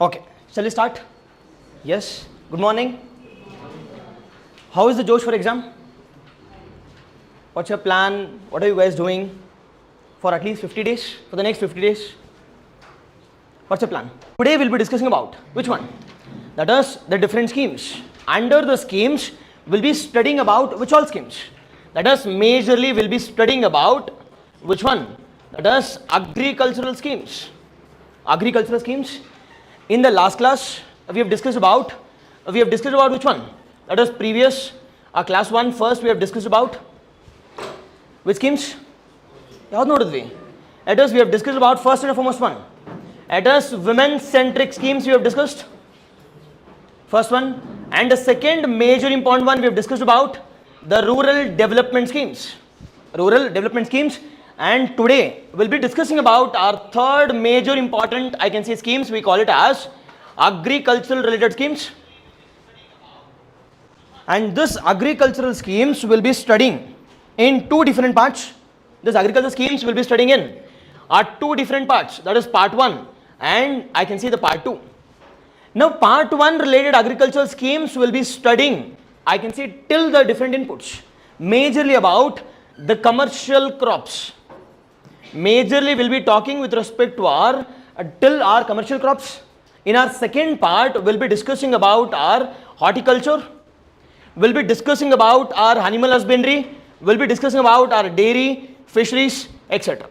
Okay, shall we start? Yes, good morning. How is the Josh for exam? What's your plan? What are you guys doing for at least 50 days? For the next 50 days? What's your plan? Today we'll be discussing about which one? That is the different schemes. Under the schemes, we'll be studying about which all schemes? That is majorly we'll be studying about which one? That is agricultural schemes. Agricultural schemes. In the last class, we have discussed about which one? That is previous class 1 first we have discussed about which schemes? Yaad nodidvi? It is we have discussed about first and foremost one. It is women centric schemes we have discussed. First one. And the second major important one we have discussed about the rural development schemes. Rural development schemes. And today we'll be discussing about our third major important schemes. We call it as agricultural related schemes. And this agricultural schemes will be studying in two different parts. This agricultural schemes will be studying in two different parts. That is part 1 and the part 2. Now part 1 related agricultural schemes will be studying till the different inputs. Majorly about the commercial crops. Majorly we'll be talking with respect to our till our commercial crops. In our second part we'll be discussing about our horticulture. We'll be discussing about our animal husbandry. We'll be discussing about our dairy, fisheries, etc.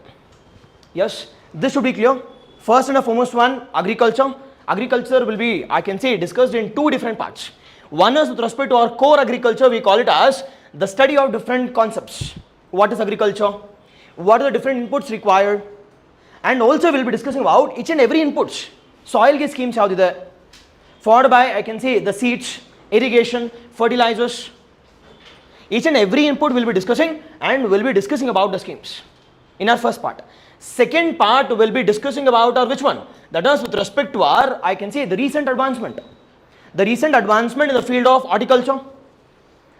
Yes, this should be clear. First and foremost one, agriculture. Agriculture will be discussed in two different parts. One is with respect to our core agriculture, we call it as the study of different concepts. What is agriculture? What are the different inputs required? And also we'll be discussing about each and every inputs. Soil ಗೆ schemes ಯಾವುದಿದೆ, followed by the seeds, irrigation, fertilizers. Each and every input we'll be discussing and we'll be discussing about the schemes in our first part. Second part we'll be discussing about our which one? That is with respect to our the recent advancement. The recent advancement in the field of horticulture.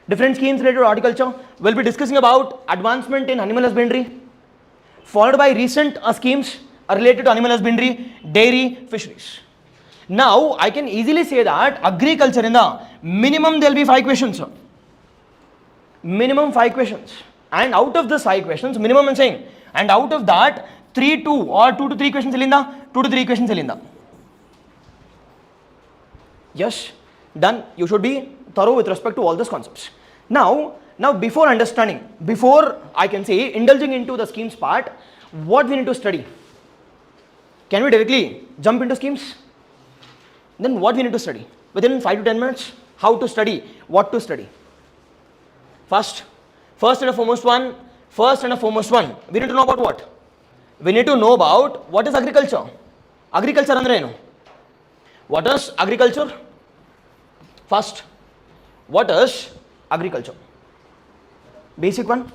Different schemes related to horticulture. We'll be discussing about advancement in animal husbandry, followed by recent schemes related to animal husbandry, dairy, fisheries. Now I can easily say that agriculture in the minimum there will be 5 questions. Minimum 5 questions. And out of this 5 questions, minimum I'm saying, and out of that 2 to 3 questions ilinda, 2 to 3 questions ilinda. Yes, done. You should be thorough with respect to all these concepts. Now before understanding, before indulging into the schemes part, what we need to study? Can we directly jump into schemes? Then what we need to study? Within 5 to 10 minutes, how to study, what to study? First and foremost one, we need to know about what? We need to know about what is agriculture. Agriculture andre enu? What is agriculture? First, what is agriculture? Basic one.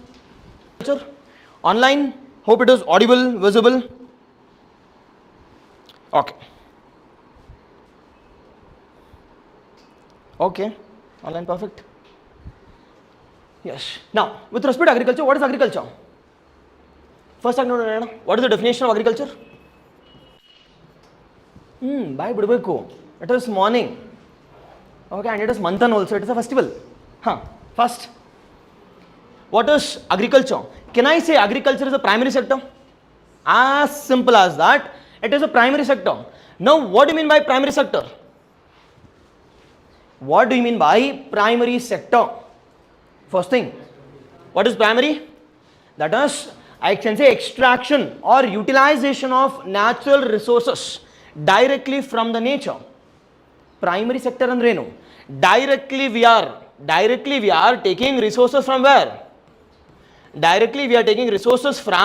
Online, hope it is audible, visible. Okay, online perfect. Yes. Now, with respect to agriculture, what is agriculture? First, what is the definition of agriculture? Bye, Budbeko. It is morning. Okay, and it is Manthan also. It is a festival. First, what is agriculture? Can I say agriculture is a primary sector? As simple as that. It is a primary sector. Now, what do you mean by primary sector? What do you mean by primary sector? First thing, what is primary? That is, extraction or utilization of natural resources directly from the nature. Primary sector andrenu. Directly we are taking resources from where? Directly we are taking resources from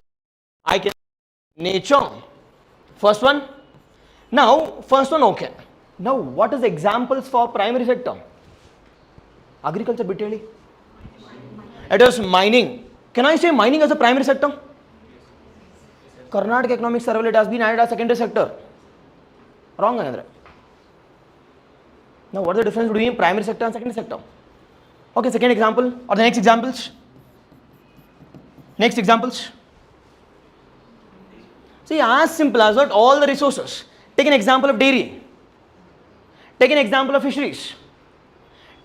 nature. First one. Now, first one okay. Now, what is examples for primary sector? Agriculture bitterly. It is mining. Can I say mining as a primary sector? Karnataka Economic Survey, it has been added as secondary sector. Wrong another. Now, what is the difference between primary sector and secondary sector? Okay, second example or the next examples. Next examples. See, as simple as that, all the resources. Take an example of dairy. Take an example of fisheries.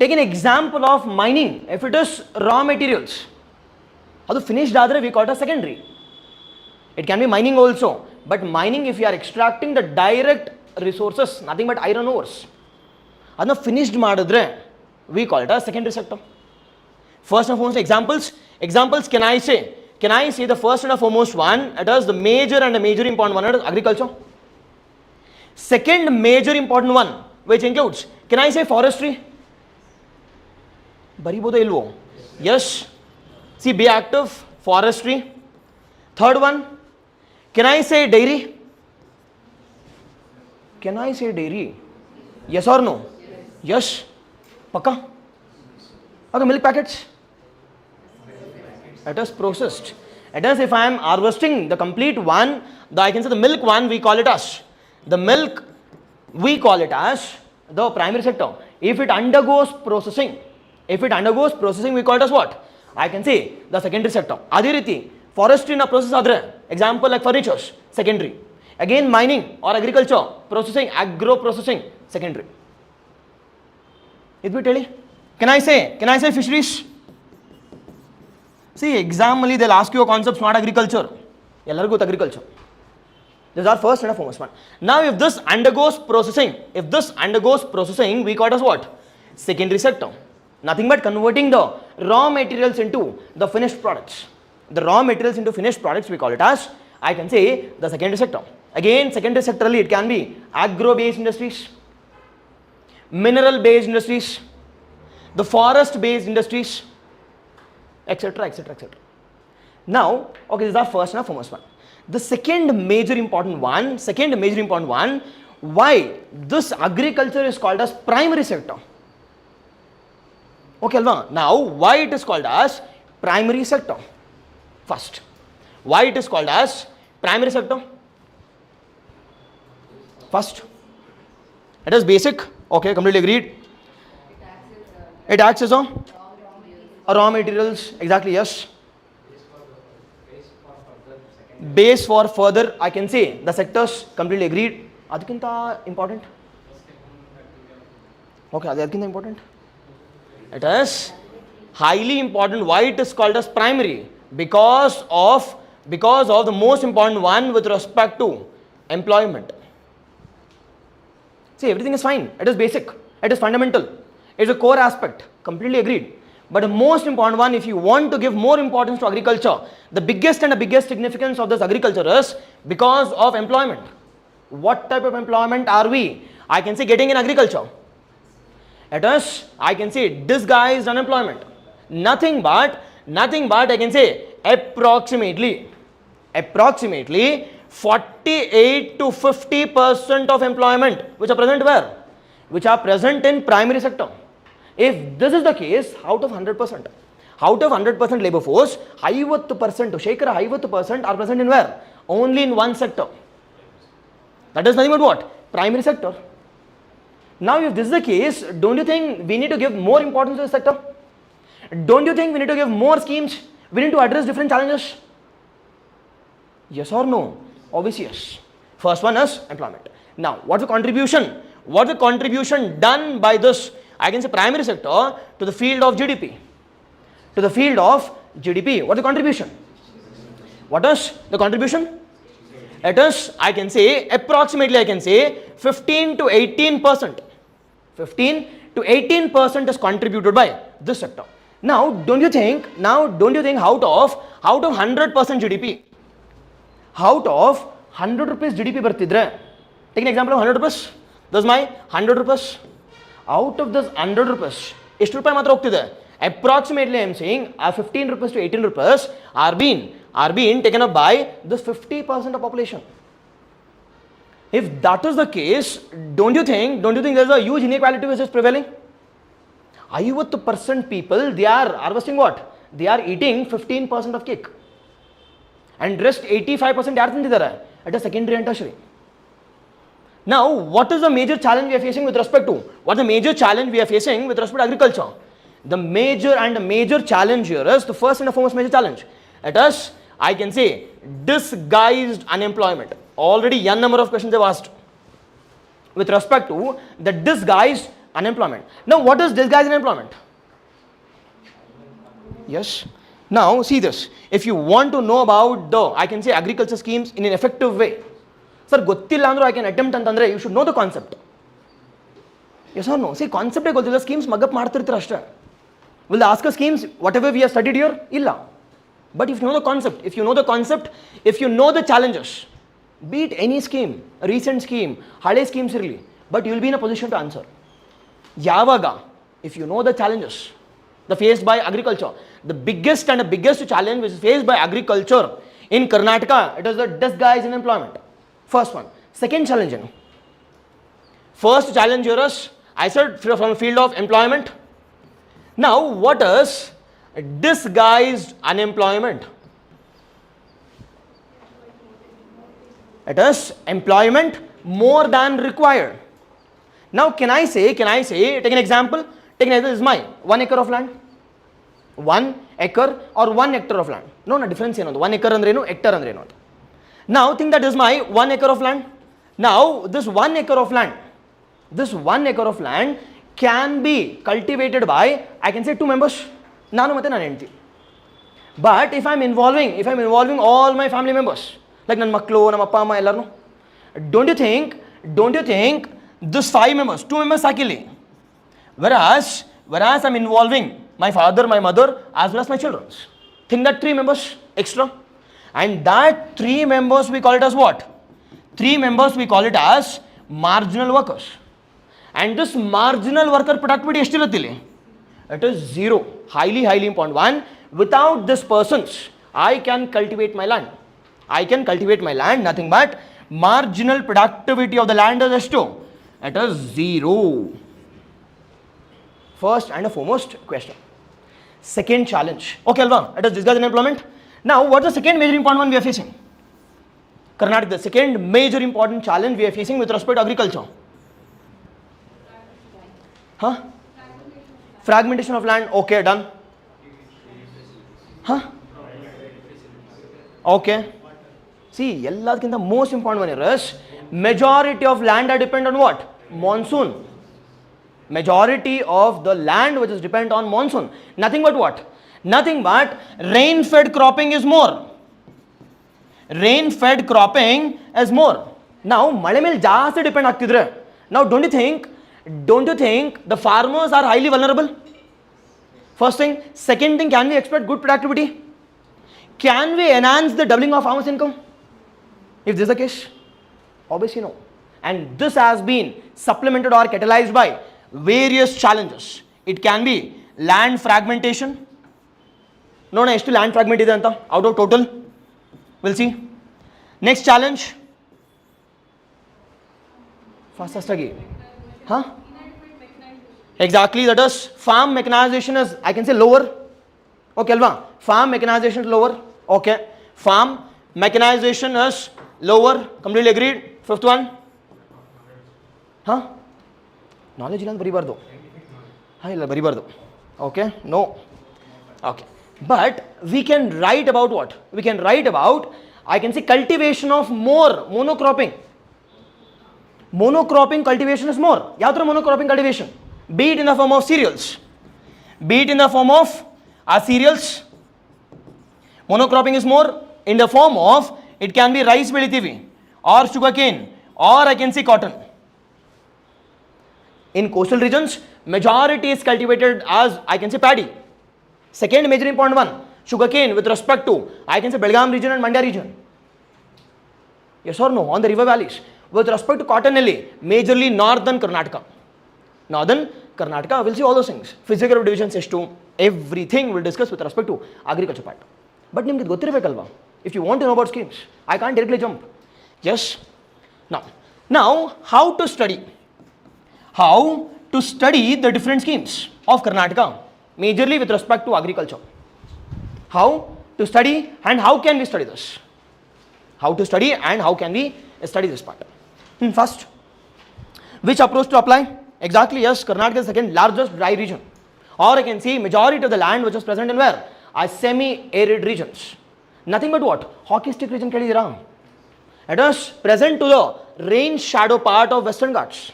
Take an example of mining. If it is raw materials, ಅದು finished ಆದರೆ we call it as secondary. It can be mining also, but mining if you are extracting the direct resources, nothing but iron ores, ಅದನ್ನ finished ಮಾಡಿದ್ರೆ we call it as secondary sector. First and foremost examples can I say the first and foremost one, it is the major important one, it is agriculture. Second major important one, which includes, can I say forestry? ಬರಿಬೋದೋ ಇಲ್ವೋ? Yes. See, be active, forestry. Third one, can I say dairy? Can I say dairy? Yes or no? Yes. Pakka? Okay, milk packets? It is processed. It is, if I am harvesting the complete one, I can say the milk one, we call it as the milk, we call it as the primary sector. If it undergoes processing, we call it as what? I can say the secondary sector. Adhe riti forestry na process adre, example like furnitures, secondary. Again mining or agriculture, processing, agro processing, secondary. It will tell you. Can I say fisheries? See, exam ali they'll ask you a concept, not agriculture. Ellargu goth agriculture. This is our first and foremost one. Now if this undergoes processing, we call it as what? Secondary sector. Nothing but converting the raw materials into the finished products. The raw materials into finished products, we call it as, I can say, the secondary sector. Again, secondary sector, it can be agro-based industries, mineral-based industries, the forest-based industries, etc., etc., etc. Now, okay, this is our first and foremost one. The second major important one, why this agriculture is called as primary sector. Okay, Alva. Now, why it is called as primary sector? First, why it is called as primary sector? First, it is basic. Okay, completely agreed. It acts as a raw materials. Exactly, yes. Base for further, I can say, the sectors. Completely agreed. Adkinta important. Okay, adkinta important. It is highly important. Why it is called as primary? Because of the most important one with respect to employment. See, everything is fine. It is basic. It is fundamental. It is a core aspect. Completely agreed. But the most important one, if you want to give more importance to agriculture, the biggest significance of this agriculture is because of employment. What type of employment are we, I can say, getting in agriculture? It is, I can say, disguised unemployment. Nothing but I can say approximately 48 to 50% of employment which are present where? Which are present in primary sector. If this is the case, out of 100% labor force, 50%, Shekara 50% are present in where? Only in one sector. That is nothing but what? Primary sector. Now, if this is the case, don't you think we need to give more importance to the sector? Don't you think we need to give more schemes? We need to address different challenges? Yes or no? Obviously, yes. First one is employment. Now, what's the contribution? What's the contribution done by this, I can say, primary sector to the field of GDP? To the field of GDP. What's the contribution? What is the contribution? It is, I can say, approximately, 15 to 18%. 15 to 18% is contributed by this sector. Now, don't you think out of 100% GDP, out of 100 rupees GDP ಬರ್ತಿದ್ರೆ, take an example of 100 rupees. This is my 100 rupees. Out of this 100 rupees, ಎಷ್ಟು ರೂಪಾಯಿ ಮಾತ್ರ ಹೋಗ್ತಿದೆ? Approximately, I am saying, 15 rupees to 18 rupees are being taken up by this 50% of population. If that is the case, don't you think there is a huge inequality which is prevailing? 50% people, they are harvesting what? They are eating 15% of cake. And rest 85% yaar tintidare at a secondary and tertiary. Now, what is the major challenge we are facing with respect to? What is the major challenge we are facing with respect to agriculture? The major challenge here is, the first and the foremost major challenge, it is, I can say, disguised unemployment. Already n number of questions they have asked. with respect to the disguised unemployment. Now, what is disguised unemployment? Yes. Now, see this. If you want to know about the, I can say, agriculture schemes in an effective way, sir, gottilla andru I can attempt antandre, you should know the concept. Yes or no? See, concept e gottilla, schemes magap ಮಾಡ್ತಿರ್ತೀರ ಅಷ್ಟೇ. Will they ask us schemes whatever we have studied here? Illa. But if you know the concept, if you know the challenges, be it any scheme, a recent scheme, hale schemes irli, but you will be in a position to answer. Yavaga, if you know the challenges faced by agriculture, the biggest challenge which is faced by agriculture in Karnataka, it is the disguised unemployment. First one. Second challenge, first challenge here is, I said, from the field of employment. Now, what is disguised unemployment? It is employment more than required. Now, can I say, take an example, this is my 1 acre of land. 1 acre or 1 hectare of land. No, difference ಏನು 1 acre ಅಂದ್ರೇನು, hectare ಅಂದ್ರೇನು. Now, think that is my 1 acre of land. Now, this 1 acre of land can be cultivated by, I can say, 2 members. ನಾನು ಮತ್ತೆ ನನ್ನ ಹೆಂಡತಿ. But if I'm involving all my family members, like ನನ್ನ ಮಕ್ಕಳು, ನಮ್ಮ ಅಪ್ಪ ಅಮ್ಮ ಎಲ್ಲರೂ, don't you think this 5 members, 2 members ಸಾಕಿಲ್ಲಿ, whereas I'm involving my father, my mother, as well as my children, think that 3 members extra, and that 3 members we call it as what? 3 members we call it as marginal workers. And this marginal worker productivity estiratili, it is 0. Highly important one. Without this persons, I can cultivate my land. Nothing but marginal productivity of the land is estu, it is 0. First and foremost question. Second challenge, okay alva, it is disguised unemployment. Now, what is the second major important one we are facing? Karnataka, the second major important challenge we are facing with respect to agriculture. Fragmentation of land. Okay, done. Okay. See, the most important one is majority of land are depend on what? Monsoon. Majority of the land which is depend on monsoon. Nothing but what? Nothing but rain-fed cropping is more. Now, male mele jaasti depend ಆಗ್ತಿದ್ರೆ. Now, don't you think the farmers are highly vulnerable? First thing. Second thing, can we expect good productivity? Can we enhance the doubling of farmers' income? If this is the case, obviously no. And this has been supplemented or catalyzed by various challenges. It can be land fragmentation. No, ಎಷ್ಟು land fragment ಇದೆ ಅಂತ out of total? We'll see. Next challenge. Fastest agi. Exactly, that is farm mechanization is, I can say, lower. Okay, alva. Farm mechanization is lower. Okay. Farm mechanization is lower. Completely agreed. Fifth one. Knowledge ಇಲ್ಲ ಬರಿಬಾರ್ದು. ಇಲ್ಲ ಬರಿಬಾರ್ದು. Okay, no. Okay. But we can write about what? We can write about, I can say, cultivation of more monocropping. Monocropping cultivation is more. ಯಾವ ಥರ monocropping cultivation? Be it in the form of cereals. Monocropping is more in the form of, it can be rice ಬೆಳಿತೀವಿ, or sugarcane, or I can say cotton. In coastal regions, majority is cultivated as, I can say, paddy. Second major important one, sugarcane with respect to, I can say, Belgaum region and Mandya region. Yes or no? On the river valleys. With respect to cotton, majorly northern Karnataka. We'll see all those things. Physical divisions is to everything we'll discuss with respect to agriculture part. But nimge ಗೊತ್ತಿರಬೇಕಲ್ವಾ? If you want to know about schemes, I can't directly jump. Yes. Now, how to study? How to study the different schemes of Karnataka, majorly with respect to agriculture. How to study and how can we study this? How to study and how can we study this part? First, which approach to apply? Exactly, yes, Karnataka is the second largest dry region. Or I can see majority of the land which is present in where? Are semi-arid regions. Nothing but what? Hockey stick region kelidira. It is present to the rain shadow part of Western Ghats.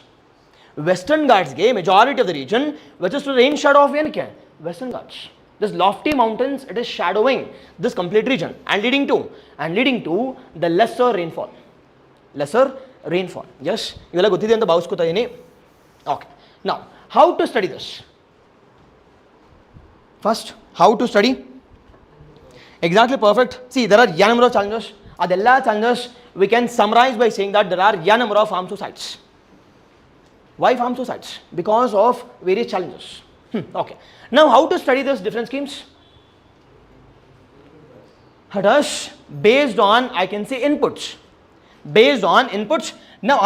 Western Ghats ge majority of the region which is to rain shadow of Western Ghats. This lofty mountains, it is shadowing this complete region and leading to the lesser rainfall. Lesser rainfall. Yes, you will go the bows. Okay. Now, how to study this? First, how to study? Exactly perfect. See, there are n number of challenges. Adella challenges we can summarize by saying that there are n number of farm suicides. Why farm suicides? Because of various challenges. Okay. Now, how to study these different schemes? It is based on, I can say, inputs. Based on inputs. Now,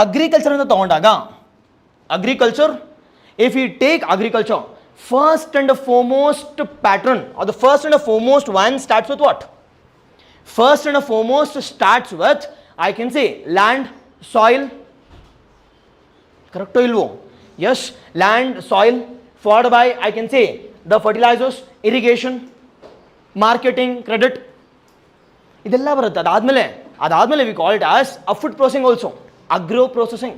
agriculture, if we take agriculture, first and the foremost pattern or the first and the foremost one starts with what? First and the foremost starts with, I can say, land, soil. Correct or ilvo? Yes, land, soil, followed by, I can say, the fertilizers, irrigation, marketing, credit. ಇದೆಲ್ಲ ಬರುತ್ತೆ. ಅದಾದ್ಮೇಲೆ we call it as a food processing also, agro processing.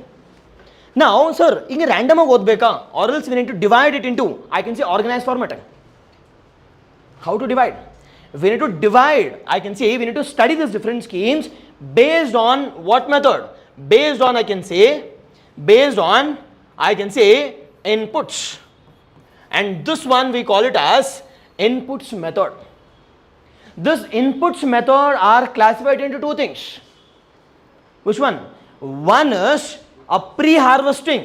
Now, sir, inge random ಆಗಿ ಓದಬೇಕಾ, or else we need to divide it into, I can say, organized format. How to divide? We need to divide, I can say, we need to study these different schemes based on what method? Based on, I can say, inputs. And this one we call it as inputs method. This inputs method are classified into two things. Which one? One is a pre-harvesting,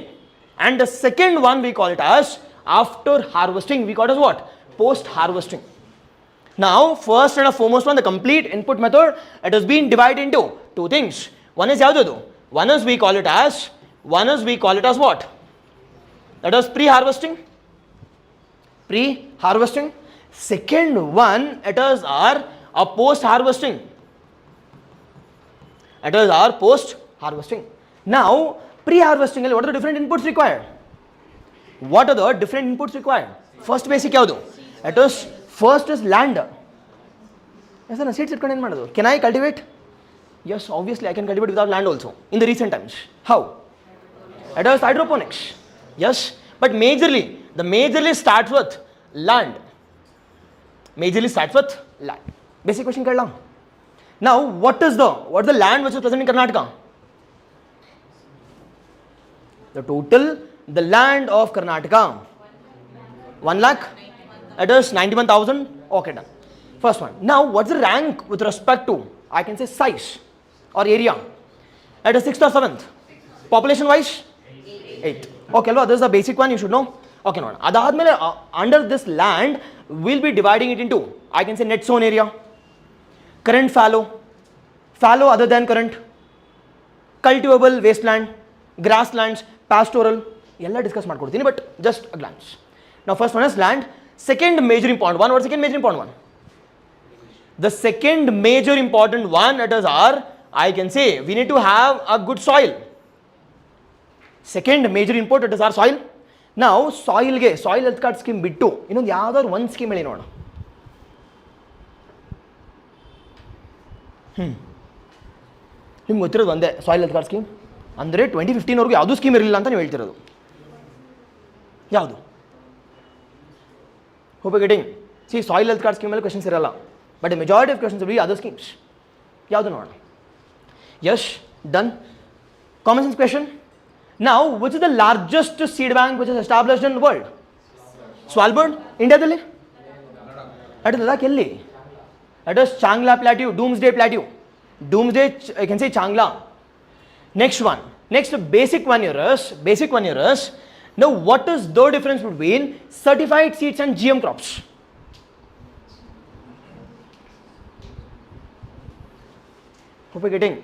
and the second one we call it as after harvesting. We call it as what? Post-harvesting. Now, first and the foremost one, the complete input method, it has been divided into two things. One is yavudu? One is we call it as what? That is pre-harvesting. Second one, it is our post-harvesting. Now, pre-harvesting, what are the different inputs required? First basic yavdu? First is land. Can I cultivate? Yes, obviously I can cultivate without land also in the recent times. How? It is hydroponics. Yes, but majorly starts with land. Basic question karla. Now, what is the land which is present in Karnataka? The land of Karnataka, 1 lakh. It is 91,000. Okay, done. First one. Now, what's the rank with respect to, I can say, size or area? It is 6th or 7th. Population wise? 8th. Okay, this is the basic one you should know. Okay, no. Under this land, we'll be dividing it into, I can say, net sown area, current fallow other than current, cultivable wasteland, grasslands, pastoral. Yella discuss ಮಾಡ್ಕೊಡ್ತೀನಿ, but just a glance. Now, first one is land. Second major important one. What is the second major important one? The second major important one, it is our, I can say, we need to have a good soil. Second major input, it is our soil. Now, soil health card scheme bittu ಇನ್ನೊಂದು ಯಾವ್ದಾದ್ರು ಒಂದು scheme ಹೇಳಿ ನೋಡೋಣ. ನಿಮ್ಗೆ ಗೊತ್ತಿರೋದು ಒಂದೇ, soil health card scheme. ಅಂದರೆ 2015 ಯಾವುದೂ ಸ್ಕೀಮ್ ಇರಲಿಲ್ಲ ಅಂತ ನೀವು ಹೇಳ್ತಿರೋದು. ಯಾವುದು? Hope you getting? See, soil health card scheme ಮೇಲೆ ಕ್ವೆಶನ್ಸ್ ಇರಲ್ಲ, but majority of questions will be other schemes. ಯಾವುದು ನೋಡೋಣ? Yes, done. Common sense question. Now, which is the largest seed bank which is established in the world? Svalbard, India. At Ladakh, Kelly. It is Changla Plateau, Doomsday Plateau. Doomsday, I can say Changla. Next one. Next basic one here is, now what is the difference between certified seeds and GM crops? Hope you're getting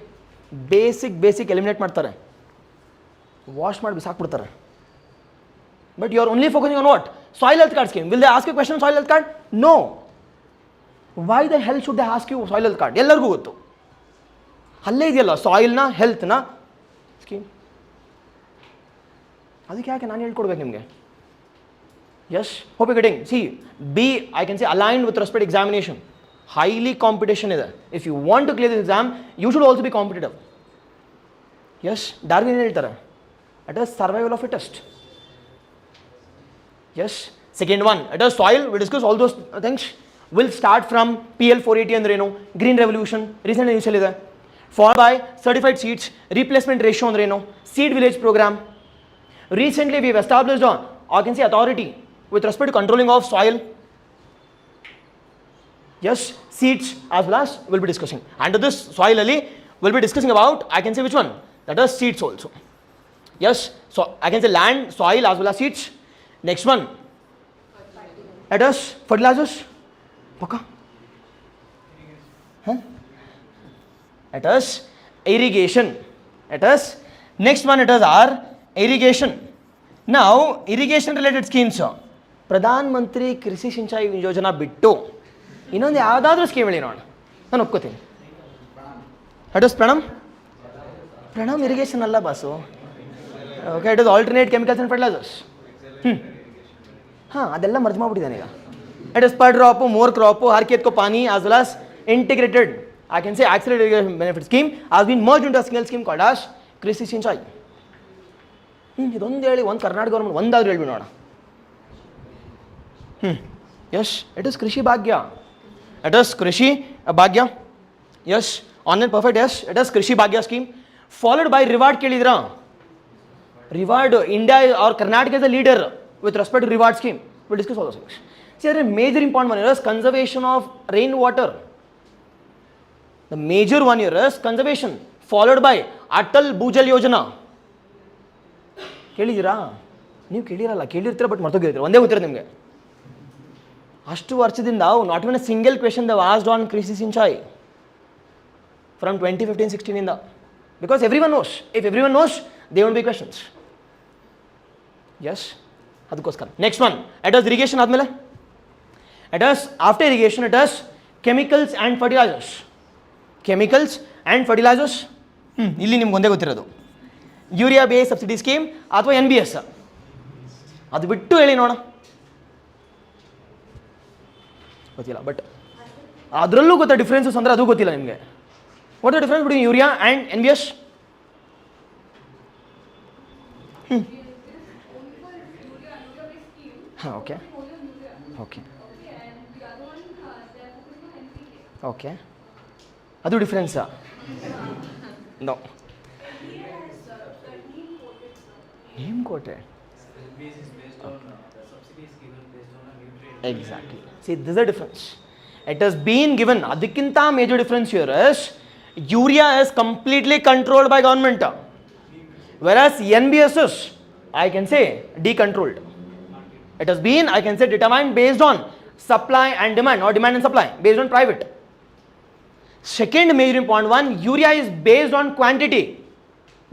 basic eliminate ಮಾಡ್ತಾರೆ, wash ಮಾಡಿ ಬಿಸಾಕ್ಬಿಡ್ತಾರೆ. But you are only focusing on what? Soil health card scheme. Will they ask you question soil health card? No. Why the hell should they ask you soil health card? ಎಲ್ಲರಿಗೂ ಗೊತ್ತು, ಅಲ್ಲೇ ಇದೆಯಲ್ಲ ಸಾಯಿಲ್ನ ಹೆಲ್ತ್ನ scheme. ಅದಕ್ಕೆ ಯಾಕೆ ನಾನು ಹೇಳ್ಕೊಡ್ಬೇಕು ನಿಮಗೆ? Yes, hope you getting? See, be, I can say aligned with respect examination. Highly competition ಇದೆ. If you want to clear this exam, you should also be competitive. As Darwin ಏನು ಹೇಳ್ತಾರೆ? It is survival of fittest. Yes second one it is soil. We discuss all those things. Will start from PL 480 ಅಂದ್ರೇನು, green revolution recent ನ್ಯೂಸಲ್ಲಿ ಇದೆ. Followed by certified seeds, replacement ratio ಅಂದ್ರೇನು, seed village programme. Recently we have established on, or can say authority with respect to controlling of soil. Yes, seeds as well as we'll be discussing. Under this soil ali we'll be discussing about, I can say which one, that is seeds also. Yes, so I can say land, soil as well as seeds. Next one, it is fertilizers. Paka? Huh? It is irrigation. It is next one, it is our irrigation. Now irrigation related schemes, Pradhan Mantri ಕೃಷಿ ಸಿಂಚಾಯಿ ಯೋಜನಾ ಬಿಟ್ಟು ಇನ್ನೊಂದು ಯಾವುದಾದ್ರೂ scheme ಹೇಳಿ ನೋಡೋಣ, ನಾನು ಒಪ್ಕೋತೀನಿ. It is ಪ್ರಣಮ್ irrigation ಅಲ್ಲ boss. Okay, it is alternate chemicals and fertilisers. ಹಾಂ, ಅದೆಲ್ಲ ಮರ್ಜ್ ಮಾಡ್ಬಿಟ್ಟಿದ್ದಾನೆ ಈಗ. It is per drop, more crop, ಹರ್ खेत को पानी as well as integrated, I can say accelerated irrigation benefit scheme has been merged into a single scheme called as ಕೃಷಿ ಸಿಂಚಾಯಿ. ಇದೊಂದು ಹೇಳಿ, ಒಂದು ಕರ್ನಾಟಕ ಗೌರ್ಮೆಂಟ್ ಒಂದಾದ್ರೂ ಹೇಳ್ಬಿಡಿ ನೋಡ. S, it is Krishi Bhagya. It is Krishi Bhagya. Yes, online perfect. Yes, it is Krishi Bhagya scheme followed by reward. ಕೇಳಿದ್ರಾ? Reward, India or Karnataka is a leader with respect to reward scheme. Will discuss all those things. See, there is major important one here is conservation of rainwater. The major one here is conservation, followed by Atal Bhujal Yojana. ಕೇಳಿದ್ದೀರಾ? ನೀವು ಕೇಳಿರಲ್ಲ, ಕೇಳಿರ್ತೀರ but ಮರ್ತೋಗಿರ್ತೀರ. ಒಂದೇ ಗೊತ್ತಿರ ನಿಮಗೆ. ಅಷ್ಟು ವರ್ಷದಿಂದ not even a single question the was on Krishi Sinchai from 2015-16 ಇಂದ. Because everyone knows, if everyone knows they won't be questions. Yes, ಅದಕ್ಕೋಸ್ಕರ next one it is irrigation. ಆದಮೇಲೆ it is after irrigation it is chemicals and fertilisers. Chemicals and fertilisers ಇಲ್ಲಿ ನಿಮ್ಗೆ ಒಂದೇ ಗೊತ್ತಿರೋದು, urea base subsidy scheme ಅಥವಾ NBS. ಅದು ಬಿಟ್ಟು ಹೇಳಿ ನೋಡ. ಗೊತ್ತಿಲ್ಲ, ಬಟ್ ಅದರಲ್ಲೂ ಗೊತ್ತಾ ಡಿಫ್ರೆನ್ಸಸ್ ಅಂದರೆ ಅದು ಗೊತ್ತಿಲ್ಲ ನಿಮಗೆ. What the difference between urea and NBS? ಹಾಂ, ಓಕೆ ಓಕೆ ಓಕೆ, ಅದು ಡಿಫ್ರೆನ್ಸಾ? ನೋ, ನೇಮ್ ಕೋಟೆ. Exactly. See, this is the difference. It has been given. ಅದಕ್ಕಿಂತ major difference here is urea is completely controlled by government, whereas NBS is, I can say, decontrolled. It has been, I can say, determined based on supply and demand, or demand and supply based on private. Second major important one, urea is based on quantity,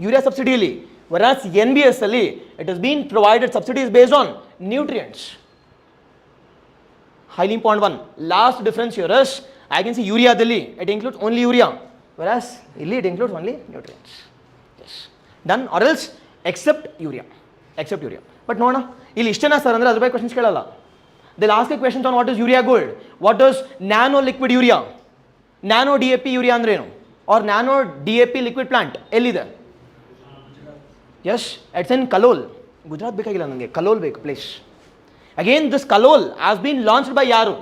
urea subsidy ali, whereas NBS ali it has been provided subsidies based on nutrients. Highly important one. Last difference here is, I can see urea dalli it includes only urea, whereas illi it includes only nutrients. Yes, done. Or else except urea, but no, illi ishtena sir andre adra questions kelalla. They'll ask a questions on what is urea gold, what is nano liquid urea, nano DAP urea ಅಂದ್ರೇನು, or nano DAP liquid plant ಎಲ್ಲಿದೆ? Yes, it's in Kalol. Gujarat ಬೇಕಾಗಿಲ್ಲ ನನಗೆ, ಕಲೋಲ್ ಬೇಕು place. Again, this Kalol has been launched by ಯಾರು?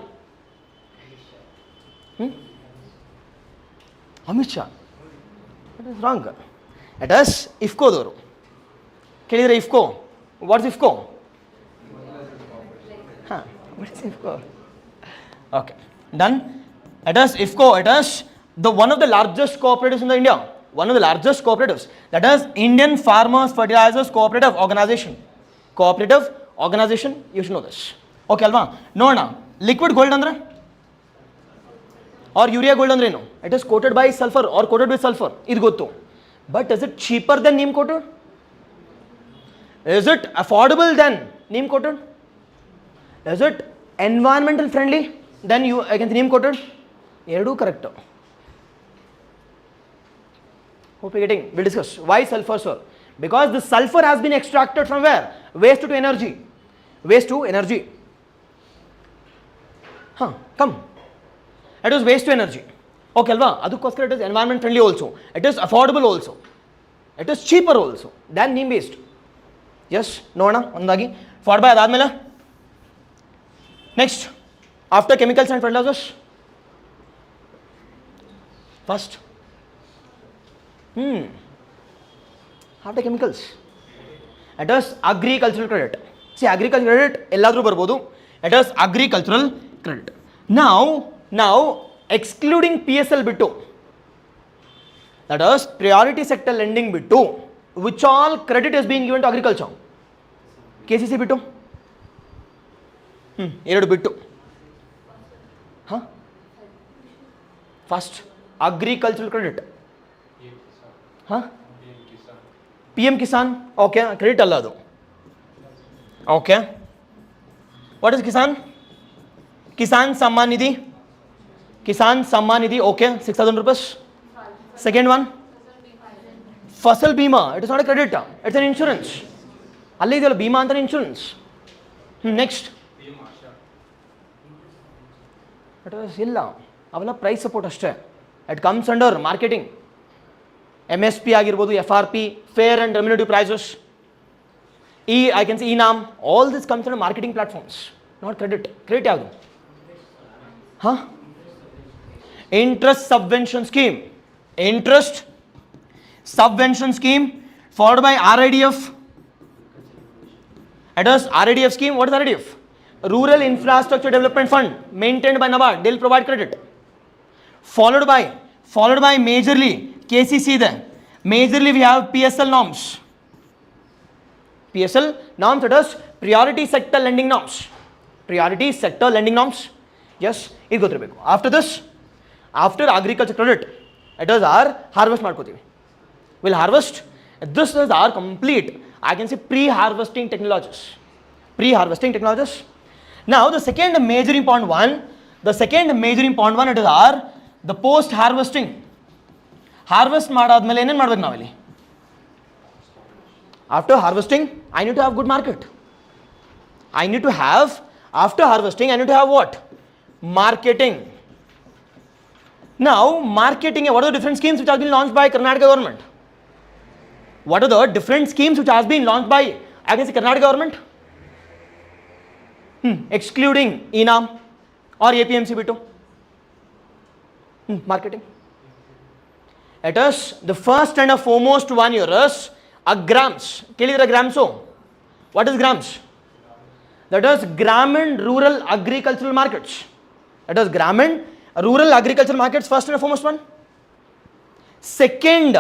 Amit Shah. It is wrong. It is IFCO-ದವರು. ಕೇಳಿದರೆ IFCO, what is IFCO? ಹಾಂ, what is IFCO? Okay, done. It is IFCO. It is one of the largest cooperatives in India. One of the largest cooperatives. That is Indian Farmers Fertilizers Cooperative Organization. Cooperative Organization, you should know this. Okay, alva. ನೋಡೋಣ. Liquid gold ಅಂದ್ರೆ or urea gold ಅಂದ್ರೆ ಏನು? It is coated by sulfur or coated with sulfur. ಇದು ಗೊತ್ತು. But is it cheaper than neem coated? Is it affordable than neem coated? Is it environmental friendly than I can say neem coated? ಎರಡೂ correct. Hope you're getting. We'll discuss why sulfur, sir. Because the sulfur has been extracted from where? Waste to energy. Waste to energy. Come. It is waste to energy. Okay, alva. Adukkoskara it is environment friendly also. It is affordable also. It is cheaper also than neem based. Yes, ನೋಡೋಣ ಒಂದಾಗಿ Ford by ಅದಾದಮೇಲೆ next after chemicals and fertilisers first after chemicals it is agricultural credit. C agriculture credit ಎಲ್ಲಾದರೂ ಬರ್ಬೋದು. It is agricultural credit. ನಾವು excluding PSL ಬಿಟ್ಟು, that is priority sector lending ಬಿಟ್ಟು, which all credit is being given to agriculture? KCC ಬಿಟ್ಟು, ಎರಡು ಬಿಟ್ಟು, first agricultural credit, PM Kisan, okay, credit ಅಲ್ಲ ಅದು. Okay, what is Kisan? Kisan Samman Nidhi, Kisan Samman Nidhi, okay, 6,000 rupees. Second one, Fasal Bima. It is not a credit, it's an insurance. ಅಲ್ಲಿ ಇದೆಯಲ್ಲ ಬೀಮಾ ಅಂತ insurance. Next it is ಇಲ್ಲ, ಅವೆಲ್ಲ ಪ್ರೈಸ್ ಸಪೋರ್ಟ್ ಅಷ್ಟೇ. It comes under marketing. MSP ಆಗಿರ್ಬೋದು, FRP, fair and remunerative prices, I can see eNAM, all this comes under marketing platforms, not credit. Credit ಯಾವುದು? Interest subvention scheme. Interest subvention scheme followed by RIDF. It is RIDF scheme. What is RIDF? Rural Infrastructure Development Fund, maintained by NABARD. They will provide credit. Followed by majorly KCC. Then majorly we have PSL norms. PSL norms, it is priority sector lending norms. Priority sector lending norms. Yes, ಇದು ಗೊತ್ತಿರಬೇಕು. After this, after agriculture credit, it is our harvest ಮಾಡ್ಕೋತೀವಿ. We'll harvest. This is our complete, I can say, pre-harvesting technologies. Pre-harvesting technologies. Now the second major important one, it is our the post-harvesting. Harvest ಮಾಡಾದ್ಮೇಲೆ ಏನೇನು ಮಾಡ್ಬೇಕು ನಾವಿಲ್ಲಿ? After harvesting, I need to have good market. After harvesting, I need to have what? Marketing. Now, marketing, what are the different schemes which have been launched by Karnataka government? What are the different schemes which has been launched by, I can say, Karnataka government? Excluding ENAM or APMC ಬಿಟ್ಟು. Marketing. It is the first and the foremost one here is grams. ಕೇಳಿದ್ರೆ grams? What is grams? That is Gramin Rural Agricultural Markets. That is Gramin Rural Agricultural Markets, first and foremost one. Second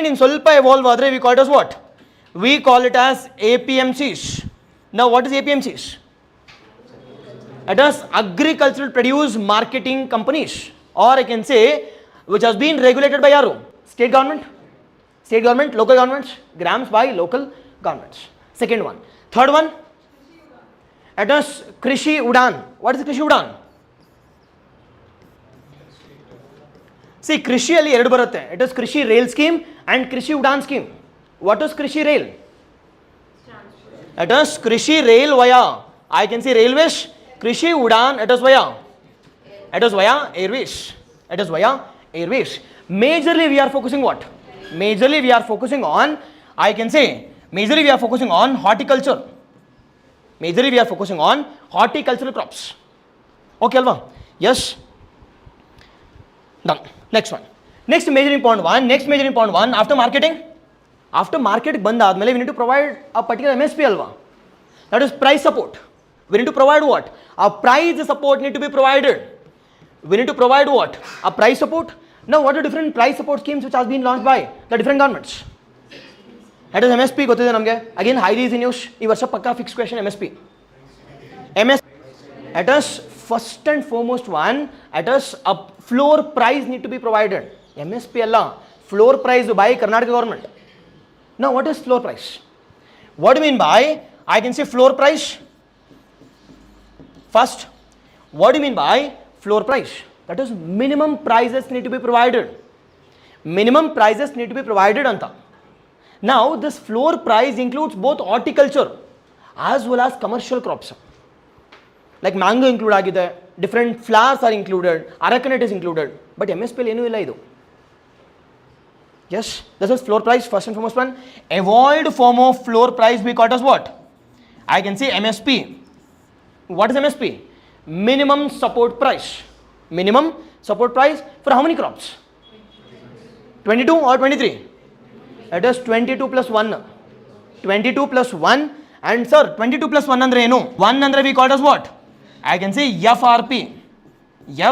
in ಸ್ವಲ್ಪ evolve ಆದರೆ we call it as what? We call it as APMCs. Now what is APMCs? It is Agricultural Produce Marketing Companies, or I can say which has been regulated by ಯಾರು? State government, local governments, grams by local governments. Second one. Third one, it is Kishi Udan. What is Kishi Udan? See, Kishi ಅಲ್ಲಿ ಎರಡು ಬರುತ್ತೆ. It is Kishi Rail Scheme and Kishi Udan Scheme. What is Kishi Rail? It is Kishi Rail via, I can see railways. Kishi Udan, it is via airways. Majorly we are focusing what? Majorly we are focusing on, I can say, majorly we are focusing on horticulture. Majorly we are focusing on horticultural crops. Okay alva? Yes. Done. Next one. Next major important one, after marketing ಬಂದಾದ್ಮೇಲೆ we need to provide a particular MSP alva. That is price support. We need to provide what? A price support need to be provided. We need to provide what? A price support. Now what are different price support schemes which has been launched by the different governments? That is MSP ಗೊತ್ತಿದೆ ನಮಗೆ. Again highly is in use. ಈ ವರ್ಷ ಪಕ್ಕಾ fixed question MSP. It is first and foremost one, it is a floor price need to be provided. MSP ಅಲ್ಲ, floor price by Karnataka government. Now what is floor price? What do you mean by, I can say, floor price? First, what do you mean by floor price? That is minimum prices need to be provided. Anta. Now this floor price includes both horticulture as well as commercial crops. Like mango include ಆಗಿದೆ, different flowers are included, aracanut is included, but MSP ಏನೂ ಇಲ್ಲ ಇದು. Yes, this is floor price, first and foremost one. Avoid form of floor price we call it as what? I can say MSP. What is MSP? Minimum support price. Minimum support price for how many crops? 22 or 23? It is 22 plus 1. 22 plus 1. And sir, 22 plus 1 andre enu? 1 andre we call it as what? I can say FRP.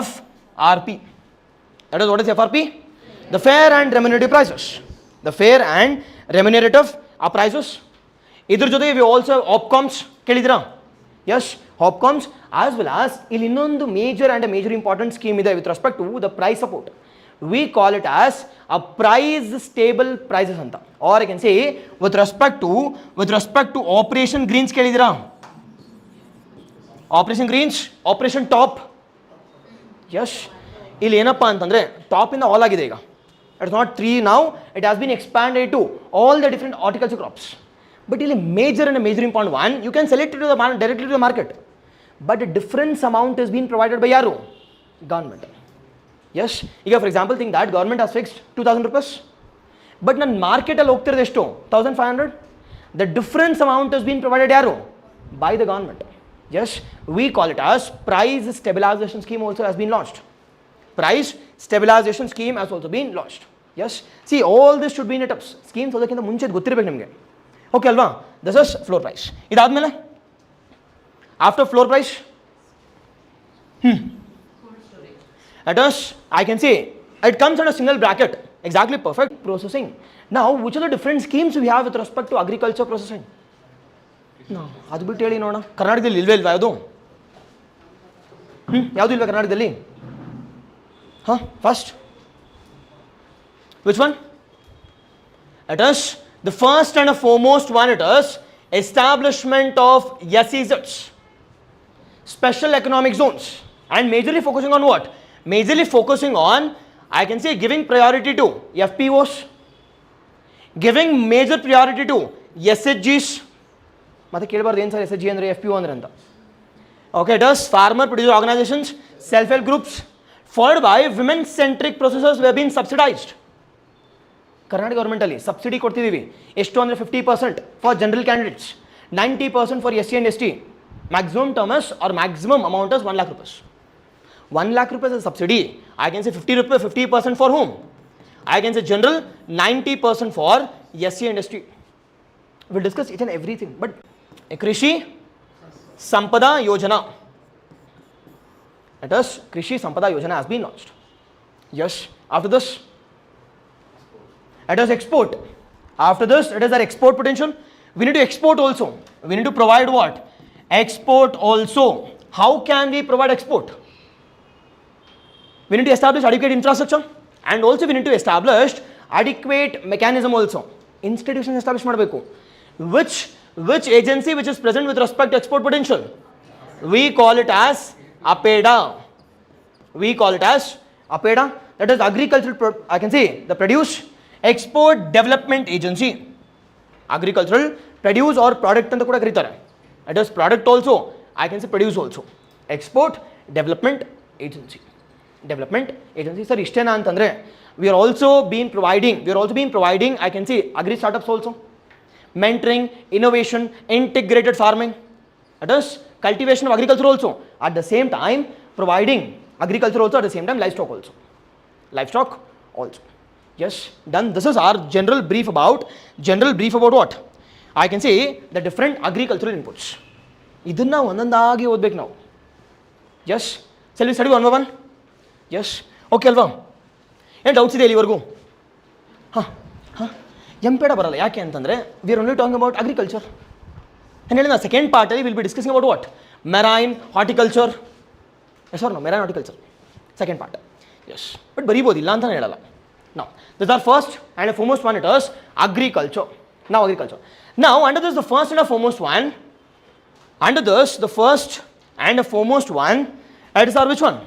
FRP. That is what is FRP? The fair and remunerative prices. The fair and remunerative prices. Idr jothe we also have OPCOMs kelidira. Yes, OPCOMs as well as ಇಲ್ಲಿ ಇನ್ನೊಂದು major and a major important scheme ಇದೆ with respect to the price support. We call it as a price stable prices anta, or I can say with respect to Operation Greens kelidira. Operation Greens, Operation Top. Yes, ಇಲ್ಲಿ ಏನಪ್ಪ ಅಂತಂದ್ರೆ top ಇಂದ all ಆಗಿದೆ ಈಗ. It's not 3 now, it has been expanded to all the different horticulture crops. But ಇಲ್ಲಿ major and a major important one, you can sell it to the directly to the market. But a difference amount is being provided by yaru? Government. Yes, ಈಗ for example think that government has fixed 2000 rupees. But ನನ್ನ ಮಾರ್ಕೆಟಲ್ಲಿ ಹೋಗ್ತಿರೋದು ಎಷ್ಟು? 1500. The difference amount is being provided yaru? By the government. Yes, we call it as price stabilization scheme also has been launched. Price stabilization scheme has also been launched. Yes, see all this should be in items. Schemes ಅದಕ್ಕಿಂತ ಮುಂಚೆ ಗೊತ್ತಿರಬೇಕು ನಿಮಗೆ. Okay ಅಲ್ವಾ? This is floor price. ಇದಾದ್ಮೇಲೆ after floor price it is, I can say it comes in a single bracket. Exactly, perfect. Processing. Now which are the different schemes we have with respect to agriculture processing? No, ಅದು ಬಿಟ್ಟು ಹೇಳಿ ನೋಡೋಣ. ಕರ್ನಾಟಕದಲ್ಲಿ ಇಲ್ವೇ ಅದು? ಯಾವುದು ಇಲ್ವಾ ಕರ್ನಾಟಕದಲ್ಲಿ? First, which one? It is the first and the foremost one. It is establishment of SEZs, special economic zones, and majorly focusing on what? Majorly focusing on, I can say, giving priority to FPOs, giving major priority to SHGs. ಮತ್ತೆ ಕೇಳಬಾರ್ದು ಏನು sir SHG ಅಂದರೆ FPO ಅಂದರೆ ಅಂತ. Okay, it is farmer producer organizations, self-help groups, followed by women-centric processes were being subsidized. Karnataka ಗೌರ್ಮೆಂಟಲ್ಲಿ subsidy ಕೊಡ್ತಿದ್ದೀವಿ. ಎಷ್ಟು ಅಂದರೆ 50% for general candidates, 90% for SC and ST. Maximum term is or maximum amount is 1 lakh rupees. 1 lakh rupees is subsidy. I can say 50% for whom? I can say general, 90% for SC and ST. We'll discuss each and everything. But Kishi Sampada Yojana. It is Kishi Sampada Yojana has been launched. Yes. After this, it is export. After this, it is our export potential. We need to export also. We need to provide what? Export also. How can we provide export? We need to establish adequate infrastructure, and also we need to establish adequate mechanism also. Institutions establish ಮಾಡಬೇಕು. Which agency which is present with respect to export potential? We call it as APEDA. We call it as APEDA. That is agricultural, I can say the Produce Export Development Agency. Agricultural produce or product ಅಂತ ಕೂಡ ಕರೀತಾರೆ. It is product also, I can say produce also. Export Development Agency. Development Agency. Sir, ಇಷ್ಟೇನಾ ಅಂತಂದರೆ we are also being providing, I can say agri startups also. Mentoring, innovation, integrated farming. That is cultivation of agriculture also. At the same time, providing agriculture also, at the same time livestock also. Yes, done. This is our general brief about what? I can say the different agricultural inputs. ಇದನ್ನ ಒಂದೊಂದಾಗಿ ಓದಬೇಕು ನಾವು. Yes, shall we study one by one? Yes, okay ಅಲ್ವಾ? ಏನು doubts ಇದೆ ಇಲ್ಲಿವರೆಗೂ? ಎಂಪೇಡ ಬರಲ್ಲ. ಯಾಕೆ ಅಂತಂದರೆ we are only talking about agriculture. ಏನು ಹೇಳಿದ ಸೆಕೆಂಡ್ ಪಾರ್ಟಲ್ಲಿ will be discussing about what? Marine horticulture. Yes or no? Marine horticulture second part. Yes, but ಬರೀಬೋದು, ಇಲ್ಲ ಅಂತಲೇ ಹೇಳಲ್ಲ. Now, this is our first and the foremost one. It is agriculture. Now, agriculture. Now, under this, the first and the foremost one. Under this, the first and the foremost one. It is our which one?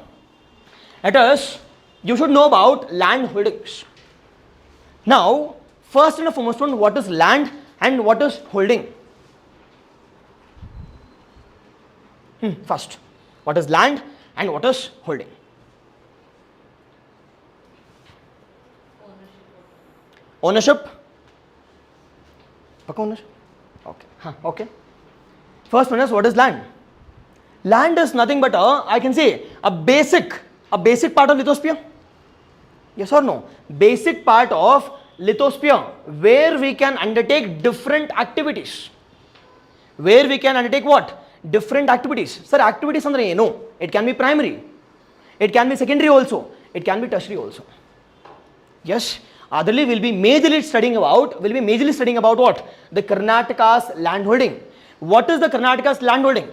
It is, you should know about land holdings. Now, first and the foremost one, what is land and what is holding? First, what is land and what is holding? Ownership? Ownership? Okay. Okay. First one is, what is land? Land is nothing but I can say a basic part of lithosphere. Yes or no? Basic part of lithosphere where we can undertake different activities. Where we can undertake what? Different activities. Sir, activities andre eno? It can be primary. It can be secondary also. It can be tertiary also. Yes. Otherly we'll be majorly studying about what? The Karnataka's land holding. What is the Karnataka's land holding?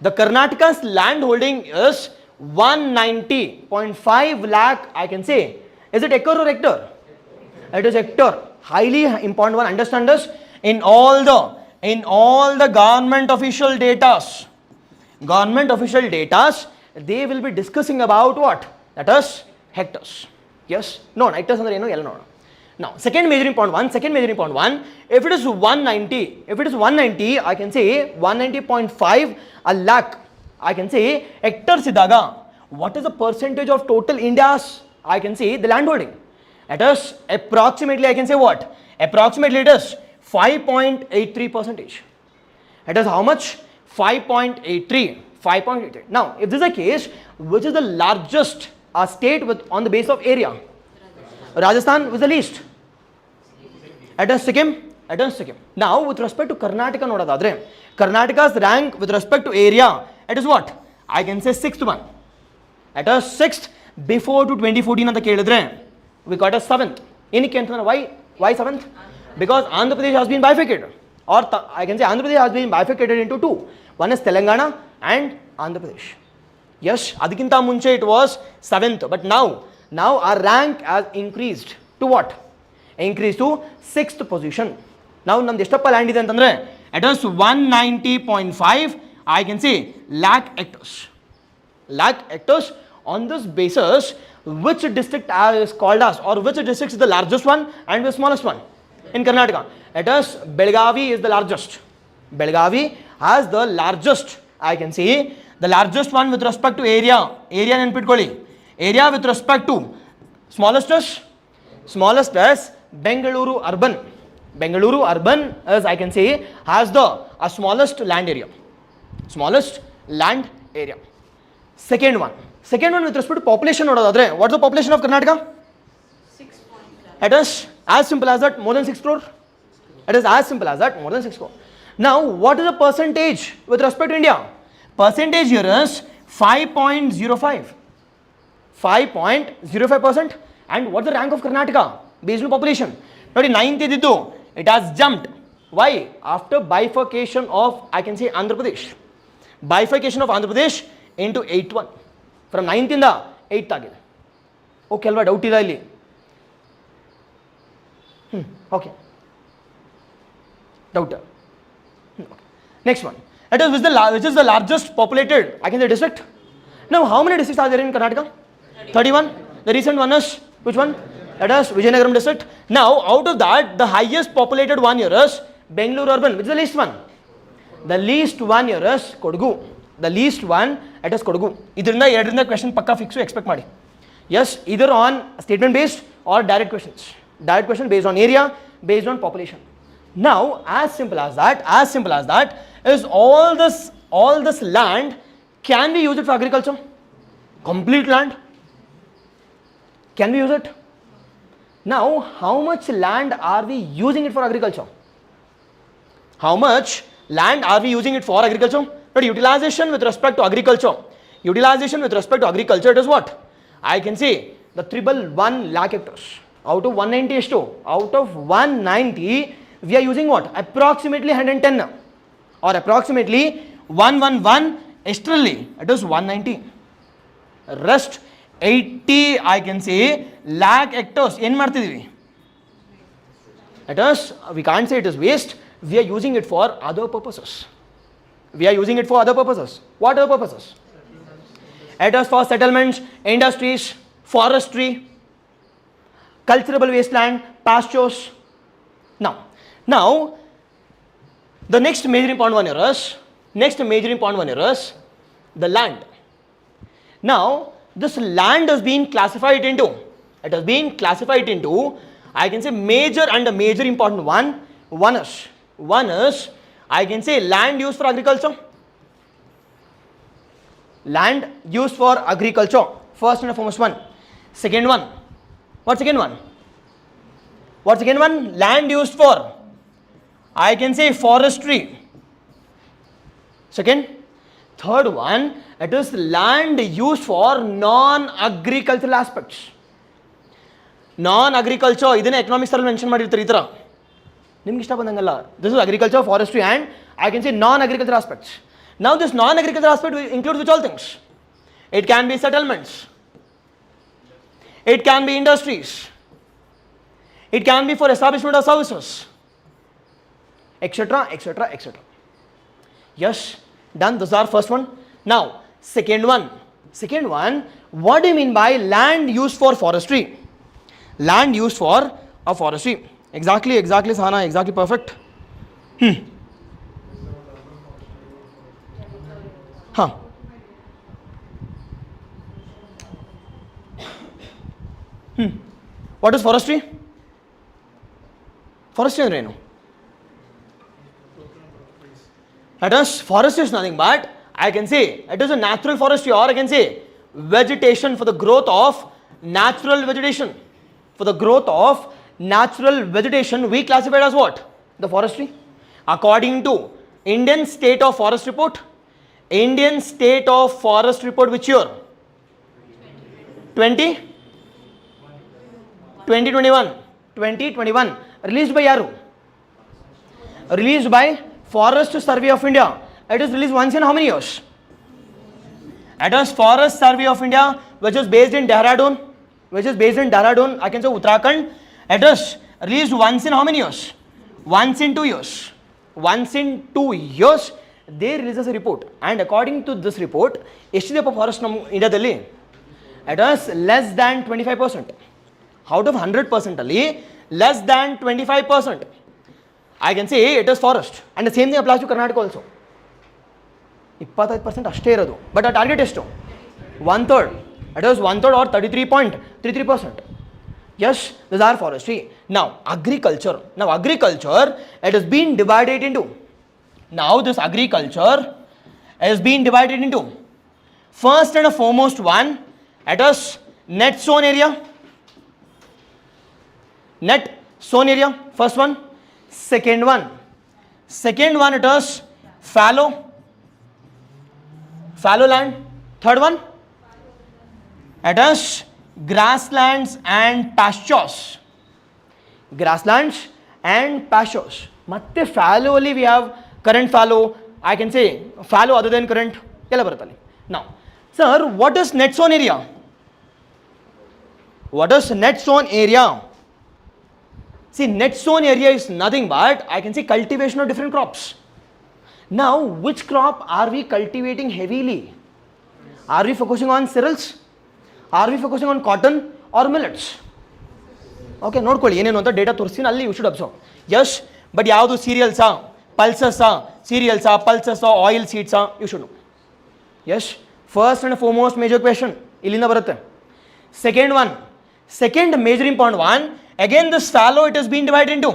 The Karnataka's land holding is 190.5 lakh, I can say. Is it acre or hectare? It is hectare. Highly important one. Understand this. In all the government official datas, they will be discussing about what? That is hectares. Yes? No, hectares andre eno, no. Now, second major important one, if it is 190, I can say 190.5 a lakh, I can say hectares idaga. What is the percentage of total India's, I can say, the land holding? It is approximately, I can say what? Approximately it is 5.83%. It is how much? 5.83. Now, if this is the case, which is the largest state on the basis of area? Rajasthan was the least. It is Sikkim. Now, with respect to Karnataka, nodadadre, Karnataka's rank with respect to area, it is what? I can say 6th one. It is 6th before to 2014 anta kelidre. We got a 7th. Why 7th? Because Andhra Pradesh has been bifurcated. Or I can say Andhra Pradesh has been bifurcated into two. One is Telangana and Andhra Pradesh. Yes, adikinta munche it was 7th. But now our rank has increased to what? Increased to 6th position. Now, namdu eshtapp land ide antandre, it is 190.5, I can say, lakh hectares. On this basis, which district is called as, or which district is the largest one and the smallest one in Karnataka? It is Belgavi is the largest. Belgavi has the largest, I can say, the largest one with respect to area nenpitkolli. Area with respect to smallest is Bengaluru urban. Bengaluru urban is, I can say, has the smallest land area. Second one with respect to population, what's the population of Karnataka? 6. It is as simple as that, more than 6 crore. It is as simple as that, more than 6 crore. Now, what is the percentage with respect to India? Percentage here is 5.05. 5.05%. And what's the rank of Karnataka based on population? 9th, it has jumped. Why? After bifurcation of, I can say, Andhra Pradesh. Bifurcation of Andhra Pradesh into 8th one. From 9th in the 8th agide. Okay, alva doubt ida illi. Okay. Doubt. Okay. Next one. It is which is the largest populated, I can say, district. Now, how many districts are there in Karnataka? 31. The recent one is which one? That is Vijayanagaram district. Now, out of that, the highest populated one here is Bengaluru urban. Which is the least one? The least one here is Kodagu. The least one, it is Kodagu. Idrinda question pakka fix expect madi. Yes, either on statement based or direct questions. Direct question based on area, based on population. Now, as simple as that is all this land, can we use it for agriculture? Complete land? Can we use it? Now, how much land are we using it for agriculture? How much land are we using it for agriculture? But utilization with respect to agriculture. It is what? I can say the 111 lakh hectares. Out of 190 is to? Out of 190, we are using what? Approximately 110 or approximately 111 externally. It is 190. Rest 80, I can say, lakh hectares. It is, we can't say it is waste. We are using it for other purposes. What other purposes? It is for settlements, industries, forestry, cultivable wasteland, pastures. Now, the next major important one here is the land. Now, this land has been classified into, I can say major and a major important one is I can say land used for agriculture. Land used for agriculture, first and foremost one. Second one, what second one? What second one? Land used for, I can say forestry. Second. Third one, it is land used for non-agricultural aspects. Non-agriculture, ಇದನ್ನ economics ಅಲ್ಲಿ mention ಮಾಡಿರ್ತಾರೆ ಈ ತರ. ನಿಮ್ಗೆ ಇಷ್ಟ ಬಂದಂಗಲ್ಲ. This is agriculture, forestry and I can say non-agricultural aspects. Now this non-agricultural aspect includes which all things? It can be settlements. It can be industries. It can be for establishment of services, etc., etc., etc. Yes, done. Those are first one. Now, second one. What do you mean by land used for forestry? Land used for a forestry. Exactly, Sahana. Exactly, perfect. Huh. What is forestry? Forestry ಅಂದ್ರೆ ಏನು? That is, forestry is nothing but, I can say, it is a natural forestry, or I can say vegetation for the growth of natural vegetation. For the growth of natural vegetation, we classify it as what? The forestry. According to Indian State of Forest Report, Indian State of Forest Report, which year? 2021. Released by yaru? Released by Forest Survey of India. It is released once in how many years? It is Forest Survey of India, which is based in Dehradun. I can say Uttarakhand. It is released once in how many years? Once in 2 years. Once in 2 years, they release a report. And according to this report, eshide forest nam India dalli? It is less than 25%. Out of 100% ali, less than 25%. I can say it is forest. And the same thing applies to Karnataka also. 25% ಅಷ್ಟೇ ಇರೋದು. But our target ಎಷ್ಟು? 1/3. It is 1/3 or 33.33%. Yes, these are forestry. Now agriculture. It has been divided into. Now this agriculture has been divided into. First and foremost one, it is net sown area. Net sown area. First one. Second one, it is fallow land. Third one, it is grasslands and pastures. Matte fallow ali we have current fallow. I can say fallow other than current. Ella barutali. Now, sir, what is net sown area? See, net sown area is nothing but, I can say, cultivation of different crops. Now, which crop are we cultivating heavily? Are we focusing on cereals? Are we focusing on cotton or millets? Okay, ನೋಡ್ಕೊಳ್ಳಿ ಏನೇನು ಅಂತ data ತೋರಿಸ್ತೀನಿ, ಅಲ್ಲಿ you should observe. Yes, but ಯಾವುದು ಸೀರಿಯಲ್ಸಾ, ಪಲ್ಸಸ್ಸಾ, oil ಸೀಡ್ಸಾ, you should know. Yes, first and foremost major question ಇಲ್ಲಿಂದ ಬರುತ್ತೆ. Second major important one. Again, this fallow, it has been divided into.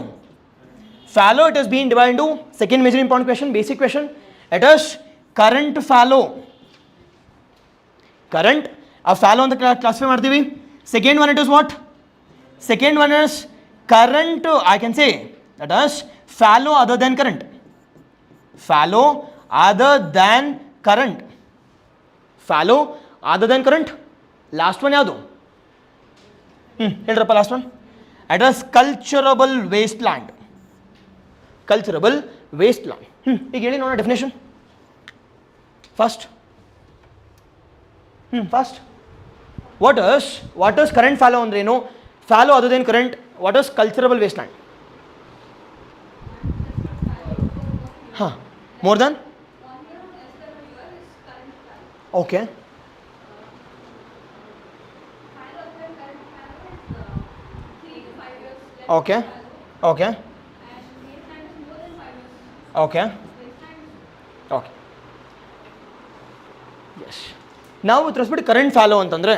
Second major important question, basic question. It is current fallow. A fallow on the classify martivi. Second one, it is what? Second one is current. I can say that is fallow other than current. Last one yadu. Helrappa last one. It is culturable wasteland. ಈಗ ಹೇಳಿ ನೋಡೋಣ definition. First what is current fallow ಅಂದ್ರೆ ಏನು? Fallow other than current. What is culturable wasteland? More than okay. Okay. Yes. Now with respect to current fallow ಅಂತಂದ್ರೆ,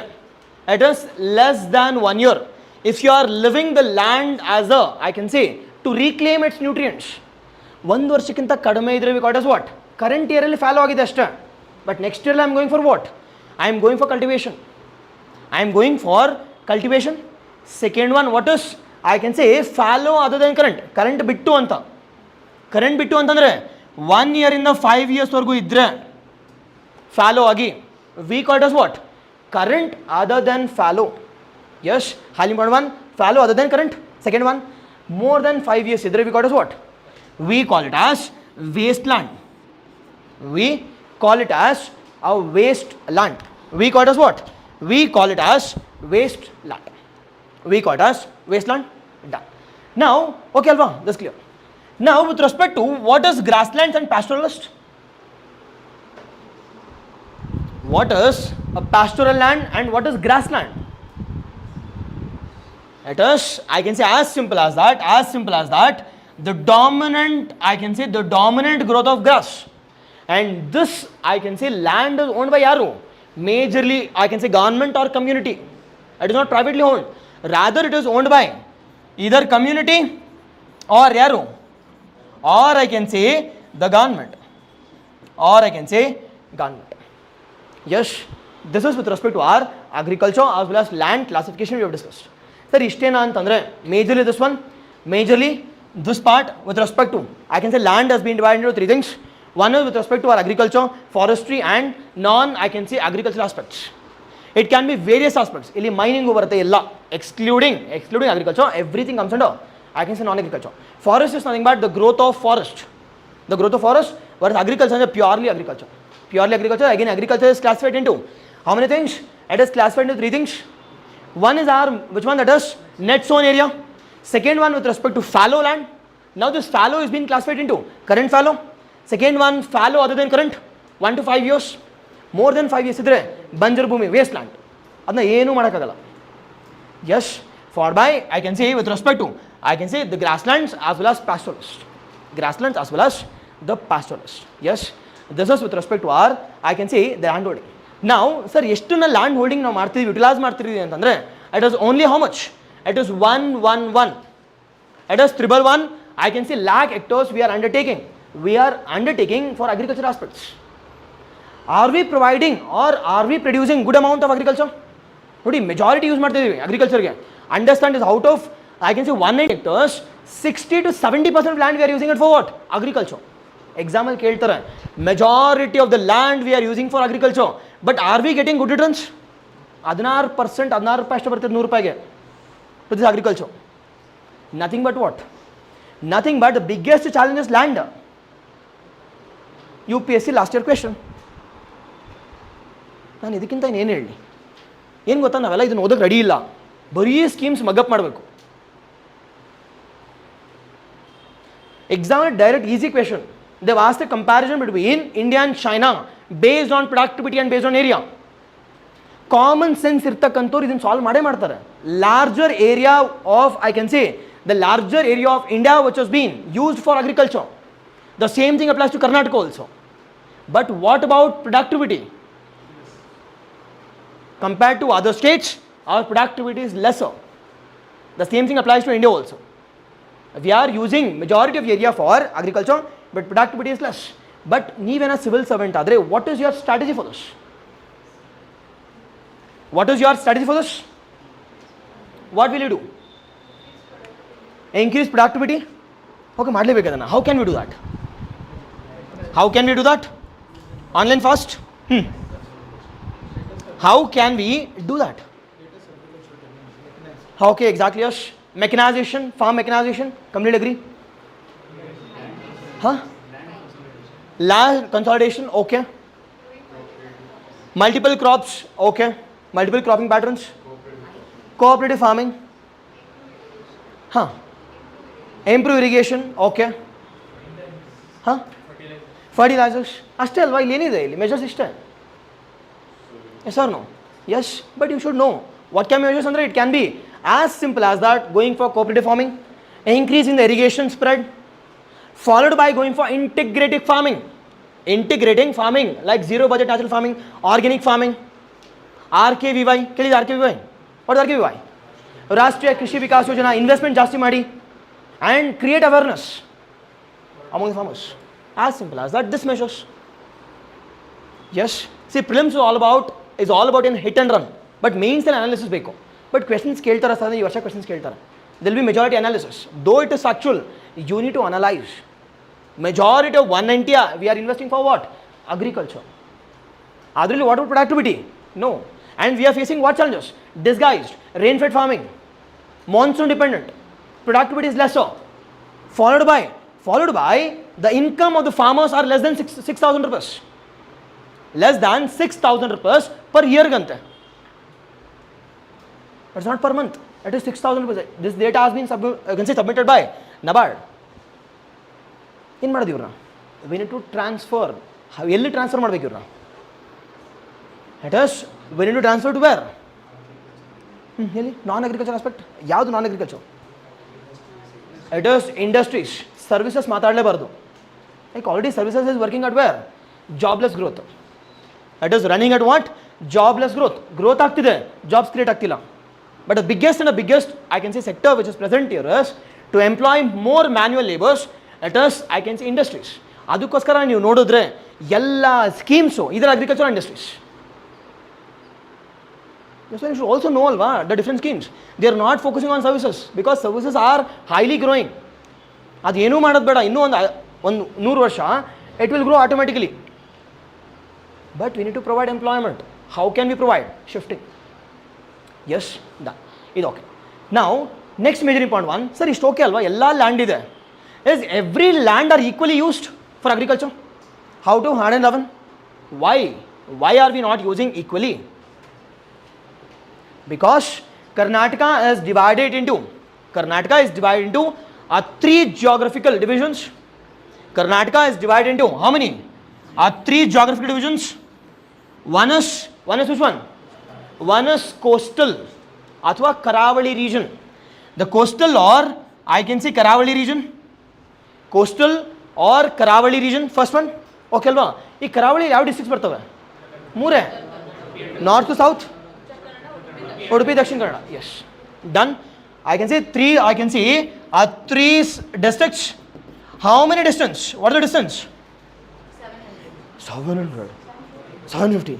it is less than 1 year. if you are living the land as a, I can say, to reclaim its nutrients, ಒಂದು ವರ್ಷಕ್ಕಿಂತ ಕಡಿಮೆ ಇದ್ರೆ we got as what? Current year ಅಲ್ಲಿ follow ಆಗಿದೆ ಅಷ್ಟೇ. But next year I am going for what? I am going for cultivation. I am going for cultivation. Second one, what is? I can say fallow other than current. Current ಬಿಟ್ಟು ಅಂತ. Current ಬಿಟ್ಟು ಅಂತಂದರೆ 1 year ಇಂದ 5 years ವರೆಗೂ ಇದ್ದರೆ fallow ಆಗಿ we call it as what? Current other than fallow. Yes, highly important one. Fallow other than current. Second one, more than 5 years ಇದ್ದರೆ we call it as what? We call it as wasteland. We call it as a wasteland. We call it as what? We call it as wasteland. We call it as wasteland. Done. Now, okay, Alva, that's clear. Now, with respect to what is grasslands and pastoralist? What is a pastoral land and what is grassland? It is, I can say, as simple as that, the dominant, I can say, the dominant growth of grass. And this, I can say, land is owned by yaru? Majorly, I can say, government or community. It is not privately owned. Rather, it is owned by either community or yaru, or I can say the government, or I can say government. Yes, this is with respect to our agriculture as well as land classification we have discussed. Sir, ishtena antandre majorly this one, majorly this part with respect to, I can say, land has been divided into 3 things. One is with respect to our agriculture, forestry and non, I can say, agricultural aspects. It can be various aspects. Illi mining baratte illa, excluding agriculture, everything comes under, I can say, non-agriculture. Forest is nothing but the growth of forest. The growth of forest, whereas agriculture is purely agriculture. Purely agriculture, again agriculture is classified into how many things? It is classified into 3 things. One is our, which one? That is net sown area. Second one with respect to fallow land. Now this fallow is being classified into current fallow. Second one, fallow other than current, 1 to 5 years. More than 5 years ಇದ್ದರೆ ಬಂಜರ್ ಭೂಮಿ, wasteland. ಅದನ್ನ ಏನೂ ಮಾಡೋಕ್ಕಾಗಲ್ಲ. Yes, for by, I can say with respect to, I can say the grasslands as well as pastoralist. Grasslands as well as the pastoralist. Yes, this is with respect to our, I can say, the land holding. Now, sir, ಎಷ್ಟನ್ನ land holding ನಾವು ಮಾಡ್ತೀವಿ, utilise ಮಾಡ್ತಿದ್ದೀವಿ ಅಂತಂದರೆ, it is only how much? It is 111. It is 111, I can say, lakh hectares we are undertaking. We are undertaking for agriculture aspects. Are we providing or are we producing good amount of agriculture? Nodi, majority use ಮಾಡ್ತಿದ್ದೀವಿ agriculture. Understand is out of, I can say, 180 hectares, 60 to 70% of land we are using it for what? Agriculture. Example ಕೇಳ್ತಾರೆ, majority of the land we are using for agriculture, but are we getting good returns? 16% 16 ರೂಪಾಯಿ ಅಷ್ಟು ಬರ್ತಿದೆ 100 ರೂಪಾಯಿಗೆ to this agriculture. Nothing but what? Nothing but the biggest challenge is land. UPSC last year question. ನಾನು ಇದಕ್ಕಿಂತ ಏನು ಹೇಳಿ, ಏನು ಗೊತ್ತಾ, ನಾವೆಲ್ಲ ಇದನ್ನು ಓದೋಕ್ಕೆ ರೆಡಿ ಇಲ್ಲ, ಬರೀ ಸ್ಕೀಮ್ಸ್ ಮಗಪ್ ಮಾಡಬೇಕು. Example direct easy question. They've asked a comparison between India and China based on productivity and based on area. Common sense ಇರ್ತಕ್ಕಂಥವ್ರು ಇದನ್ನು ಸಾಲ್ವ್ ಮಾಡೇ ಮಾಡ್ತಾರೆ. Larger area of, I can say, the larger area of India which has been used for agriculture. The same thing applies to Karnataka also. But what about productivity? Compared to other states, our productivity is lesser. The same thing applies to India also. We are using majority of area for agriculture, but productivity is less. But ನೀವೇನ civil servant ಆದರೆ, what is your strategy for this? What is your strategy for this? What will you do? Increase productivity? Okay, ಮಾಡಲೇಬೇಕು ಅದನ್ನು. How can we do that? How can we do that? Online fast? How can we do that? Okay, exactly, yes. Mechanization, farm mechanization, completely agree. Huh? Land consolidation, okay. Multiple crops, okay. Multiple cropping patterns. Cooperative farming. Huh. Improve irrigation, okay. Huh? Fertilizers. ಅಷ್ಟೇ ಅಲ್ವಾ, ಇಲ್ಲಿ ಏನಿದೆ, ಇಲ್ಲಿ measures ಇಷ್ಟೇ. Yes or no? Yes, but you should know what can be measures ಅಂದರೆ, it can be as simple as that, going for cooperative farming, increasing the irrigation spread, followed by going for integrating farming. Integrating farming like zero budget natural farming, organic farming, RKVY. What is RKVY? ರಾಷ್ಟ್ರೀಯ ಕೃಷಿ ವಿಕಾಸ ಯೋಜನಾ investment ಜಾಸ್ತಿ ಮಾಡಿ and create awareness among the farmers. As simple as that, this measures. Yes, see, prelims is all about in hit and run, but mains and analysis beko. But questions keltara sadha, ee varsha questions keltara. There will be majority analysis. Though it is factual, you need to analyze. Majority of 190 we are investing for what? Agriculture. Adrili what about productivity? No. And we are facing what challenges? Disguised rain-fed farming, monsoon dependent. Productivity is lesser, followed by the income of the farmers are less than 6,000 rupees. Less than 6,000 rupees per year gante. But it's not per month. It is 6,000 rupees. This data has been submitted by NABARD. In madadu ivrna, we need to transfer. Elli transfer madbeku ivrna? It is we need to transfer to where? Non-agriculture aspect. Yavadu non-agriculture? It is industries, services ಮಾತಾಡಲೇಬಾರ್ದು. Like already services is working at where? Jobless growth. It is running at what? Jobless growth. Growth ಆಗ್ತಿದೆ, jobs create ಆಗ್ತಿಲ್ಲ. But the biggest I can say sector which is present here is to employ more manual laborers. It is I can say industries. ಅದಕ್ಕೋಸ್ಕರ ನೀವು ನೋಡಿದ್ರೆ ಎಲ್ಲ schemes ಇದರ agriculture industries. That's why you should also know the different schemes. They are not focusing on services because services are highly growing. ಅದು ಏನೂ ಮಾಡೋದು ಬೇಡ, ಇನ್ನೂ ಒಂದು 100 ವರ್ಷ it will grow automatically. But we need to provide employment. How can we provide? Shifting. Yes, done. ಇದು okay. Now next major important one, sir ಇಷ್ಟು okay ಅಲ್ವಾ? ಎಲ್ಲ ಲ್ಯಾಂಡ್ ಇದೆ. Is every land are equally used for agriculture? How to hard and leaven? Why are we not using equally? Because Karnataka is divided into 3 geographical divisions. Karnataka is divided into how many? 3 geographical divisions. One is which one? One is coastal athwa Karavali region. The coastal or I can say Karavali region. Coastal or Karavali region. First one. Okay alva? Ee Karavali ಯಾವ districts ಬರ್ತವೆ? 3 north to south. Udupi Dakshin Kannada. Yes, done. I can say 3 districts. How many distance? What is the distance? 700. 750.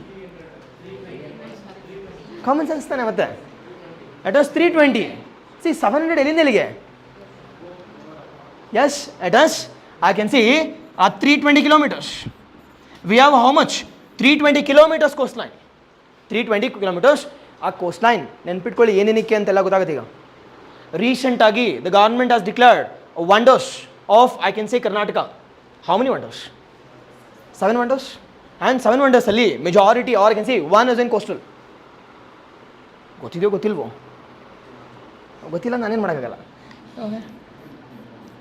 Common sense tane matte. It was 320. See 700 elinda elige? Yes, it is. I can see 320 kilometers. We have how much? 320 kilometers coastline. 320 kilometers. ಆ coastline ನೆನ್ಪಿಟ್ಕೊಳ್ಳಿ ಏನೇನಕ್ಕೆ ಅಂತೆಲ್ಲ ಗೊತ್ತಾಗುತ್ತೆ. ಈಗ ರೀಸೆಂಟಾಗಿ the government has declared wonders of I can say Karnataka. How many wonders? 7 wonders. And 7 ವಂಡರ್ಸಲ್ಲಿ majority are I can say 1 is in coastal. ಗೊತ್ತಿದೆಯೋ ಗೊತ್ತಿಲ್ವೋ? ಗೊತ್ತಿಲ್ಲ, ನಾನೇನು ಮಾಡೋಕ್ಕಾಗಲ್ಲ.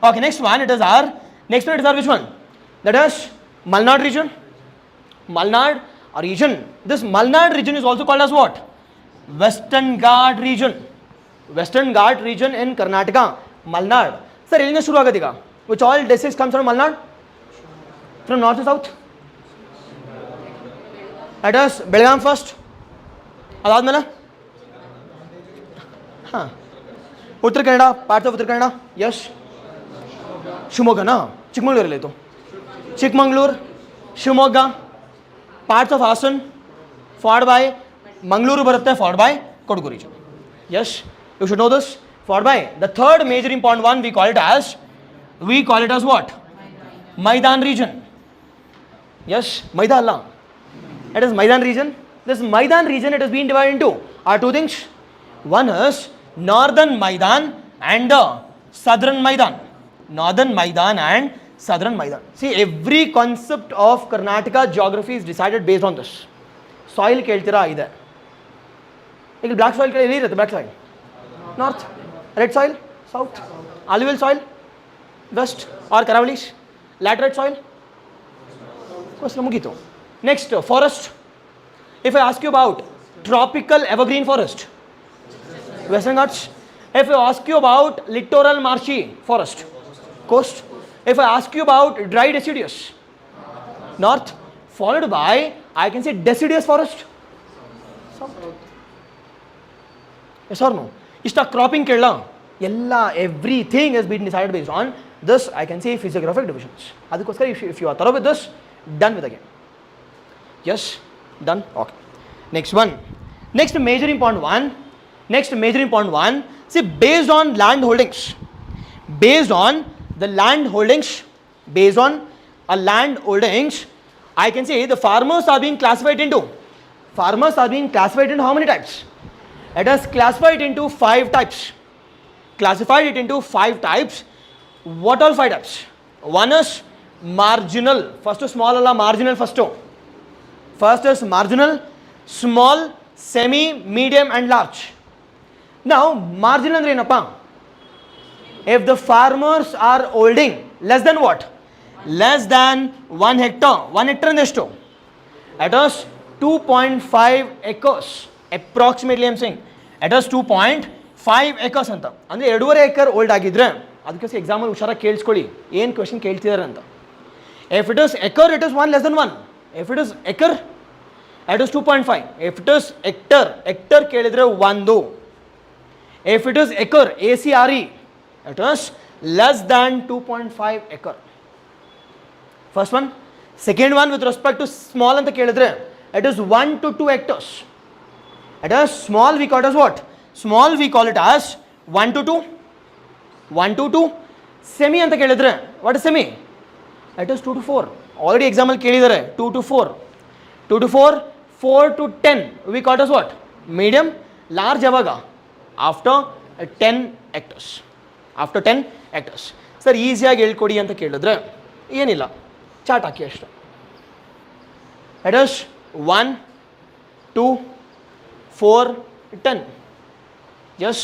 Okay, next one it is or which one? That is Malnad region. Malnad region. This Malnad region is also called as what? Western Ghat region. Western Ghat region in Karnataka. Malnad. Sir, ಎಲ್ಲಿಂದ ಶುರು ಆಗುತ್ತೆ ಈಗ? Which all districts comes from Malnad? From north to south? That is Belgaum first. ಅದಾದ್ಮೇಲೆ Uttara Kannada, parts of Uttara Kannada. Yes, ಶಿವಮೊಗ್ಗನಾ? ಚಿಕ್ಕಮಂಗ್ಳೂರಲ್ಲಿ ಇತ್ತು. Chikmagalur, Shivamogga, parts of Hassan, followed by Mangaluru baratte, followed by Kodagu region. Yes, you should know this. Followed by the third major important one, we call it as what? Maidan region. Yes, Maidan Allah. It is Maidan region. This Maidan region, it has been divided into two things. One is Northern Maidan and Southern Maidan. Northern Maidan and Southern Maidan. See, every concept of Karnataka geography is decided based on this. Soil keltira ide. Like black soil kele irutte, black soil. North. Red soil, south. Alluvial soil, west or Karavalis. Laterite soil. Question mugito. Next, forest. If I ask you about tropical evergreen forest, Western Ghats. If I ask you about littoral marshy forest, coast. If I ask you about dry deciduous, north, followed by I can say deciduous forest, south. Yes or no? ಇಷ್ಟ cropping ಕೇಳಲ್ಲ, ಎಲ್ಲ everything has been decided based on this, I can say, physiographic divisions. ಅದಕ್ಕೋಸ್ಕರ if you are thorough with this, done with the game. Yes, done. Okay. Next one. Next major important one. See, based on land holdings, based on a land holdings, I can say the farmers are being classified into how many types? Let us classify it into 5 types. Classified it into 5 types. What all 5 types? One is marginal. First small alla marginal first. First is marginal, small, semi, medium and large. Now marginal andre enappa? If the farmers are holding less than what? Less than 1 hectare. 1 hectare and esto? It is 2.5 acres. Approximately I am saying. It is 2.5 acres anta. Andre 2.5 acre hold agidre ಅದಕ್ಕೆ exam ಅಲ್ಲಿ ಹುಷಾರಾಗಿ ಕೇಳಿಸ್ಕೊಳ್ಳಿ ಏನು question ಕೇಳ್ತಿದ್ದಾರೆ ಅಂತ. If it is acre, it is 1 less than 1. If it is acre, it is 2.5. If it is hectare ಕೇಳಿದ್ರೆ 1. If it is acre, ACRE, it is less than 2.5 acre. First one. Second one, with respect to small ಅಂತ ಕೇಳಿದ್ರೆ it is 1 to 2 hectares. It is small, we call it as what? Small we call it as 1 to 2. 1 to 2. Semi ಅಂತ ಕೇಳಿದ್ರೆ what is semi? It is 2 to 4. Already example ಕೇಳಿದ್ದಾರೆ 2 to 4. 2 to 4, 4 to 10. We call it as what? Medium. Large ಯಾವಾಗ? After 10 hectares. After 10 hectares. Sir ಈಸಿಯಾಗಿ ಹೇಳ್ಕೊಡಿ ಅಂತ ಕೇಳಿದ್ರೆ ಏನಿಲ್ಲ, chart ಹಾಕಿ ಅಷ್ಟೆ. It is 1, 2, 4, 10. Yes,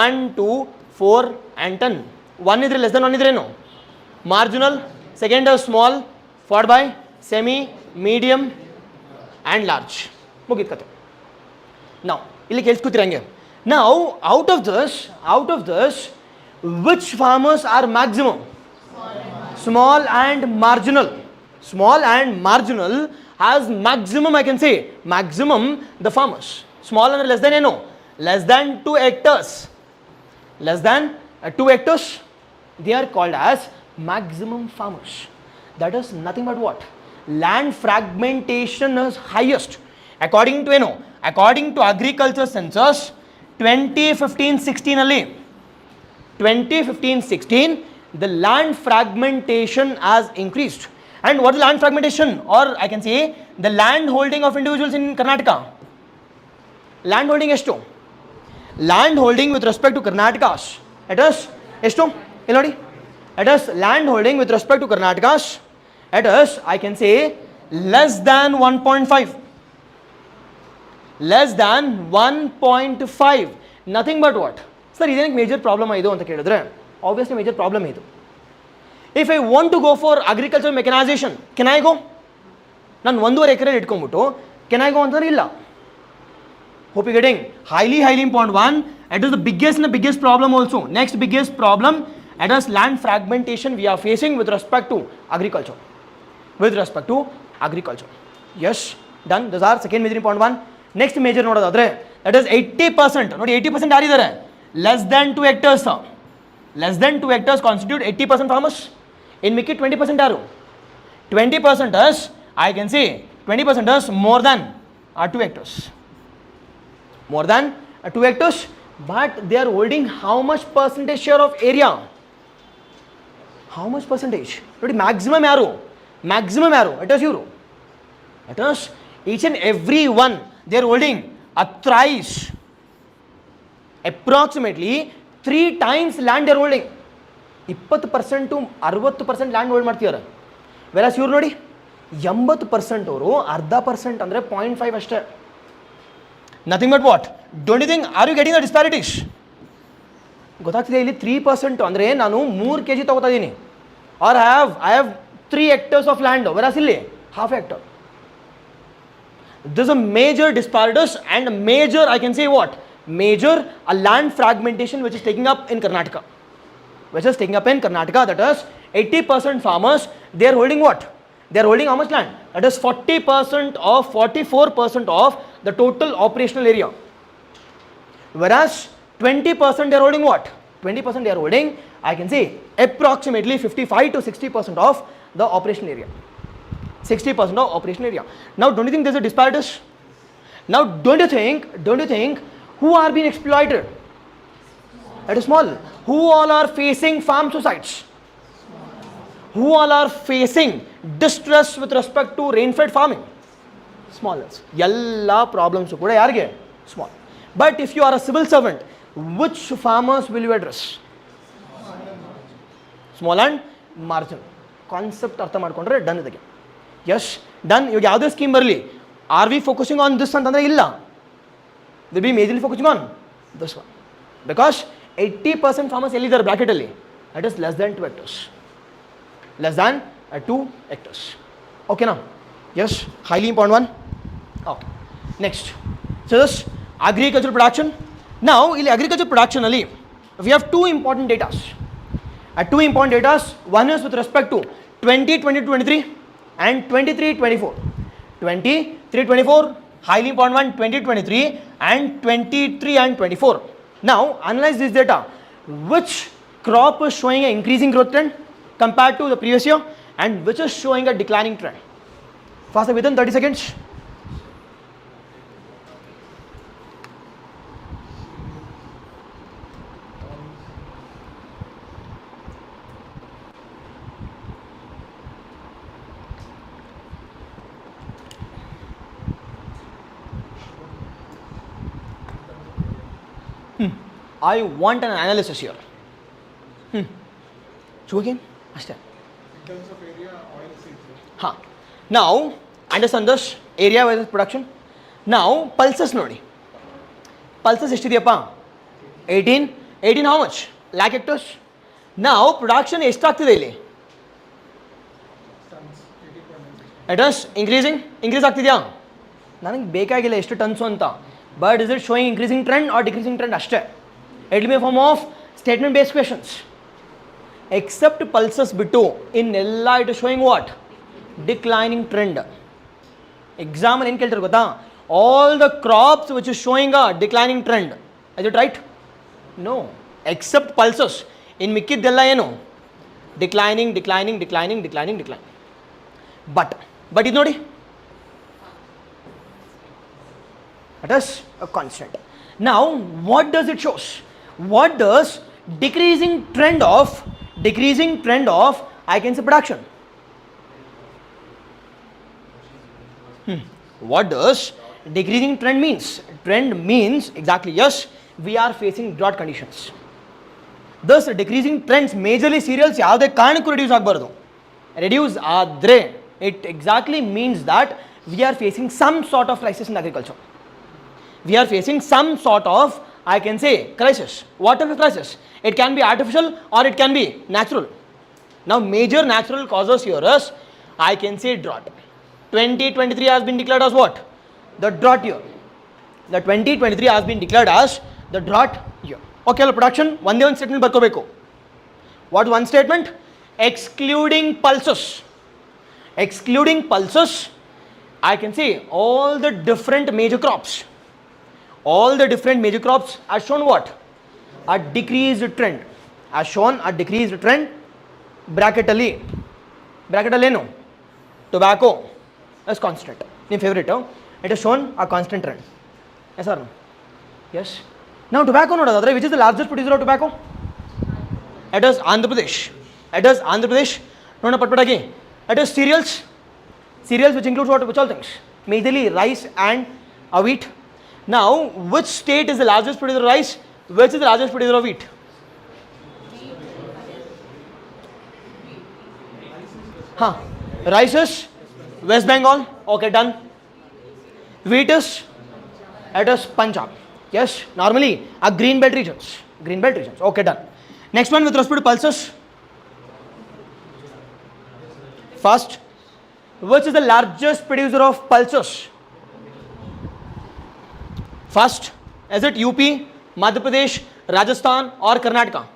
1, 2, 4 and 10. 1 ಇದ್ರೆ ಲೆಸ್ ದನ್ 1 ಇದ್ರೇನು? Marginal. Second small, followed by semi, medium and large. ಮುಗಿದ ಕತೆ. ನಾವು ಇಲ್ಲಿ ಕೇಳಿಸ್ಕೊತೀರ ಹಂಗೆ. ನಾವು out of this which farmers are maximum? Small and marginal. Small and marginal has maximum, I can say, maximum the farmers. Small and less than ಏನು? Less than 2 hectares. Less than 2 hectares, they are called as maximum farmers. That is nothing but what? Land fragmentation is highest. According to according to agriculture census 2015-16 ಅಲ್ಲಿ 2015-16 the land fragmentation has increased. And what is land fragmentation, or I can say the land holding of individuals in Karnataka? Land holding ಎಷ್ಟು? Land holding with respect to Karnataka's, it is ಎಷ್ಟು? ಇಲ್ಲಿ ನೋಡಿ, it is land holding with respect to Karnataka's, it is, I can say, less than 1.5. Less than 1.5. Nothing but what? Sir, ಇದೇನಕ್ಕೆ major problem ಇದು ಅಂತ ಕೇಳಿದ್ರೆ obviously major problem ಇದು. If I want to go for agricultural mechanization, can I go? ನಾನು 1.5 ಎಕರೆ ಇಟ್ಕೊಂಡ್ಬಿಟ್ಟು can I go ಅಂತಂದ್ರೆ ಇಲ್ಲ. Hope you getting? Highly important one. It is the biggest problem also. Next biggest problem, it is land fragmentation we are facing with respect to agriculture. Yes, done. Those are second major important one. Next major ನೋಡೋದಾದ್ರೆ that is 80%. ನೋಡಿ 80% ಯಾರಿದ್ದಾರೆ? Less than 2 hectares. Less than 2 hectares constitute 80% farmers. In Mickey 20% are 20% is, I can say 20% is more than 2 hectares. More than 2 hectares, but they are holding how much percentage share of area? How much percentage? Not maximum arrow. It is euro. It is each and every one they are holding a thrice, approximately 3 times land they are holding. 20% to 60% land hold ಮಾಡ್ತಿದ್ದಾರೆ. ವೆರಾಸ್ ಇವ್ರು ನೋಡಿ 80% ಅವರು ಅರ್ಧ percent ಅಂದರೆ 0.5 ಅಷ್ಟೇ. Nothing but what? Don't you think are you getting the disparities? ಗೊತ್ತಾಗ್ತಿದೆ ಇಲ್ಲಿ 3% ಅಂದರೆ ನಾನು 3 kg ತಗೋತಾ ಇದ್ದೀನಿ, or I have 3 hectares of land, whereas ಇಲ್ಲಿ half hectare. This is a major disparities and major, I can say what? Major a land fragmentation which is taking up in Karnataka. That is 80% farmers, they are holding what? They are holding how much land? That is 44% of the total operational area. Whereas 20% they are holding what? 20% they are holding, I can say, approximately 55 to 60% of the operational area. 60% of operational area. Now, don't you think there's a disparities? Now, don't you think who are being exploited? That is small. Who all are facing farm suicides? Who all are facing distress with respect to rain-fed farming? Smallers. Yalla problems kuda yarge small. But if you are a civil servant, which farmers will you address? Small and marginal. Concept artha madkondre done again. Yes, done. You have the scheme barli. Are we focusing on this antandre illa? We'll be majorly focusing on this one. Because 80% farmers elli there bracket alli. That is less than 2 hectares. Less than 2 hectares. Okay now? Yes, highly important one. Okay. Next. So this agricultural production. Now, in agricultural production alli, we have two important data. Two important data. One is with respect to 2020-23 and 23-24. 23-24, highly important one, 2023 and 23 and 24. Now, analyze this data. Which crop is showing an increasing growth trend compared to the previous year and which is showing a declining trend? Faster, within 30 seconds. I want an analysis here. Show again. In terms of area, oil seeds. Now, understand this area versus production. Now, pulses nodi. Pulses eshtidiappa? 18. 18 how much? Lakh hectares. Now, production eshtaagtide illi? Tons, 80.96. It is increasing. Increase ಆಗ್ತಿದೆಯಾ? ನನಗೆ ಬೇಕಾಗಿಲ್ಲ ಎಷ್ಟು tons ಅಂತ. But is it showing increasing trend or decreasing trend ಅಷ್ಟೇ? It will be a form of statement based questions. Except pulses bittu, in ella it is showing what? Declining trend. Example ಏನು ಕೇಳ್ತಾರೆ ಗೊತ್ತಾ? All the crops which is showing a declining trend. Is it right? No. Except pulses. In ಮಿಕ್ಕಿದ್ದೆಲ್ಲ ಏನು? Declining. But ಇದು ನೋಡಿ. That is a constant. Now, what does it shows? What does decreasing trend of I can say production? What does decreasing trend means? Trend means exactly, yes, we are facing drought conditions. Thus decreasing trends majorly cereals ಯಾವುದೇ ಕಾರಣಕ್ಕೂ reduce ಆಗಬಾರದು. Reduce ಆದರೆ it exactly means that we are facing some sort of crisis in agriculture. We are facing some sort of, I can say, crisis. What is the crisis? It can be artificial or it can be natural. Now, major natural causes here is, I can say, drought. 2023 has been declared as what? The drought year. The 2023 has been declared as the drought year. Okay, production, one statement barkobeku. What one statement? Excluding pulses. Excluding pulses, I can say all the different major crops. All the different major crops are shown what? A decreased trend. As shown a decreased trend. Bracket alli ಏನು? Tobacco is constant. In favorite, it is shown a constant trend. Yes or no? Yes. Now tobacco nodadre, which is the largest producer of tobacco? It is Andhra Pradesh. It is Andhra Pradesh. No, patpadagi. It is cereals. Cereals which includes what? Which all things? Majorly rice and wheat. Now, which state is the largest producer of rice? Which is the largest producer of wheat? Rice is West Bengal. Okay, done. Wheat is, it is Punjab. Yes, normally green belt regions. Green belt regions. Okay, done. Next one with respect to pulses. First, which is the largest producer of pulses? First, is it UP, Madhya Pradesh, Rajasthan or Karnataka?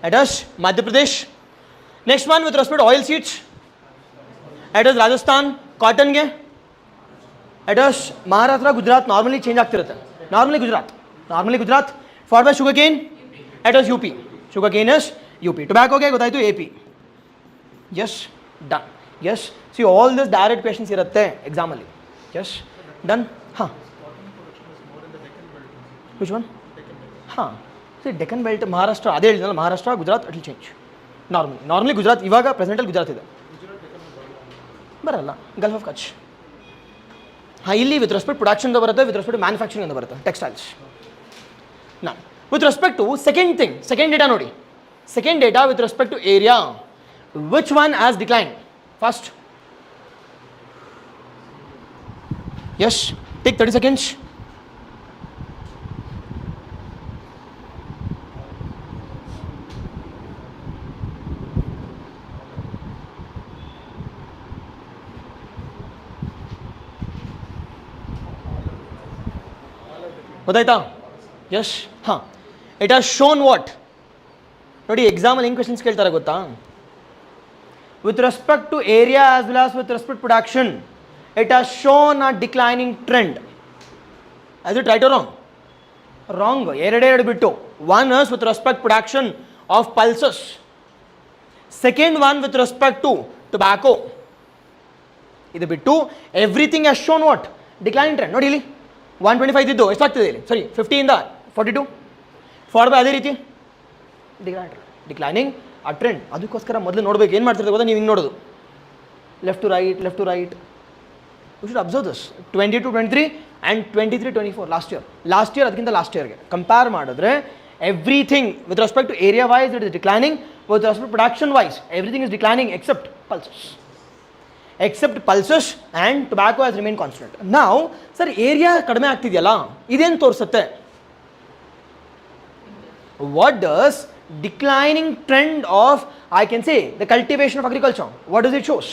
It is Madhya Pradesh. Next one with respect to oil seeds. It is Rajasthan, cotton ge. It is Maharashtra, Gujarat, normally change ಆಗ್ತಿರುತ್ತೆ. Normally Gujarat. Normally Gujarat. Followed by sugarcane. It was UP. Sugarcane is UP. Tobacco ke gotaitu AP. Yes, done. Yes. See, all this direct questions irutte exam alli. Yes, done. Huh. Which one? Huh. See, Deccan belt, Maharashtra, ಅದೇ ಹೇಳಿದ್ನಲ್ಲ Maharashtra, Gujarat, it will change. Normally Gujarat, ಇವಾಗ present ಅಲ್ಲಿ ಗುಜರಾತ್ ಇದೆ. ಬರಲ್ಲ, Gulf of ಕಚ್. ಇಲ್ಲಿ with respect production ಅಂತ ಬರುತ್ತೆ, with respect manufacturing ಅಂತ ಬರುತ್ತೆ, ಟೆಕ್ಸ್ಟೈಲ್ಸ್. ನಾನು with respect to second data ನೋಡಿ. Second data with respect to area, which one has decline first? Yes, take 30 seconds. ಗೊತ್ತಾಯ್ತಾ? ಯಶ್, ಹಾಂ. It has shown what? ನೋಡಿ, ಎಕ್ಸಾಮಲ್ಲಿ ಹೆಂಗೆ ಕ್ವೆಶನ್ಸ್ ಕೇಳ್ತಾರೆ ಗೊತ್ತಾ? With respect to area as well as with respect production, it has shown a declining trend. ಅದು it right or wrong? Wrong. ಎರಡೆರಡು ಬಿಟ್ಟು. One is with respect production of pulses, second one with respect to tobacco. ಇದು ಬಿಟ್ಟು everything has shown what? Declining trend. ನೋಡಿ ಇಲ್ಲಿ 125 ಇದ್ದು ಎಷ್ಟಾಗ್ತಿದೆ ಇಲ್ಲಿ? ಸರಿ, 50 ಇಂದ 42. ಫಾರ್ಡ್ ಬೈ ಅದೇ ರೀತಿ ಡಿಕ್ಲೈನಿಂಗ್ ಆ ಟ್ರೆಂಡ್. ಅದಕ್ಕೋಸ್ಕರ ಮೊದಲು ನೋಡ್ಬೇಕು ಏನು ಮಾಡ್ತಿರ್ತಾರೆ ಗೊತ್ತಾ? ನೀವು ಹಿಂಗೆ ನೋಡೋದು, left to right, left to right. You should observe this. 22, 23 and 23, 24 last year ಅದಕ್ಕಿಂತ ಲಾಸ್ಟ್ ಇಯರ್ಗೆ ಕಂಪೇರ್ ಮಾಡಿದ್ರೆ everything with respect to area wise it is declining, with respect production wise everything is declining except pulses. Except pulses and tobacco has remained constant. Now, sir, area kadame ಆಗ್ತಿದೆಯಲ್ಲ, ಇದೇನು ತೋರಿಸುತ್ತೆ? What does declining trend of, I can say, the cultivation of agriculture, what does it shows?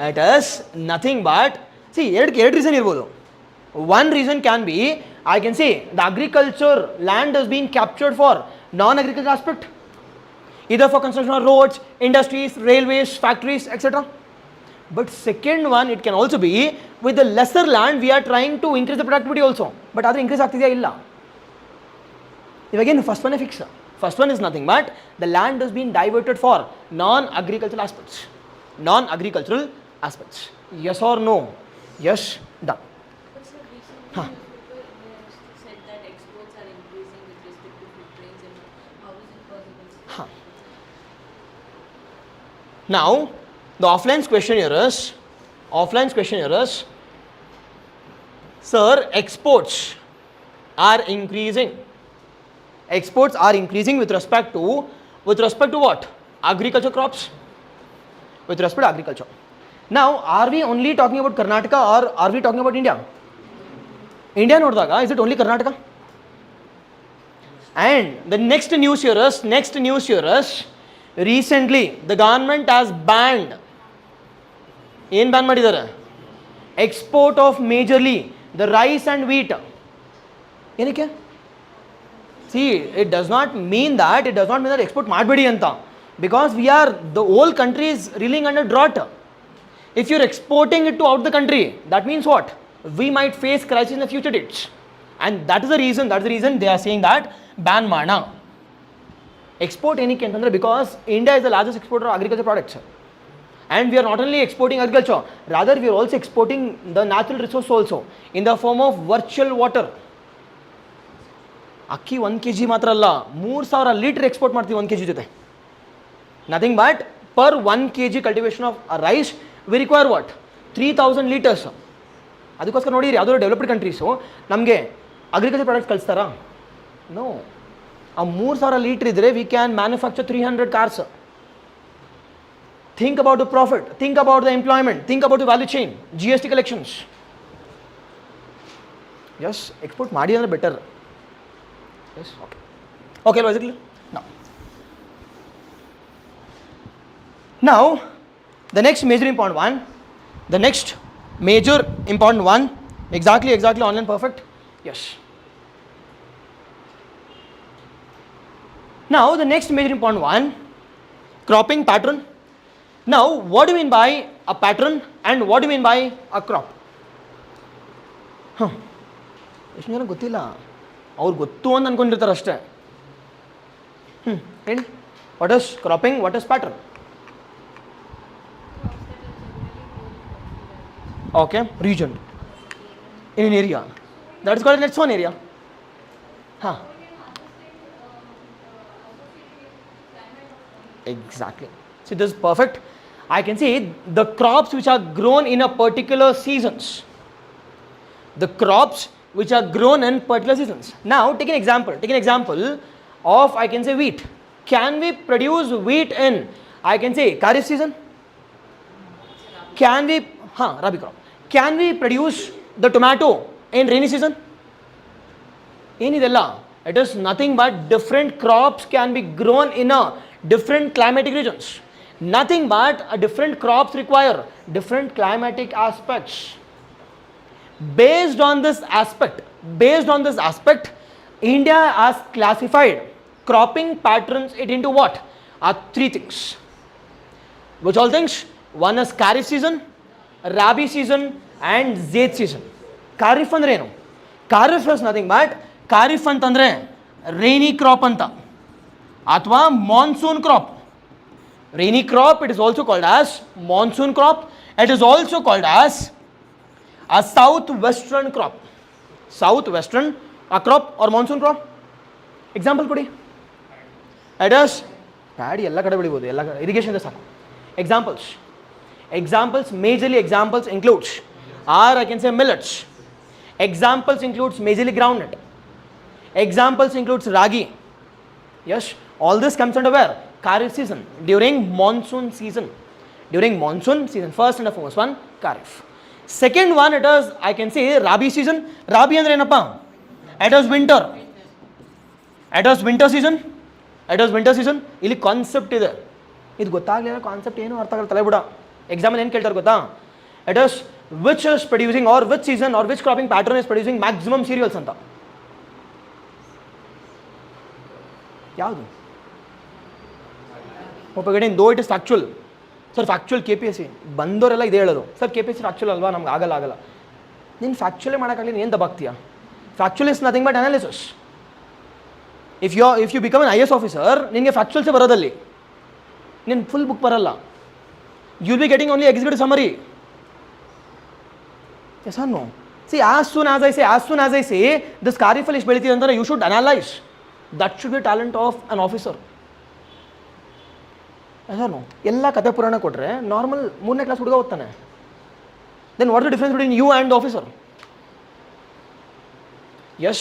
It is nothing but, see, ಎರಡು reason ಇರ್ಬೋದು. One reason can be, I can say, the agriculture land has been captured for non-agricultural aspect, either for construction of roads, industries, railways, factories, etc. But second one, it can also be with the lesser land we are trying to increase the productivity also. But adre increase ಆಗ್ತಿದೆಯಾ ಇಲ್ಲ? Again, first one is fixed. First one is nothing but the land has been diverted for non-agricultural aspects. Non-agricultural aspects. Yes or no? Yes, done. But sir, recently said that exports are increasing with respect to food grains, and how is it possible? Now, the offline question here is, sir, exports are increasing. Exports are increasing with respect to what? Agriculture crops. With respect to agriculture. Now, are we only talking about Karnataka or are we talking about India? India ನೋಡಿದಾಗ, is it only Karnataka? And the next news here is, recently the government has banned, ಏನು ban ಮಾಡಿದ್ದಾರೆ? Export of majorly the rice and wheat. ಏನಕ್ಕೆ? See, it does not mean that export ಮಾಡಬೇಡಿ ಅಂತ, because we are the whole country is reeling under drought. If you are exporting it to out the country, that means what? We might face crisis in the future dates, and that is the reason they are saying that ban ಮಾಡೋಣ. Export ಏನಕ್ಕೆ ಅಂತಂದರೆ, because India is the largest exporter of agriculture products. And we are not only exporting agriculture, rather we are also exporting the natural resource also in the form of virtual water. ಅಕ್ಕಿ 1 kg ಮಾತ್ರ ಅಲ್ಲ, 3000 litre export ಮಾಡ್ತೀವಿ 1 kg ಜೊತೆ. Nothing but per 1 kg cultivation of rice we require what? 3000 litres. ಅದಕ್ಕೋಸ್ಕರ ನೋಡಿರಿ, ಯಾವುದೋ developed countries ನಮಗೆ agriculture products ಕಳಿಸ್ತಾರಾ? ನೋ. ಆ 3000 ಲೀಟರ್ ಇದ್ದರೆ we can manufacture 300 cars. Think about the profit, think about the employment, think about the value chain, GST collections. Yes, export ಮಾಡಿ ಅಂದರೆ better. Yes, okay, is it clear? Now, the next major important one, exactly online perfect. Yes. Now, the next major important one, cropping pattern. Now, what do you mean by a pattern and what do you mean by a crop? ಹಾಂ, ಎಷ್ಟು ಜನ ಗೊತ್ತಿಲ್ಲ, ಅವ್ರು ಗೊತ್ತು ಅಂತ ಅಂದ್ಕೊಂಡಿರ್ತಾರೆ ಅಷ್ಟೇ. ಹೇಳಿ, what is cropping, what is pattern? Okay, region, in an area, that is called its own area. Huh. Exactly. See, this is perfect. I can see the crops which are grown in a particular seasons. The crops which are grown in particular seasons. Now, take an example. Take an example of, I can say, wheat. Can we produce wheat in, I can say, Kharif season? Can we, Rabi crop. Can we produce the tomato in rainy season? Enidella. It is nothing but different crops can be grown in a different climatic regions. Nothing but different crops require different climatic aspects. Based on this aspect, India has classified cropping patterns it into what? Are three things. Which all things? One is Kharif season, Rabi season and Zaid season. Kharif andre enu? Kharif is nothing but, Kharif antandre rainy crop anta athwa monsoon crop. Rainy crop, it is also called as monsoon crop. It is also called as a southwestern crop. Southwestern a crop or monsoon crop. Example kodi. It is paddy ella kade belibodu, ella irrigation inde saku. Examples, majorly examples includes, or I can say millets. Examples includes majorly groundnut. Examples includes ragi. Yes, all this comes under where? Kharif season, during monsoon season. During monsoon season, first and the foremost one, Kharif. Second one, it is, I can say, Rabi season. Rabi andre enappa? It is winter. It is winter season. It is winter season. Illi concept ide. ಇದು ಗೊತ್ತಾಗಲಿಲ್ಲ, concept ಏನು ಅರ್ಥ ಆಗಲ್ಲ, ತಲೆ ಬಿಡ. ಎಕ್ಸಾಮಲ್ಲಿ ಏನು ಕೇಳ್ತಾರೆ ಗೊತ್ತಾ? It is which is producing or which season or which cropping pattern is producing maximum cereals ಅಂತ. ಯಾವುದು? ಒಬ್ಬಗಡೆ though it is factual. Sir factual KPSC ಬಂದವರೆಲ್ಲ ಇದೇ ಹೇಳೋದು, ಸರ್ KPSC ಫ್ಯಾಕ್ಚುಯಲ್ ಅಲ್ವಾ, ನಮ್ಗೆ ಆಗಲ್ಲ. ನೀನು ಫ್ಯಾಕ್ಚುಯಲ್ಲೇ ಮಾಡೋಕ್ಕಾಗಲಿ, ಏನು ದಬಾಗ್ತೀಯಾ? Factual is nothing but analysis. If you become an IAS officer, ನಿನಗೆ ಫ್ಯಾಕ್ಚುಯಲ್ಸೇ ಬರೋದಲ್ಲಿ, ನೀನು ಫುಲ್ ಬುಕ್ ಬರಲ್ಲ. You will be getting only executive summary. Yes or no? See, as soon as I say this Kharif ಅಲ್ಲಿ ಇಷ್ಟು ಬೆಳಿತೀವಿ ಅಂತಾರೆ, you should analyze. That should be talent of an officer. Yes or no? ಎಲ್ಲ ಕಥೆ ಪುರಾಣ ಕೊಟ್ಟರೆ normal 3ನೇ class ಹುಡುಗ ಓದ್ತಾನೆ. Then what is the difference between you and the officer? Yes,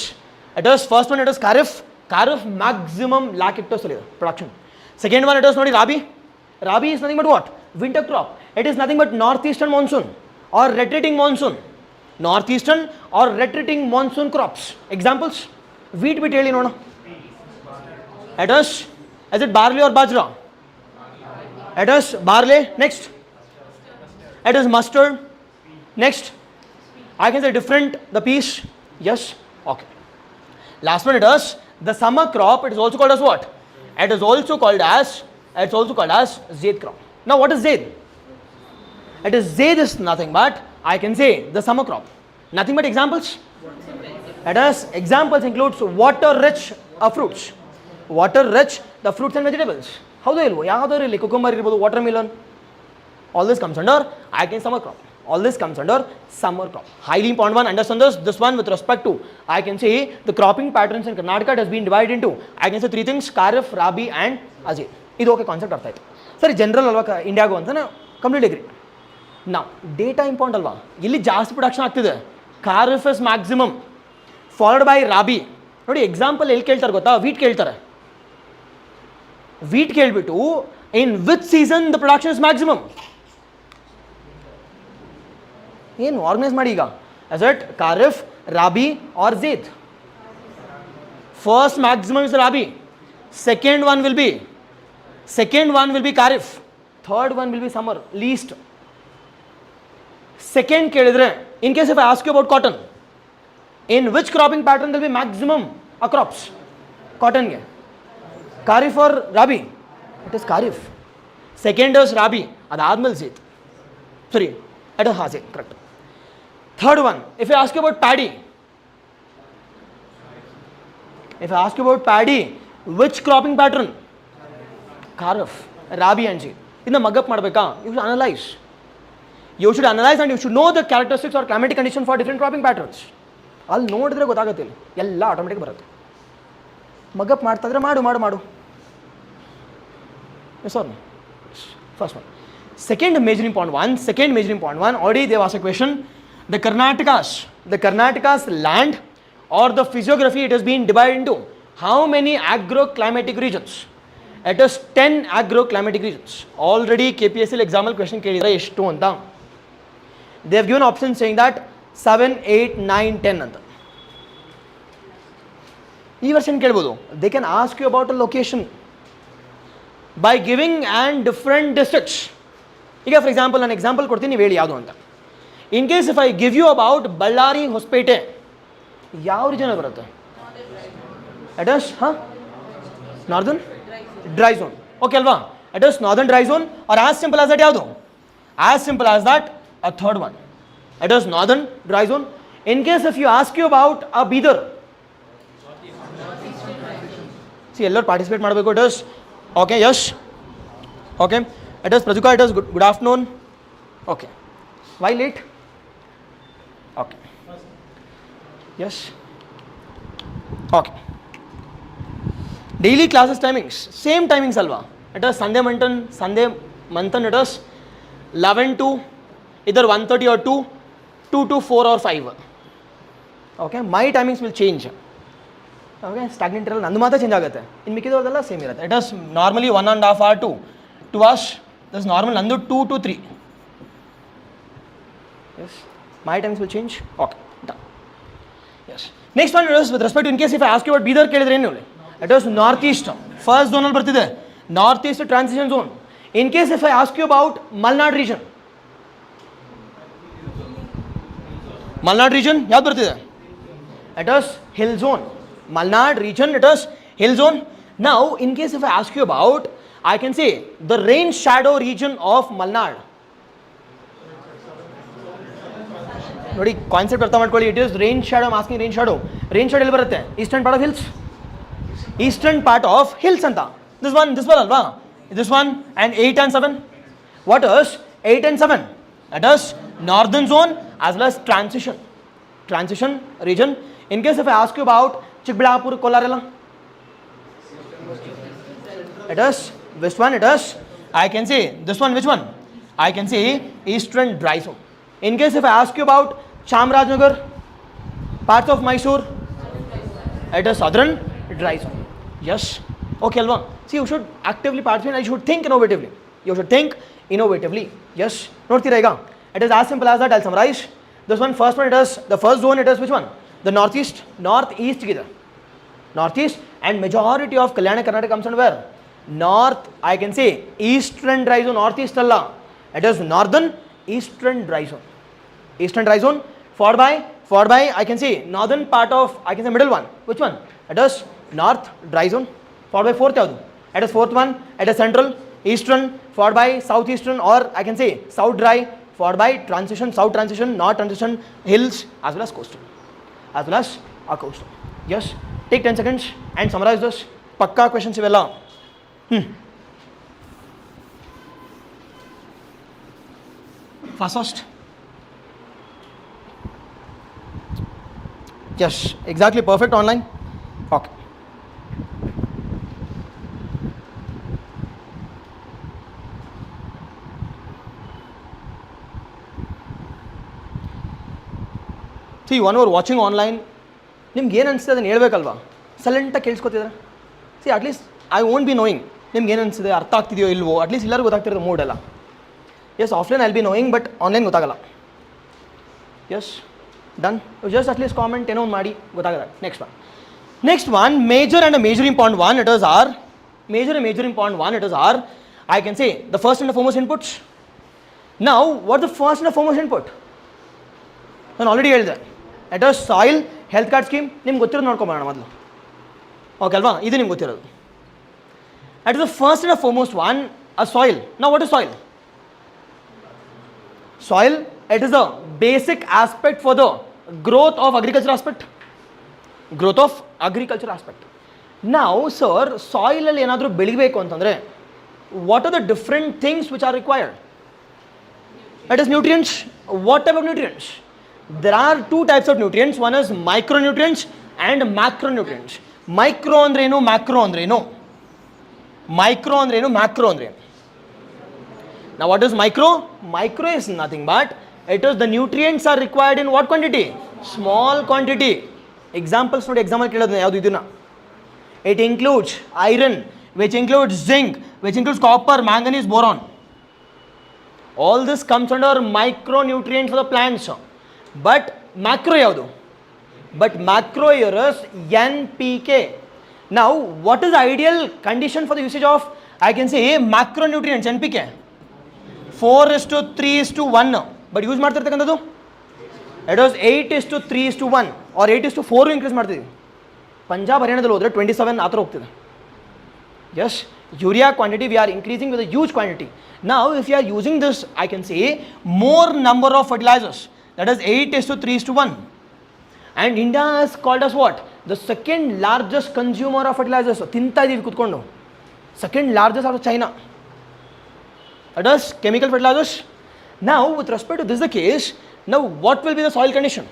it is first one, it is Kharif maximum lakh hectares production. Second one, it is ನೋಡಿ Rabi is nothing but what? Winter crop. It is nothing but northeastern monsoon or retreating monsoon. Northeastern or retreating monsoon crops. Examples? Wheat ಹೇಳಿ ನೋಡೋಣ. It is it barley or bajra? It is barley. Next. It is mustard. Next. I can say different, the peas. Yes. Okay. Last one, it is the summer crop. It is also called as what? It is also called as Zaid crop. Now what is Zaid? Zaid is nothing but, I can say, the summer crop. Nothing but examples. Examples includes water rich fruits. Water rich the fruits and vegetables. ಹೌದು ಇಲ್ವೋ? ಯಾವುದಾದ್ರು ಇಲ್ಲಿ cucumber ಇರ್ಬೋದು, water Milan. All this comes under, I can summer crop. All this comes under summer crop. Highly important one. Understand this one with respect to, I can say, the cropping patterns in Karnataka has been divided into, I can say, three things: Kharif, Rabi and Zaid. ಇದು okay concept ಅರ್ಥ ಆಯ್ತು. ಸರಿ, general ಅಲ್ವಾ ಇಂಡಿಯಾಗೂ ಅಂತ ನಾವು complete agri. ನಾವು data important ಅಲ್ವಾ? ಇಲ್ಲಿ ಜಾಸ್ತಿ ಪ್ರೊಡಕ್ಷನ್ ಆಗ್ತಿದೆ. Kharif is maximum, followed by rabi. ನೋಡಿ ಎಕ್ಸಾಂಪಲ್ ಎಲ್ಲಿ ಕೇಳ್ತಾರೆ ಗೊತ್ತಾ? ವೀಟ್ ಕೇಳ್ತಾರೆ. ವೀಟ್ ಕೇಳ್ಬಿಟ್ಟು in which season the production is maximum. ಏನು ಆರ್ಗನೈಸ್ ಮಾಡಿ ಈಗ, as it Kharif, Rabi or Zaid. First maximum is Rabi. Second one will be Kharif. Third one will be summer, least. Second ಕೇಳಿದ್ರೆ, in case if I ask you about cotton, in which cropping pattern there will be maximum crops? Cotton ಗೆ Kharif or Rabi? It is Kharif. Second is Rabi, ಅದಾದ್ಮೇಲೆ Zaid. Sorry, it is Zaid, correct. Third one, if I ask you about paddy, which cropping pattern? Kharif, Rabi and Zaid. In the mug-up madbeka, you should analyze. And you should know the characteristics or climatic condition for different cropping patterns. ಅಲ್ಲಿ ನೋಡಿದ್ರೆ ಗೊತ್ತಾಗುತ್ತಿಲ್ಲ, ಎಲ್ಲ automatic ಬರುತ್ತೆ. ಮಗಪ್ ಮಾಡ್ತಾ ಇದ್ರೆ ಮಾಡು. Yes or no? First one. Second major important one, already they have asked a question. The Karnataka's land or the physiography, it has been divided into how many agroclimatic regions? It is 10 agroclimatic regions. Already KPSC exam question ಕೇಳಿದ್ರೆ ಎಷ್ಟು ಅಂತ. They have given options saying that 7, 8, 9, 10 ಅಂತ. ಈ version ಕೇಳ್ಬೋದು. They can ask you about a location by giving and different districts. ಈಗ for example ನಾನು example ಕೊಡ್ತೀನಿ, ನೀವು ಹೇಳಿ ಯಾವುದು ಅಂತ. In case if I give you about Ballari Hosapete, ಯಾವ ರೀಜನ್ ಬರುತ್ತೆ? It is northern dry zone. Okay ಅಲ್ವಾ? It is northern dry zone. Or as simple as that ಯಾವುದು? As simple as that a third one. It is northern dry zone. In case if you ask you about a Bidar, see ಎಲ್ಲರೂ participate ಮಾಡಬೇಕು. It is okay. Yes, okay. It is Prajuka. It is good afternoon. Okay. Why late? Okay. Yes. Okay. Daily classes timings, same timings alva. It is Sunday Manthan. It is 11 to either 1:30 or 2 to 4 or 5. Okay, my timings will change. Okay, stagnant interval nandu matra change agutte, in mikidavardella same irutte. It is normally 1.5 hour to 2 hours. This is normal nandu 2 to 3. Yes, my timings will change. Okay, done. Yes, next one is with respect to, in case if I ask you about Bidar kelidre enu, it is northeast, first zone alli bartide, northeast transition zone. In case if I ask you about Malnad region ಯಾವ್ದು ಬರ್ತಿದೆ? It is hill zone. Malnad region, it is hill zone. Now in case if I ask you about, I can say the rain shadow region of Malnad. ನೋಡಿ concept ಅರ್ಥ ಮಾಡ್ಕೊಳ್ಳಿ. It is rain shadow. I'm asking rain shadow ಎಲ್ಲಿ ಬರುತ್ತೆ? Eastern part of hills ಅಂತ. this one ಅಲ್ವಾ? this one and 8 and 7. what is 8 and 7? It is northern zone as well as transition region. In case if I ask you about Chikbillapur, Kolarela, it is which one? It is, I can say this one. Which one? I can say eastern dry zone. In case if I ask you about Chamarajanagar, parts of Mysore, it is southern dry zone. Yes, okay alva. See, you should actively participate and you should think innovatively. Yes, ನೋಡ್ತೀರಾ ಈಗ? It is as simple as that. I'll summarize. This one, first one, it is the first zone. It is which one? The northeast gida. Northeast, and majority of Kalyana Karnataka comes under where? North, I can say eastern dry zone. Northeast alla. It is northern eastern dry zone. Eastern dry zone followed by I can say northern part of, I can say middle one. Which one? It is north dry zone. Followed by fourth yadu. It is fourth one. It is central eastern. Followed by southeastern, or I can say south dry. Followed by transition, south transition, north transition, hills as well as coastal. Yes, take 10 seconds and summarize this. Pakka questions ivella. Fast. Yes, exactly perfect online. Okay. See, one who are watching online, ನಿಮ್ಗೆ ಏನು ಅನಿಸ್ತದೆ ಅದನ್ನು ಹೇಳ್ಬೇಕಲ್ವಾ? ಸೈಲೆಂಟಾಗಿ ಕೇಳಿಸ್ಕೊತಿದ್ರೆ, see at least I won't be annoying ನಿಮ್ಗೆ ಏನು ಅನಿಸಿದೆ, ಅರ್ಥ ಆಗ್ತಿದೆಯೋ ಇಲ್ವೋ, ಅಟ್ಲೀಸ್ಟ್ ಎಲ್ಲರಿಗೂ ಗೊತ್ತಾಗ್ತಿರೋದು ಮೂಡ್ ಎಲ್ಲ. Yes, offline I'll be annoying, but online ಗೊತ್ತಾಗಲ್ಲ. Yes, done. Just at least comment ಏನೋ ಒಂದು ಮಾಡಿ ಗೊತ್ತಾಗಲ್ಲ. Next one major and a major important one, it is our major important one, it is our, I can say the first and the foremost inputs. Now what the first and the foremost input? ನಾನು already ಹೇಳಿದೆ, it is soil health card scheme. ನಿಮ್ಗೆ ಗೊತ್ತಿರೋದು ನೋಡ್ಕೊಂಬೋಣ ಮೊದಲು. Okay ಅಲ್ವಾ? ಇದು ನಿಮ್ಗೆ ಗೊತ್ತಿರೋದು. It is the first and the foremost one, a soil. ನಾವು what is soil? Soil It is a basic aspect for the growth of agriculture aspect. Growth of agriculture aspect. Now, sir, soil alli enadru ಬೆಳಿಬೇಕು ಅಂತಂದ್ರೆ what are the different things which are required? It is nutrients. What type of nutrients? There are two types of nutrients. One is micronutrients and macronutrients. Micro andre ಏನು, macro andre ಏನು? Micro andre ಏನು, macro andre ಏನು? Now what is micro? Micro is nothing but it is the nutrients are required in what quantity? Small quantity. Examples ನೋಡಿ, example ಕೇಳೋದು ಯಾವುದು ಇದನ್ನ? It includes iron, which includes zinc, which includes copper, manganese, boron. All this comes under micronutrients for the plants. But macro ಯಾವುದು? But macro here is NPK. Now what is the ideal condition for the usage of, I can say, macronutrients NPK? 4:3:1. But use ಮಾಡ್ತಿರ್ತಕ್ಕಂಥದ್ದು it was 8:3:1 or 8:4 increase ಮಾಡ್ತಿದ್ವಿ. ಪಂಜಾಬ್ ಹರಿಯಾಣದಲ್ಲಿ ಹೋದರೆ 27 ಆ ಥರ ಹೋಗ್ತಿದೆ. Yes, urea quantity we are increasing with a huge quantity. Now if you are using this, I can say, more number of fertilizers, that is 8:3:1. And India is called as what? The second largest consumer of fertilizers. ತಿಂತಾ ಇದೀವಿ ಕೂತ್ಕೊಂಡು. Second largest after China. That is chemical fertilizers. Now with respect to this the case, now what will be the soil condition?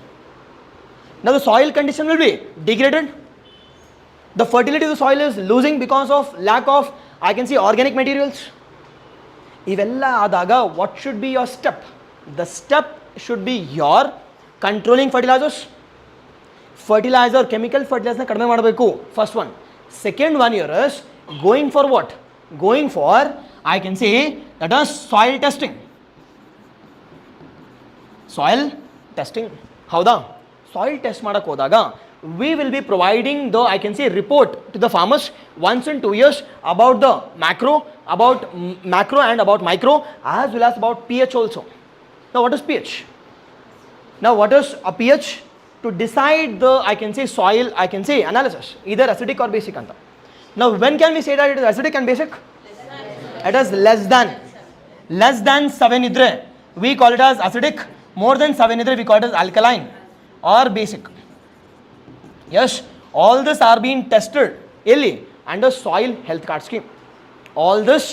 Now the soil condition will be degraded. The fertility of the soil is losing because of lack of, I can see, organic materials. Ivella adaga, what should be your step? The step should be your controlling fertilizers. Fertilizer, chemical fertilizer kadme madabeku. First one. Second one here is going for what? Going for, I can say, that is soil testing. Soil testing. Howda? Soil test madak hodaga, we will be providing the, I can say, report to the farmers once in 2 years about the macro and about micro, as well as about pH also. Now what is pH? Now what is a pH? To decide the, I can say, soil, I can say, analysis, either acidic or basic anta. Now when can we say that it is acidic and basic? It is less than 7 idre we call it as acidic. More than 7 idre we call it as alkaline or basic. Yes, all this are being tested illy under soil health card scheme. All this,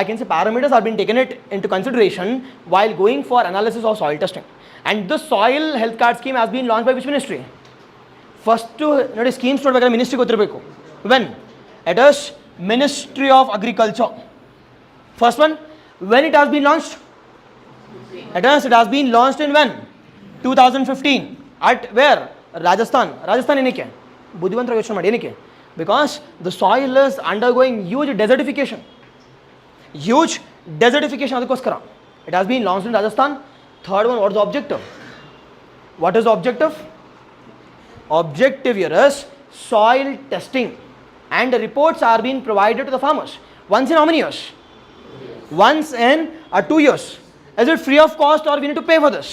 I can say, parameters are being taken into consideration while going for analysis of soil testing. And the soil health card scheme has been launched by which ministry? First to ನೋಡಿ schemes ನೋಡಬೇಕಾದ್ರೆ ministry ಗೊತ್ತಿರಬೇಕು. When? It is Ministry of Agriculture. First one, when it has been launched? It has been launched in when? 2015. At where? Rajasthan ಏನಕ್ಕೆ? ಬುದ್ಧಿವಂತರ ಯೋಚನೆ ಮಾಡಿ ಏನಕ್ಕೆ? Because the soil is undergoing huge desertification ಅದಕ್ಕೋಸ್ಕರ. It has been launched in Rajasthan. Third one, what is the objective? What is the objective? Objective here is soil testing, and the reports are being provided to the farmers. Once in how many years? Once in 2 years. Is it free of cost or we need to pay for this?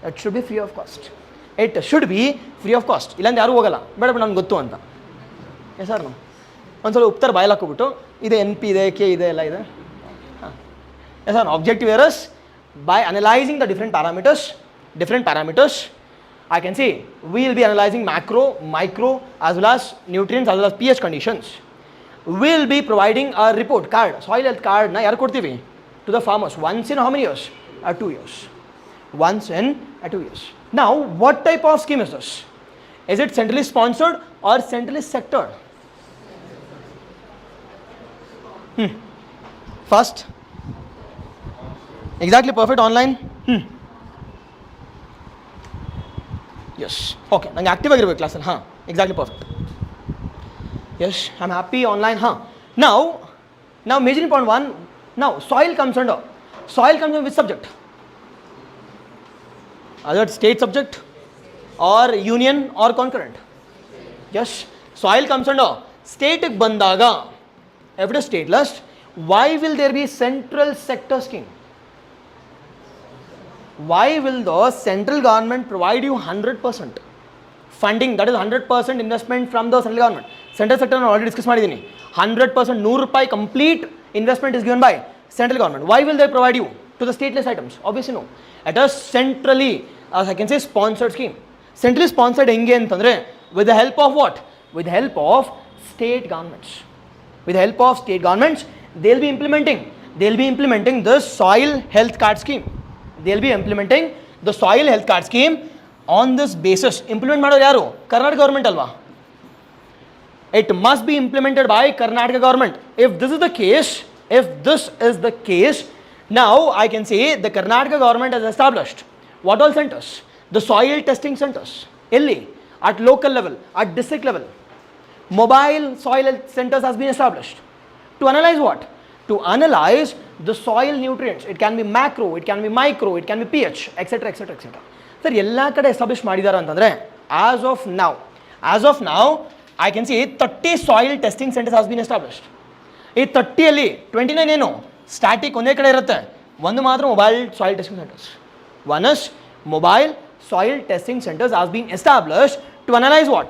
It should be free of cost. It should be free of cost. ಇಲ್ಲಾಂದ್ರೆ ಯಾರು ಹೋಗಲ್ಲ, ಬೇಡ ನನಗೆ ಗೊತ್ತು ಅಂತ. Yes sir, ನಾವು ಒಂದ್ಸಲ ಉಪ್ತರ ಬಾಯಲ್ಲಿ ಹಾಕೋಬಿಟ್ಟು ಇದೆ NP ಇದೆ, K ಇದೆ, ಎಲ್ಲ ಇದೆ. Yes sir, objective here is by analyzing the different parameters, I can say we will be analyzing macro, micro, as well as nutrients, as well as pH conditions. We will be providing a report card, soil health card na yaru kodtivi to the farmers once in how many years? 2 years. Once in 2 years. Now what type of scheme is this? Is it centrally sponsored or centrally sectored? First, exactly perfect online. Yes, okay, nange active ಆಗಿರಬೇಕು ಕ್ಲಾಸಲ್ಲಿ. Exactly perfect. Yes, I'm happy online. Now measuring point 1. Now soil comes under which subject? Either state subject or union or concurrent. Yes, soil comes under state ಬಂದಾಗ, if it is stateless, why will there be central sector scheme? Why will the central government provide you 100% funding, that is 100% investment from the central government? Central sector I already discussed ಮಾಡಿದ್ದೀನಿ. 100% 100 ರೂಪಾಯಿ complete investment is given by central government. Why will they provide you to the stateless items? Obviously no. It is centrally, I can say, sponsored scheme. Centrally sponsored henge antandre, with the help of what? With the help of state governments. With the help of state governments, they'll be implementing the soil health card scheme. They'll be implementing the soil health card scheme. On this basis, implement ಮಾಡೋರು ಯಾರು? Karnataka government alva. It must be implemented by Karnataka government. If this is the case, now I can say the Karnataka government has established what all centers? The soil testing centers. Elli? At local level, at district level. Mobile soil health centers has been established. To analyze what? To analyze the soil nutrients. It can be macro, it can be micro, it can be pH, etc. etc. etc. Sir, ಎಲ್ಲ ಕಡೆ establish ಮಾಡಿದ್ದಾರೆ ಅಂತಂದರೆ as of now I can see 30 soil testing centers has been established. ಈ 30ಯಲ್ಲಿ 29 ಏನು static ಒಂದೇ ಕಡೆ ಇರುತ್ತೆ, ಒಂದು ಮಾತ್ರ mobile soil testing centres. One is mobile soil testing centers has been established to analyze what?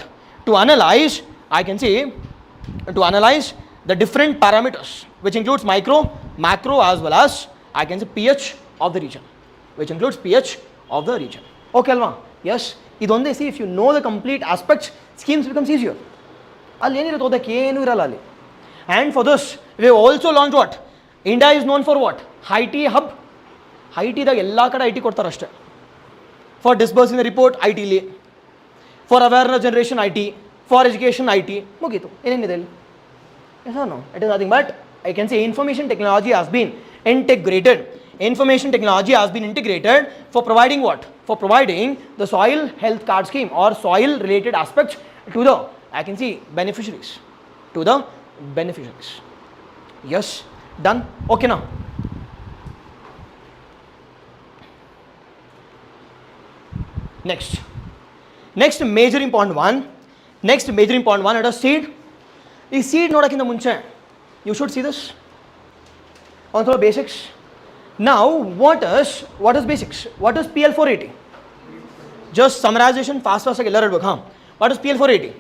To analyze, I can see, to analyze the different parameters, which includes micro, macro, as well as I can say pH of the region, which includes pH of the region. Okay alva? Yes, idonde see, if you know the complete aspects, schemes becomes easier. ಅಲ್ಲಿ ಏನಿರುತ್ತೆ ಓದಕ್ಕೆ ಏನೂ ಇರಲ್ಲ ಅಲ್ಲಿ. And for this we also launch what? India is known for what? IT hub. ಐ.ಟಿದಾಗ ಎಲ್ಲ ಕಡೆ IT ಕೊಡ್ತಾರೆ ಅಷ್ಟೇ. ಫಾರ್ ಡಿಸ್ಬರ್ಸಿಂಗ್ ದ ರಿಪೋರ್ಟ್ ಐ.ಟಿಲಿ, for awareness generation IT, for education IT, ಮುಗೀತು. ಏನೇನಿದೆ ಇಲ್ಲಿ? Yes no, it is nothing but I can say information technology has been integrated. Information technology has been integrated for providing what? For providing the soil health card scheme or soil related aspects to the, I can see, beneficiaries. To the beneficiaries. Yes, done. Okay now. Next major important one. It is seed. This seed ನೋಡೋಕ್ಕಿಂತ ಮುಂಚೆ you should see this. On the basics. Now, what is basics? What is PL480? Just summarization, fast agella book. What is PL480?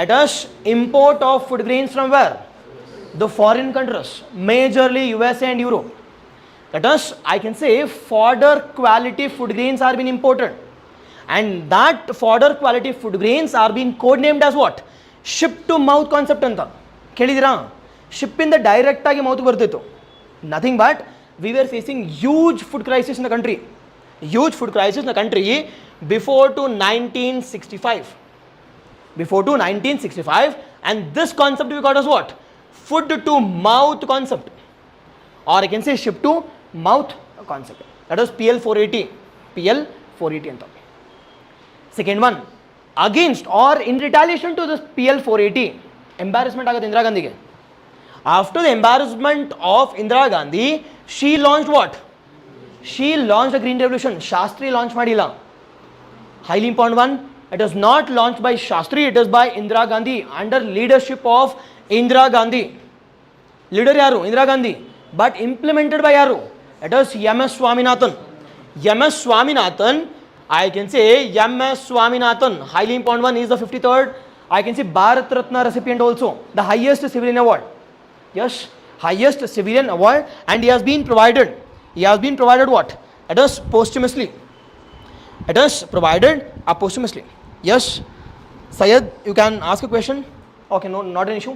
It is import of food grains from where? The foreign countries, majorly USA and Europe. That is, I can say, fodder quality food grains are being imported, and that fodder quality food grains are being codenamed as what? Ship to mouth concept anta. Kelidira? Ship in the direct agi mouth bardittu. Nothing but we were facing huge food crisis in the country. Before to 1965. And this concept we got as what? Food to mouth concept. Or I can say ship to mouth concept. That is PL480. anta. Second one, against or in retaliation to this PL480, embarrassment agad Indira Gandhi ge. After the embarrassment of Indira Gandhi, she launched what? She launched the Green Revolution. Shastri launched madila. Highly important one. It is not launched by Shastri, it is by Indira Gandhi under leadership of Indira Gandhi. Leader yaru? Indira Gandhi. But implemented by yaru? It is M.S. Swaminathan. M.S. Swaminathan, I can say M.S. Swaminathan. Highly important one. He is the 53rd, I can say, Bharat Ratna recipient also. The highest civilian award. Yes, highest civilian award, and he has been provided what? It is posthumously. Yes, Syed, you can ask a question. Okay, no, not an issue.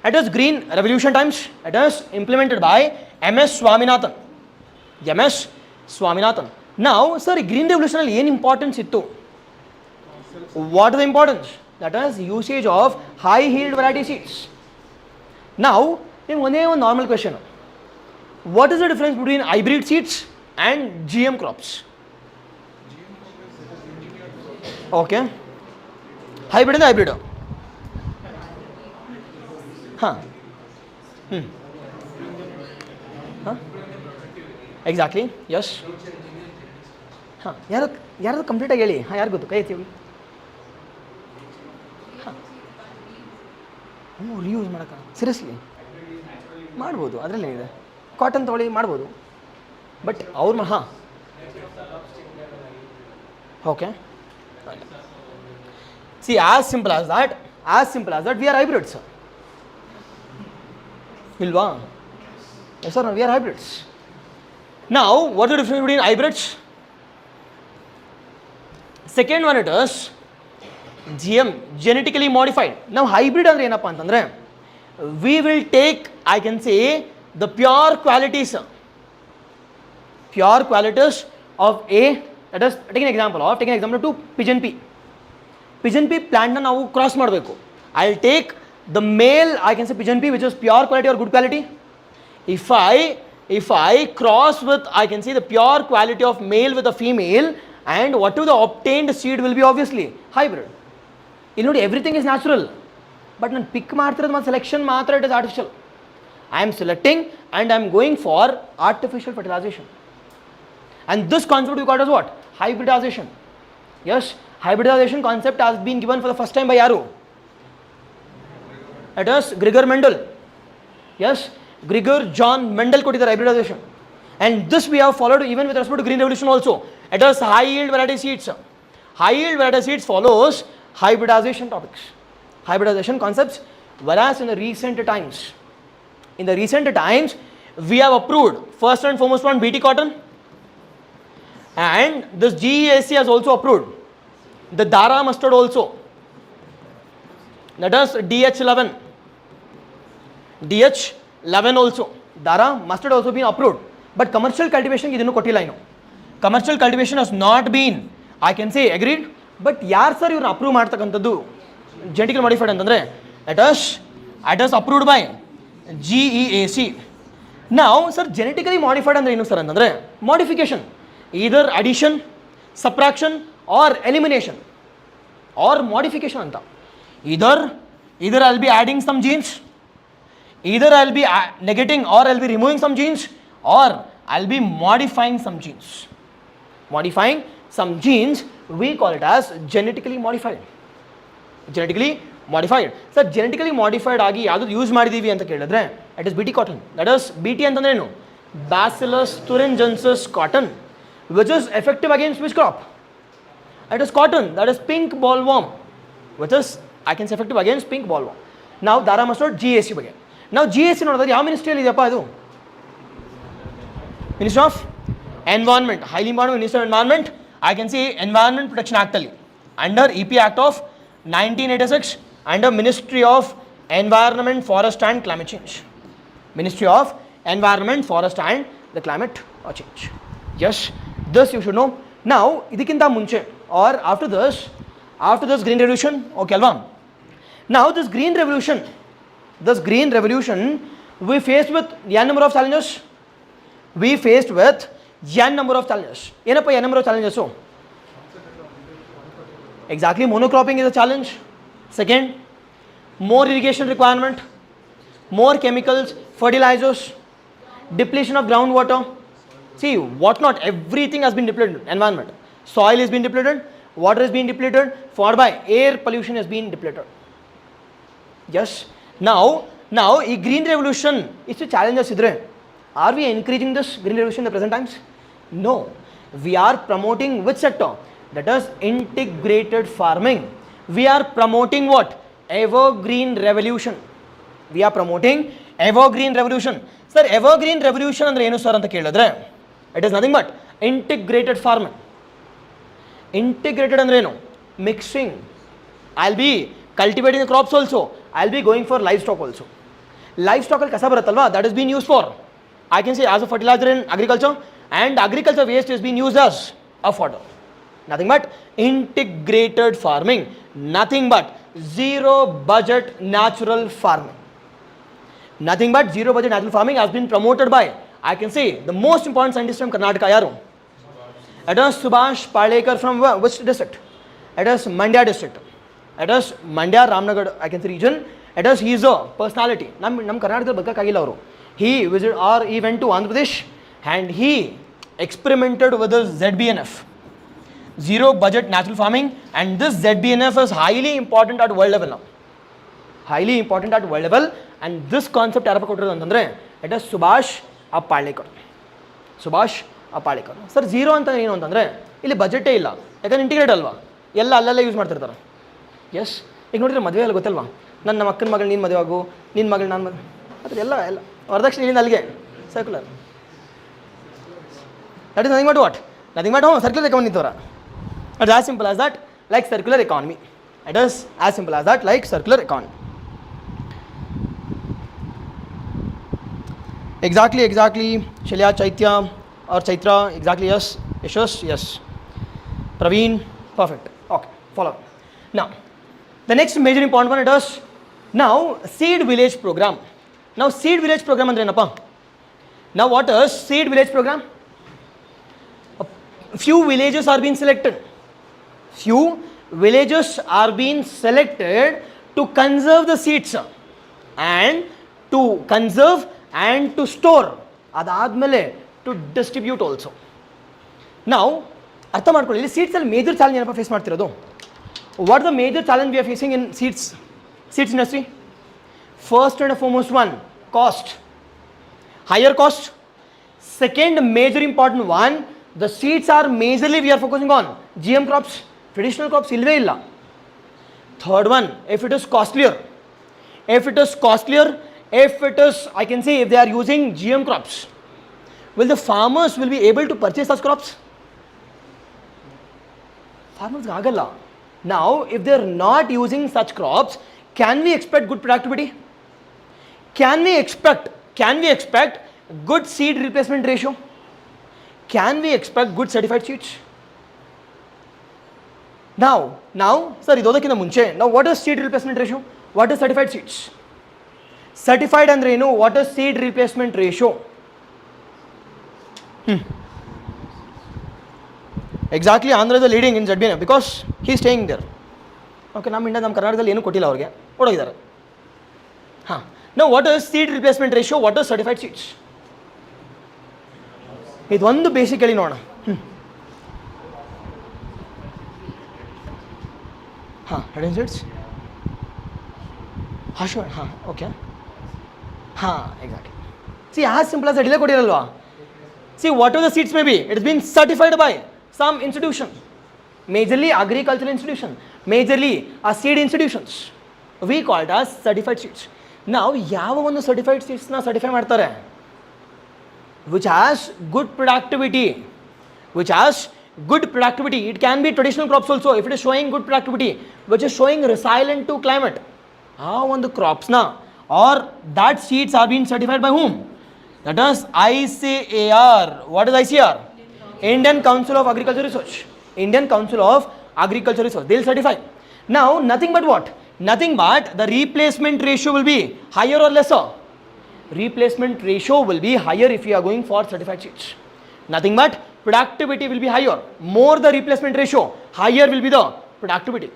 It is Green Revolution times. It is implemented by M.S. Swaminathan. Now, sir, Green Revolution ಅಲ್ಲಿ ಏನು importance ಇತ್ತು? What is the importance? That is usage of high yield variety seeds. Now, one normal question. What is the difference between hybrid seeds and GM crops? Okay. Hybrid and hybrid. Exactly. Yes. ಯಾರು complete ಆಗಿ ಹೇಳಿ. ಯಾರು ಗೊತ್ತು? ಕೈ ಎತ್ತಿ. Reuse ಮಾಡೋಕ್ಕ seriously ಮಾಡ್ಬೋದು, ಅದರಲ್ಲೇನಿದೆ. Cotton ತೊಗೊಳ್ಳಿ, ಮಾಡ್ಬೋದು. ಬಟ್ ಅವ್ರು okay. See as simple as that we are hybrids ಇಲ್ವಾ? Yes sir, we are hybrids. Now, what is the difference between hybrids? Second one, it is GM, genetically modified. Now, hybrid andre ಏನಪ್ಪ ಅಂತಂದ್ರೆ we will take, I can say, the pure qualities of a, let us take an example to pigeon pea. Pigeon pea plant na ನಾವು cross ಮಾಡಬೇಕು. I'll take the male, I can say pigeon pea, which is pure quality or good quality. If I cross with, I can see the pure quality of male with a female, and whatever the obtained seed will be obviously hybrid. You know, everything is natural, but ನಾನು pick ಮಾಡ್ತಿರೋದು ಮತ್ತು selection ಮಾತ್ರ it is artificial. I am selecting and I am going for artificial fertilization. And this concept we call as what? Hybridization. Yes, hybridization concept has been given for the first time by yaru? It is Gregor Mendel. Yes, Gregor John Mendel ಕೊಟ್ಟಿದ್ದಾರೆ hybridization. And this we have followed even with respect to green revolution also. It is high yield variety seeds. High yield variety seeds follows hybridization topics, hybridization concepts. Whereas in the recent times we have approved first and foremost one BT cotton, and this GEAC has also approved the Dara mustard also, that is DH11 also. Dara mustard also been approved, but commercial cultivation idinu kottilla ino. Commercial cultivation has not been, I can say, agreed. But ಯಾರು sir ಇವ್ರನ್ನ approve ಮಾಡ್ತಕ್ಕಂಥದ್ದು genetically modified ಅಂತಂದರೆ it is approved by GEAC. ನಾವು sir genetically modified ಅಂದರೆ ಏನು sir ಅಂತಂದರೆ modification, either addition, subtraction or elimination or modification ಅಂತ. either I'll be adding some genes, either I'll be negating or I'll be removing some genes, or I'll be modifying some genes. Modifying some genes, we call it as genetically modified. Genetically modified. Sir, genetically modified ಆಗಿ ಯಾವುದು use ಮಾಡಿದ್ದೀವಿ ಅಂತ ಕೇಳಿದ್ರೆ it is BT cotton. That is BT ಅಂತಂದ್ರೆ ಏನು? Bacillus thuringiensis cotton, which is effective against which crop? It is cotton, that is pink bollworm, which is, I can say, effective against pink bollworm. Now Dara mustard GAC ಬಗ್ಗೆ. Now GAC ನೋಡಿದ್ರೆ ಯಾವ ಮಿನಿಸ್ಟ್ರಿಯಲ್ಲಿ ಇದೆಯಪ್ಪ ಇದು? Ministry of Environment, highly important Ministry of Environment. I can see Environment Protection Act ಅಲ್ಲಿ, under EP Act of 1986, under Ministry of Environment, Forest and Climate Change. Ministry of Environment, Forest and the Climate Change. Yes, this you should know. Now ಇದಕ್ಕಿಂತ ಮುಂಚೆ or after this green revolution, okay alva? Now this green revolution we faced with n number of challenges. ಏನಪ್ಪ n number of challenges? Exactly, monocropping is a challenge. Second, more irrigation requirement, more chemicals, fertilizers, depletion of groundwater. See, what not, everything has been depleted. Environment, soil has been depleted, water has been depleted, followed by air pollution has been depleted. Yes, now ಈ green revolution ಇಷ್ಟು challenges ಇದ್ರೆ, are we encouraging this green revolution in the present times? No, we are promoting which sector? That is integrated farming. We are promoting what? Evergreen revolution. We are promoting evergreen revolution. Sir, evergreen revolution ಅಂದ್ರೆ ಏನು sir ಅಂತ ಕೇಳಿದ್ರೆ it is nothing but integrated farming. Integrated ಅಂದ್ರೆ ಏನು? Mixing. I'll be cultivating the crops also, I'll be going for livestock also. Livestock ಅಲ್ಲಿ ಕಸ ಬರುತ್ತಲ್ವಾ, that is being used for, I can say, as a fertilizer in agriculture, and agriculture waste is being used as a fodder. Nothing but integrated farming, nothing but zero budget natural farming. Nothing but zero budget natural farming has been promoted by, I can say, the most important scientist from Karnataka, yaru? It is Subhash Palekar from which district? It is Mandya district. It is Mandya Ramnagar, I can say, region. It is, he is a personality. Nam Karnataka ಬದುಕಕ್ಕಾಗಿಲ್ಲ ಅವರು. He went to Andhra Pradesh and he experimented with the ZBNF, zero budget natural farming, and this ZBNF is highly important at world level now. Highly important at world level, and this concept ಯಾರಪ್ಪ ಕೊಟ್ಟಿರೋದು ಅಂತಂದರೆ it is Subhash Palekar. Subhash Palekar. Sir zero ಅಂತ ಏನು ಅಂತಂದರೆ ಇಲ್ಲಿ ಬಜೆಟೇ ಇಲ್ಲ, ಯಾಕಂದ್ರೆ integrate ಅಲ್ವಾ, ಎಲ್ಲ ಅಲ್ಲೆಲ್ಲ ಯೂಸ್ ಮಾಡ್ತಿರ್ತಾರೆ. ಎಸ್, ಈಗ ನೋಡಿದ್ರೆ ಮದುವೆ ಎಲ್ಲ ಗೊತ್ತಲ್ವಾ, ನಮ್ಮ ಅಕ್ಕನ ಮಗಳು ನೀನು ಮದುವೆ ಆಗು, ನಿನ್ನ ಮಗಳು ನಾನು ಮದುವೆ, ಅದ್ರ ಎಲ್ಲ ವರದಕ್ಷಿಣೆ ಇಲ್ಲಿಂದ ಅಲ್ಲಿಗೆ circular. That is nothing but what? Nothing but circular economy. It is as simple as that, like circular economy. It is as simple as that, like circular economy. Exactly. Shalya, Chaitya or Chaitra, exactly, yes. Yashas, yes. Praveen, perfect. Okay, follow. Now, the next major important one, it is now seed village program. Now, seed village program andre enappa? Now, what is seed village program? A few villages are being selected. Few villages are being selected to conserve the seeds and to conserve and to store. Adadmele to distribute also. Now, ಅರ್ಥ ಮಾಡ್ಕೊಳ್ಳಿ, ಇಲ್ಲಿ ಸೀಡ್ಸಲ್ಲಿ major challenge ಏನಪ್ಪ face ಮಾಡ್ತಿರೋದು? What the major challenge we are facing in seeds industry? First and foremost one, cost. Higher cost. Second major important one, the seeds are majorly we are focusing on GM crops, traditional crops ilve illa. Third one, if it is costlier, if it is, I can say, if they are using GM crops, will the farmers will be able to purchase such crops? Farmers agalla. Now, if they are not using such crops, can we expect good productivity? Can we expect good seed replacement ratio? Can we expect good certified seeds? Now, sir, idodakina munche, now what is seed replacement ratio? What is certified seeds? Certified andre enu? What is seed replacement ratio? Exactly, Andhra is the leading in ZBN because he is staying there. Okay, ನಮ್ಮ India ನಮ್ಮ ಕರ್ನಾಟಕದಲ್ಲಿ ಏನು ಕೊಟ್ಟಿಲ್ಲ ಅವ್ರಿಗೆ, ಹೊಡೋಗಿದ್ದಾರೆ. ಹಾಂ, now what is seed replacement ratio? What is certified seeds? ಇದೊಂದು basically ನೋಡೋಣ. ಹಾಂ, ಹೆಡ್ ಸೀಡ್ಸ್, ಹಾಂ, ಓಕೆ, ಹಾಂ, exactly. See as simple as delay ಕೊಟ್ಟಿರಲ್ವಾ? See what are the seeds may be, it is been certified by some institution, majorly agricultural institution, majorly seed institutions, we call it as certified seeds. Now, ಯಾವ ಒಂದು certified seeds na certify ಮಾಡ್ತಾರೆ? Which has good productivity, it can be traditional crops also, if it is showing good productivity, which is showing resilient to climate, ಆ ಒಂದು crops na, or that seeds are being certified by whom? That is ICAR. What is ICAR? Indian Council of Agricultural Research. They will certify. Now, nothing but what? Nothing but the replacement ratio will be higher or lesser? Replacement ratio will be higher if you are going for certified seeds. Nothing but productivity will be higher. More the replacement ratio, higher will be the productivity.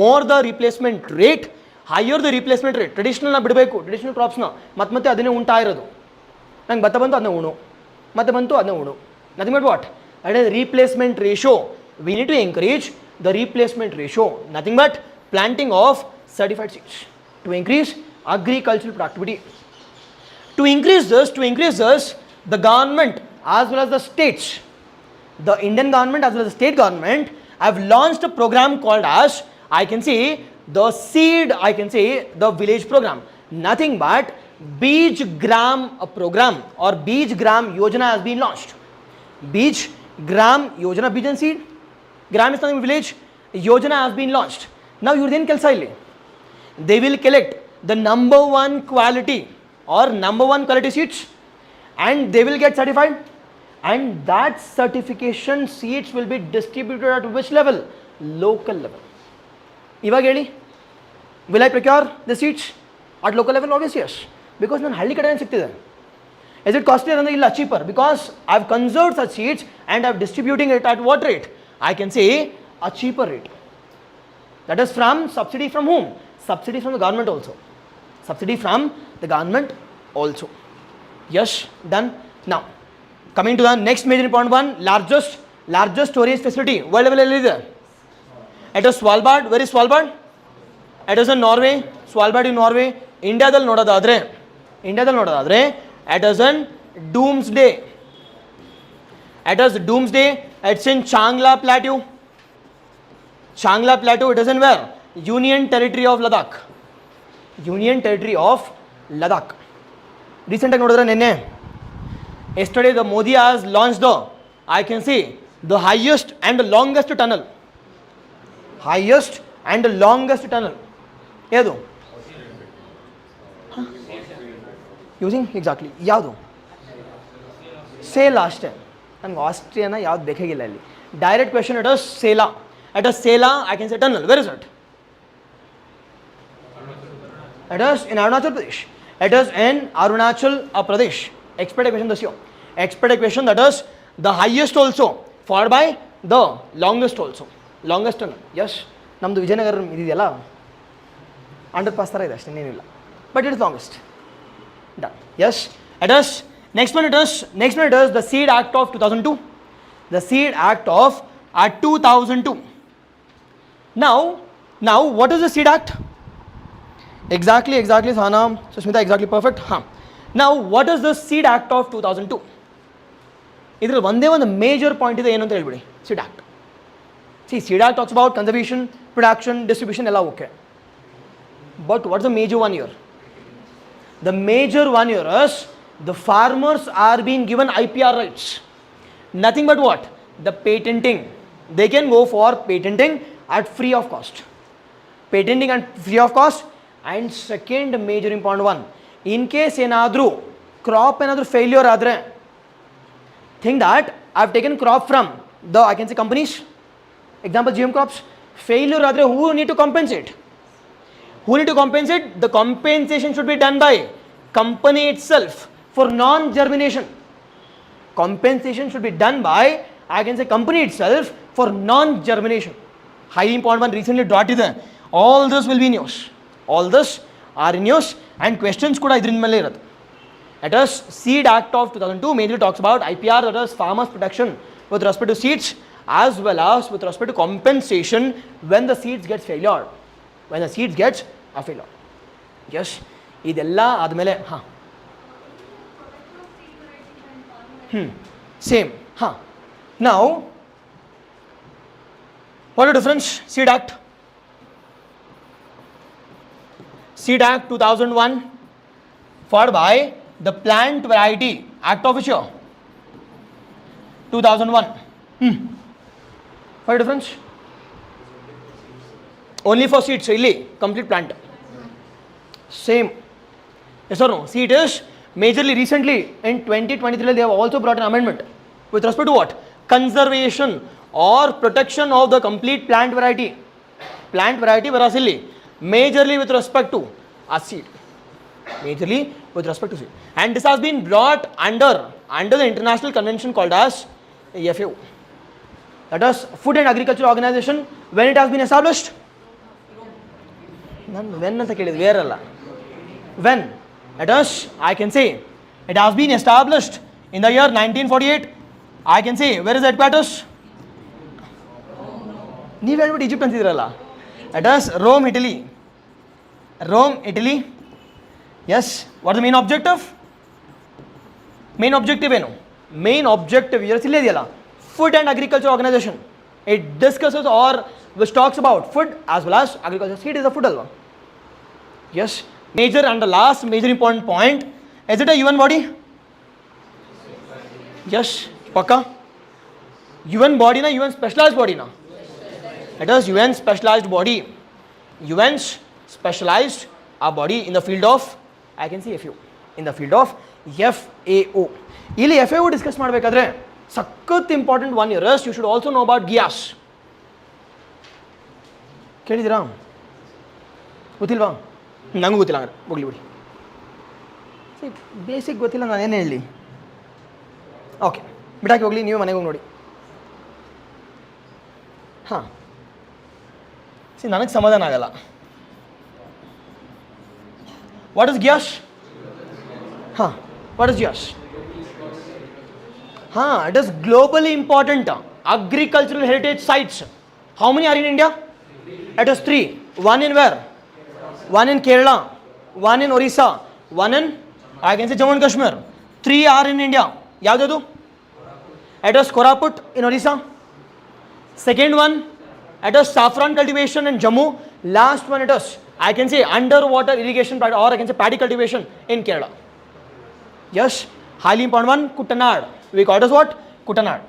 More the replacement rate, higher the replacement rate. Traditional na bidbeku, traditional crops na ಮತ್ತೆ ಅದನ್ನೇ ಉಂಟಾ ಇರೋದು. ನಂಗೆ ಭತ್ತ ಬಂತು ಅದನ್ನ ಉಣು, ಮತ್ತೆ ಬಂತು ಅದನ್ನ ಉಣು. Nothing but what? That is replacement ratio. We need to encourage the replacement ratio. Nothing but planting of certified seeds to increase agricultural productivity. To increase this, the government as well as the states, the Indian government as well as the state government have launched a program called as, I can say, the village program. Nothing but Bij Gram program or Bij Gram Yojana has been launched. Bij Gram Yojana, Bij and seed, Gram is nothing but village, Yojana has been launched. Now you then kelsa illi, they will collect the number one quality seeds and they will get certified, and that certification seeds will be distributed at which level? Local level. Ivaga heli, will I procure the seeds at local level? Obviously yes, because ನಾನು ಹಳ್ಳಿ ಕಡೆ ಸಿಗ್ತಿದೆ. Is it costlier? Illa, cheaper, because I have conserved such seeds and I am distributing it at what rate? I can say a cheaper rate. That is from subsidy from whom? Subsidy from the government also. Yes, done. Now, coming to the next major important one, largest storage facility world level is there. It is Svalbard. Where is Svalbard? It is in Norway. Svalbard in Norway. ಇಂಡಿಯಾದಲ್ಲಿ ನೋಡೋದಾದ್ರೆ it is in Doomsday. It's in Changla Plateau. It is in where? Union Territory of Ladakh. Recently, yesterday the Modi has launched the I can say the highest and the longest tunnel. Highest and the longest tunnel. Yadu. Using exactly. Yadu. Say last time. And Austrian yaad bekhegilla illi. Direct question, it is Sela. At a Sela, I can say tunnel. Where is it? It is in Arunachal Pradesh. It is in Arunachal Pradesh. Expected question dasyo. Expected question, that is the highest also, followed by the longest also. Longest tunnel. Yes. Namdu Vijayanagaram idiyalla. Under pass tara ide ashte innenilla. But it is longest. Done. Yes. It is. Next one it is the Seed Act of 2002. The Seed Act of 2002. Now what is the Seed Act? Exactly, Sana, Susmita, exactly perfect. Now, what is the Seed Act of 2002? Idhil one major point is the Seed Act. See, Seed Act talks about conservation, production, distribution, all okay. But what's the major one here? The major one here is the farmers are being given IPR rights. Nothing but what? The patenting. They can go for patenting at free of cost. Patenting at free of cost. And second major important one, in case enadru crop enadru failure adre, think that I have taken crop from the, I can say, companies, example GM crops, failure adre, who need to compensate? Who need to compensate? The compensation should be done by company itself for non-germination. Compensation should be done by, I can say, company itself for non-germination. Highly important one, recently dotted there. All this will be in news. All this are in news and questions kuda idrin mele irutte. It is Seed Act of 2002 mainly talks about IPR, that is farmers protection with respect to seeds as well as with respect to compensation when the seeds gets failure. When the seeds gets a failure. Yes. Idella admele Same. Now, what is the difference? Seed Act. Seed Act 2001 followed by the Plant Variety Act of which year? 2001. What is the difference? Only for seeds, really, complete plant. Same. Yes or no? See, it is majorly recently in 2023 they have also brought an amendment with respect to what? Conservation or protection of the complete plant variety. Plant variety varasili. Majorly with respect to a seed. Majorly with respect to seed. And this has been brought under the international convention called as FAO. That is Food and Agriculture Organization. When it has been established? When? It is, I can say, it has been established in the year 1948. I can say, where is the headquarters? You went to Egypt. It is Rome, Italy. Rome, Italy. Yes. What is the main objective? Main objective, main objective here, Food and Agriculture Organization. It discusses or which talks about food as well as agriculture. Seed is a food alone. Yes. Major and the last major important point. Is it a UN body? Yes. Pakka. UN body na, UN specialized body na. It is UN specialized body. UN's specialized body in the field of, I can say FAO. In the field of FAO. Ili FAO discuss madbekadre sakkat important one here is you should also know about GIAS. Kelidira? Gothilva? Nangu gothilla bogli bodi. See, basic gothilla nanu ಏನು ಹೇಳಲಿ? Okay. ಬಿಡಾಕಿ ಹೋಗಲಿ, ನೀವು ಮನೆಗೆ ಹೋಗಿ ನೋಡಿ. See, ನನಗೆ ಸಮಾಧಾನ ಆಗಲ್ಲ. What is GIAS? What is GIAS? It is globally important agricultural heritage sites. How many are in India? It is 3. One in where? One in Kerala, one in Orissa, one in, I can say, Jammu and Kashmir. 3 are in India. Yavadu? It is Koraput in Orissa. Second one, it is saffron cultivation in Jammu. Last one, it is, I can say, underwater irrigation or I can say paddy cultivation in Kerala. Yes, highly important one, Kuttanad. We call it as what? Kuttanad.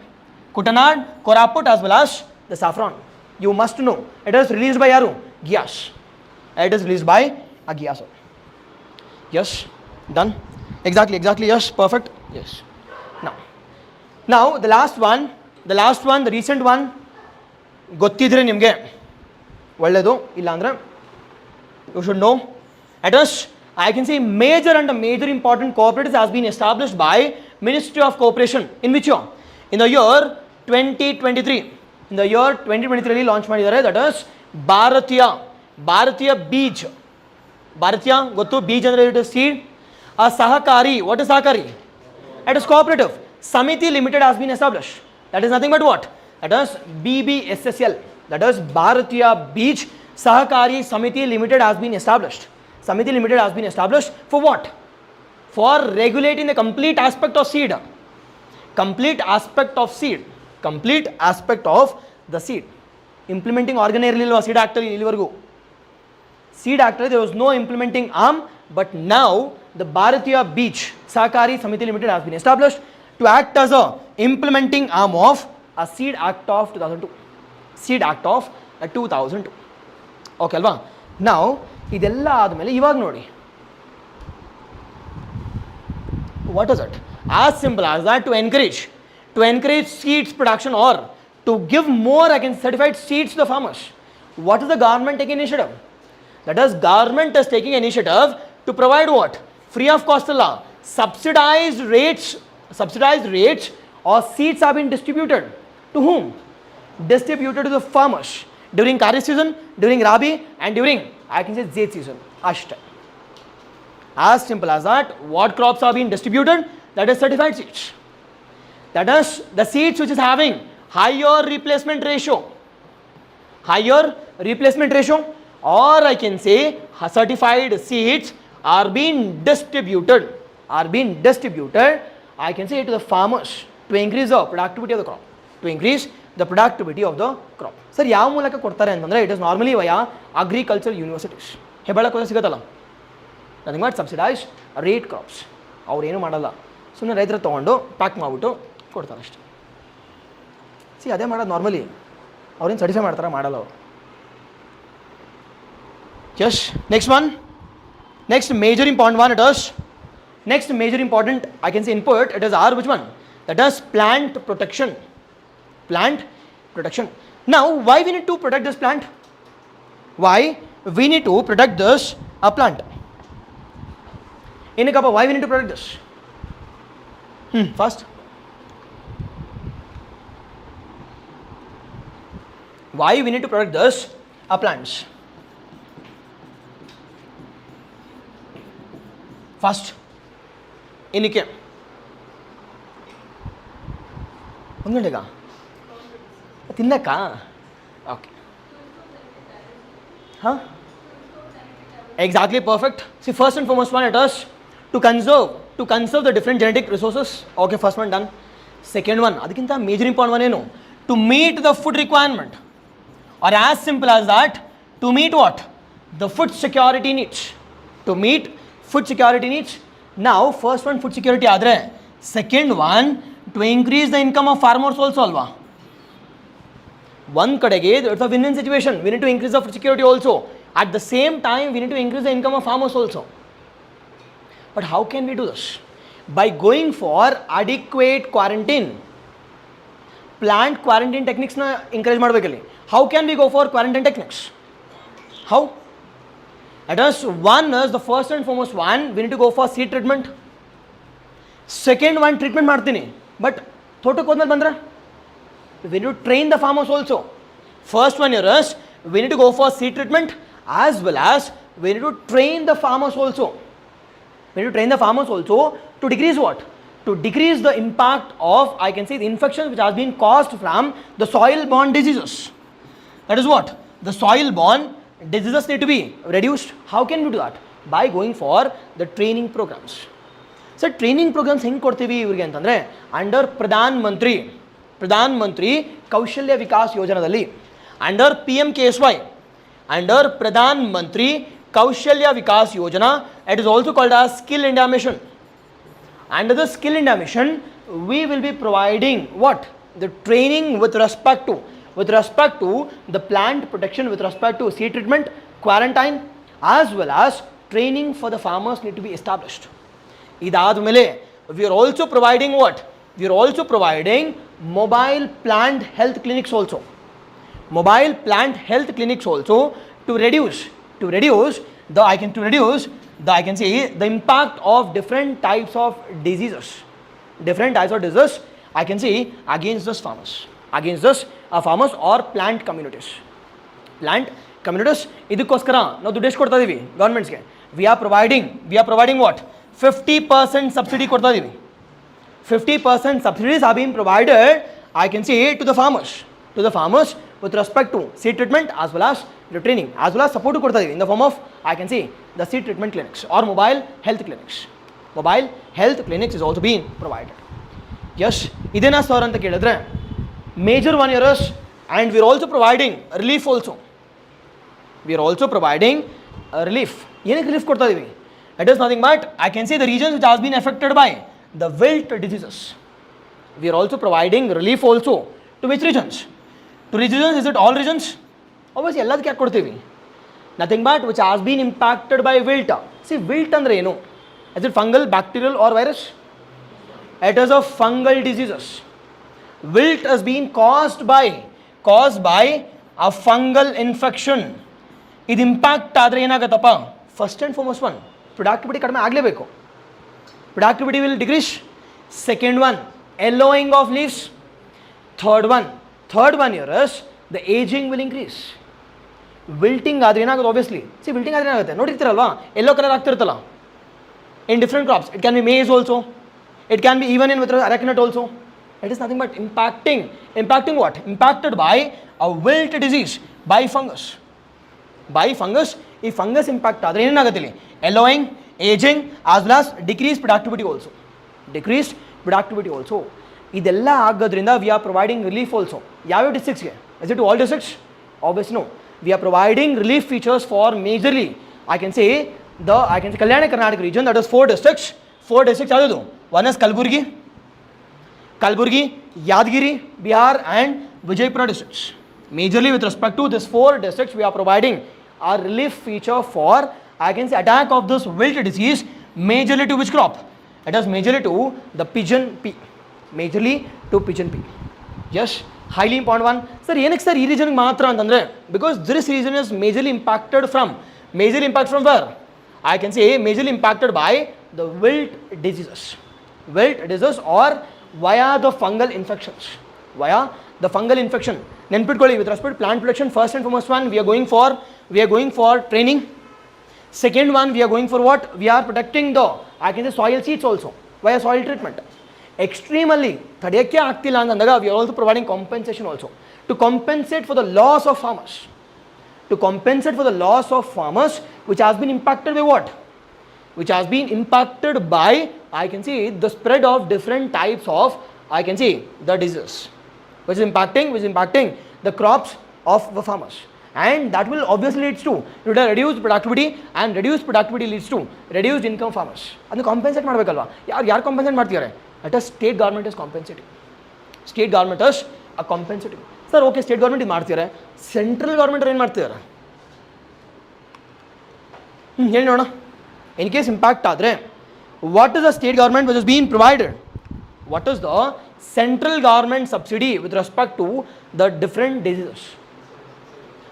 Kutanad, Koraput as well as the saffron. You must know. It is released by Yaru? Gyas. It is released by a Gyas. Yes, done. Exactly, yes, perfect. Yes. Now the last one, the recent one, ಗೊತ್ತಿದ್ರೆ ನಿಮಗೆ ಒಳ್ಳೆಯದು, ಇಲ್ಲ ಅಂದರೆ you should know. At us, I can say major important cooperatives has been established by Ministry of Cooperation. In which year? In the year 2023. In the year 2023 launch ಮಾಡಿದ್ದಾರೆ. That is ಭಾರತೀಯ ಬೀಜ್. ಭಾರತೀಯ ಗೊತ್ತು, ಬೀಜ್ ಅಂದರೆ it is seed. A Sahakari, what is Sahakari? It is cooperative. Samiti Limited has been established. That is nothing but what? That is BBSSL. That is Bharatiya Beej Sahakari Samiti Limited has been established. Samiti Limited has been established for what? For regulating the complete aspect of seed. Complete aspect of the seed. Implementing organ seed act seed act there was no implementing arm, but now the Bharatiya Beej Sahakari Samiti Limited has been established to act as a implementing arm of a seed act of 2002. Seed act of 2002. Okay alva? Now ಇದೆಲ್ಲ ಆದಮೇಲೆ ಇವಾಗ ನೋಡಿ, what is it? As simple as that, to encourage seeds production or to give more certified seeds to the farmers. What is the government taking initiative? That is, government is taking initiative to provide what? Free of cost subsidized rates or seeds have been distributed. To whom? Distributed to the farmers during Kharif season, during Rabi and during Zaid season. Ashta. As simple as that, what crops are being distributed? That is certified seeds. That is the seeds which is having higher replacement ratio, or I can say certified seeds are being distributed, I can say to the farmers to increase the productivity of the crop. Sir, ಯಾವ ಮೂಲಕ ಕೊಡ್ತಾರೆ ಅಂತಂದರೆ it is normally via agricultural universities. ಹೆಬ್ಬಾಳಕ್ಕೆ ಸಿಗುತ್ತಲ್ಲ, nothing but subsidized rate crops. ಅವ್ರು ಏನು ಮಾಡಲ್ಲ, ಸುಮ್ಮನೆ ರೈತರ ತೊಗೊಂಡು ಪ್ಯಾಕ್ ಮಾಡಿಬಿಟ್ಟು ಕೊಡ್ತಾರೆ ಅಷ್ಟೇ. ಅದೇ ಮಾಡೋದು ನಾರ್ಮಲಿ, ಅವ್ರೇನು ಸರ್ಟಿಫೈ ಮಾಡ್ತಾರೆ? ಮಾಡಲ್ಲ ಅವರು. Yes, next one. Next major important one, next major important I can say input, it is our which one? That is plant protection. Now, why we need to protect this plant? Why we need to protect this plant? Why we need to protect this? First, why we need to protect this plants? First, ಏನಕ್ಕೆ? ಒಂದು ಗಂಟೆಗ ತಿನ್ನಕ್ಕ? Okay, ಹಾಂ, exactly perfect. See, first and foremost one, it is to conserve the different genetic resources. Okay, first one done. Second one, ಅದಕ್ಕಿಂತ major important one ಏನು? To meet the food requirement, or as simple as that, to meet what? The food security needs. To meet food security needs. Now, first one food security ಆದರೆ, second one to increase the income of farmers also ಅಲ್ವಾ? One ಕಡೆಗೆ it's a win-win situation. We need to increase the food security also. At the same time, we need to increase the income of farmers also. But how can we do this? By going for adequate quarantine. Plant quarantine techniques na encourage ಮಾಡಬೇಕಲ್ಲಿ. How can we go for quarantine techniques? How? It is one is the first and foremost one, we need to go for seed treatment. Second one, treatment ಮಾಡ್ತೀನಿ, but ತೋಟಕ್ಕೆ ಹೋದ್ಮೇಲೆ ಬಂದ್ರೆ we need to train the farmers also. First one here is we need to go for seed treatment, as well as we need to train the farmers also. We need to train the farmers also to decrease what? To decrease the impact of, I can say, the infections which has been caused from the soil-borne diseases. That is what? The soil-borne diseases need to be reduced. How can we do that? By going for the training programs. So training programs ಹೆಂಗೆ ಕೊಡ್ತೀವಿ ಇವರಿಗೆ ಅಂತಂದರೆ, under Pradhan Mantri ಕೌಶಲ್ಯ ವಿಕಾಸ್ ಯೋಜನೆಯಲ್ಲಿ, under PMKSY, under Pradhan Mantri ಕೌಶಲ್ಯ Vikas Yojana, it is also called as Skill India Mission. Under the Skill India Mission, we will be providing what? The training with respect to the plant protection, with respect to seed treatment, quarantine, as well as training for the farmers need to be established. Idadmele, we are also providing what? We are also providing mobile plant health clinics also. Mobile plant health clinics also to reduce the impact of different types of diseases. I can see against this farmers or plant communities. ಇದಕ್ಕೋಸ್ಕರ ನಾವು ದುಡ್ಡು ಎಷ್ಟು ಕೊಡ್ತಾ ಇದೀವಿ ಗವರ್ಮೆಂಟ್ಸ್ಗೆ? We are providing what? 50% subsidy ಕೊಡ್ತಾ ಇದೀವಿ. 50% subsidies are being provided, I can say, to the farmers with respect to seed treatment as well as the training, as well as support ಕೊಡ್ತಾ ಇದೀವಿ in the form of, I can say, the seed treatment clinics or mobile health clinics. Mobile health clinics is also being provided. Yes, ಇದೇನಾ sir ಅಂತ ಕೇಳಿದ್ರೆ major 1 years, and we are also providing relief also. We are also providing relief. ಏನಕ್ಕೆ relief ಕೊಡ್ತಾ ಇದೀವಿ? It is nothing but, I can say, the regions which has been affected by the wilt diseases. We are also providing relief also to which regions? To regions, is it all regions? Obviously ಎಲ್ಲದಕ್ಕೆ ಯಾಕೆ ಕೊಡ್ತೀವಿ? Nothing but which has been impacted by wilt. See, wilt ಅಂದ್ರೆ ಏನು? Is it fungal, bacterial or virus? It is of fungal diseases. Wilt has been caused by a fungal infection. ಇದು impact ಆದರೆ ಏನಾಗುತ್ತಪ್ಪ? First and foremost one, productivity ಕಡಿಮೆ ಆಗಲೇಬೇಕು. Productivity will decrease. Second one, yellowing of leaves. Third one here is the aging will increase. Wilting ಆದರೆ ಏನಾಗುತ್ತೆ? Obviously, see, wilting ಆದರೆ ಏನಾಗುತ್ತೆ ನೋಡಿರ್ತೀರಲ್ವಾ, yellow ಕಲರ್ ಆಗ್ತಿರುತ್ತಲ್ಲ in different crops. It can be maize also, it can be even in with arecanut also. It is nothing but impacting what? Impacted by a wilt disease, by fungus. ಈ fungus impact ಆದರೆ ಏನಾಗುತ್ತೆ ಇಲ್ಲಿ? yellowing, aging, as well as decreased productivity also. ಇದೆಲ್ಲ ಆಗೋದ್ರಿಂದ we are providing relief also. ಯಾವ್ಯಾವ ಡಿಸ್ಟ್ರಿಕ್ಟ್ಸ್ಗೆ? Is it to all districts? Obviously no. We are providing relief features for majorly, I can say Kalyana Karnataka region, that is 4 districts. 4 districts ಯಾವುದು? One is Kalburgi, Yadgiri, Bihar and Vijaypura districts. Majorly with respect to these 4 districts, we are providing a relief feature for, I can say, attack of this wilt disease, majorly to which crop? It is majorly to the pigeon pea. Yes, highly important one. Sir, ಏನಕ್ಕೆ sir ಈ ರೀಜನ್ಗೆ ಮಾತ್ರ ಅಂತಂದರೆ, because this region is majorly impacted from where? I can say majorly impacted by the wilt diseases or via the fungal infections. ನೆನ್ಪಿಟ್ಕೊಳ್ಳಿ, with respect to plant protection, first and foremost one, we are going for training. Second one, we are going for what? We are protecting the, I can say, soil seeds also via soil treatment. Extremely ತಡೆಯಕ್ಕೆ ಆಗ್ತಿಲ್ಲ ಅಂತಂದಾಗ we are also providing compensation also to compensate for the loss of farmers, which has been impacted by what? Which has been impacted by, I can say, the spread of different types of, I can say, the diseases, which is impacting the crops of the farmers. And that will obviously leads to reduced productivity, and reduced productivity leads to reduced income farmers. ಅದನ್ನು compensate ಮಾಡಬೇಕಲ್ವಾ? ಯಾರು compensate ಮಾಡ್ತಿದ್ದಾರೆ? At state government is compensating. Sir, okay, state government ಇದು ಮಾಡ್ತಿದ್ದಾರೆ, central government ಏನು ಮಾಡ್ತಿದ್ದಾರೆ? ಹೇಳಿ ನೋಡೋಣ. ಇನ್ ಕೇಸ್ ಇಂಪ್ಯಾಕ್ಟ್ ಆದರೆ, what is the state government which is been provided? What is the central government subsidy with respect to the different diseases?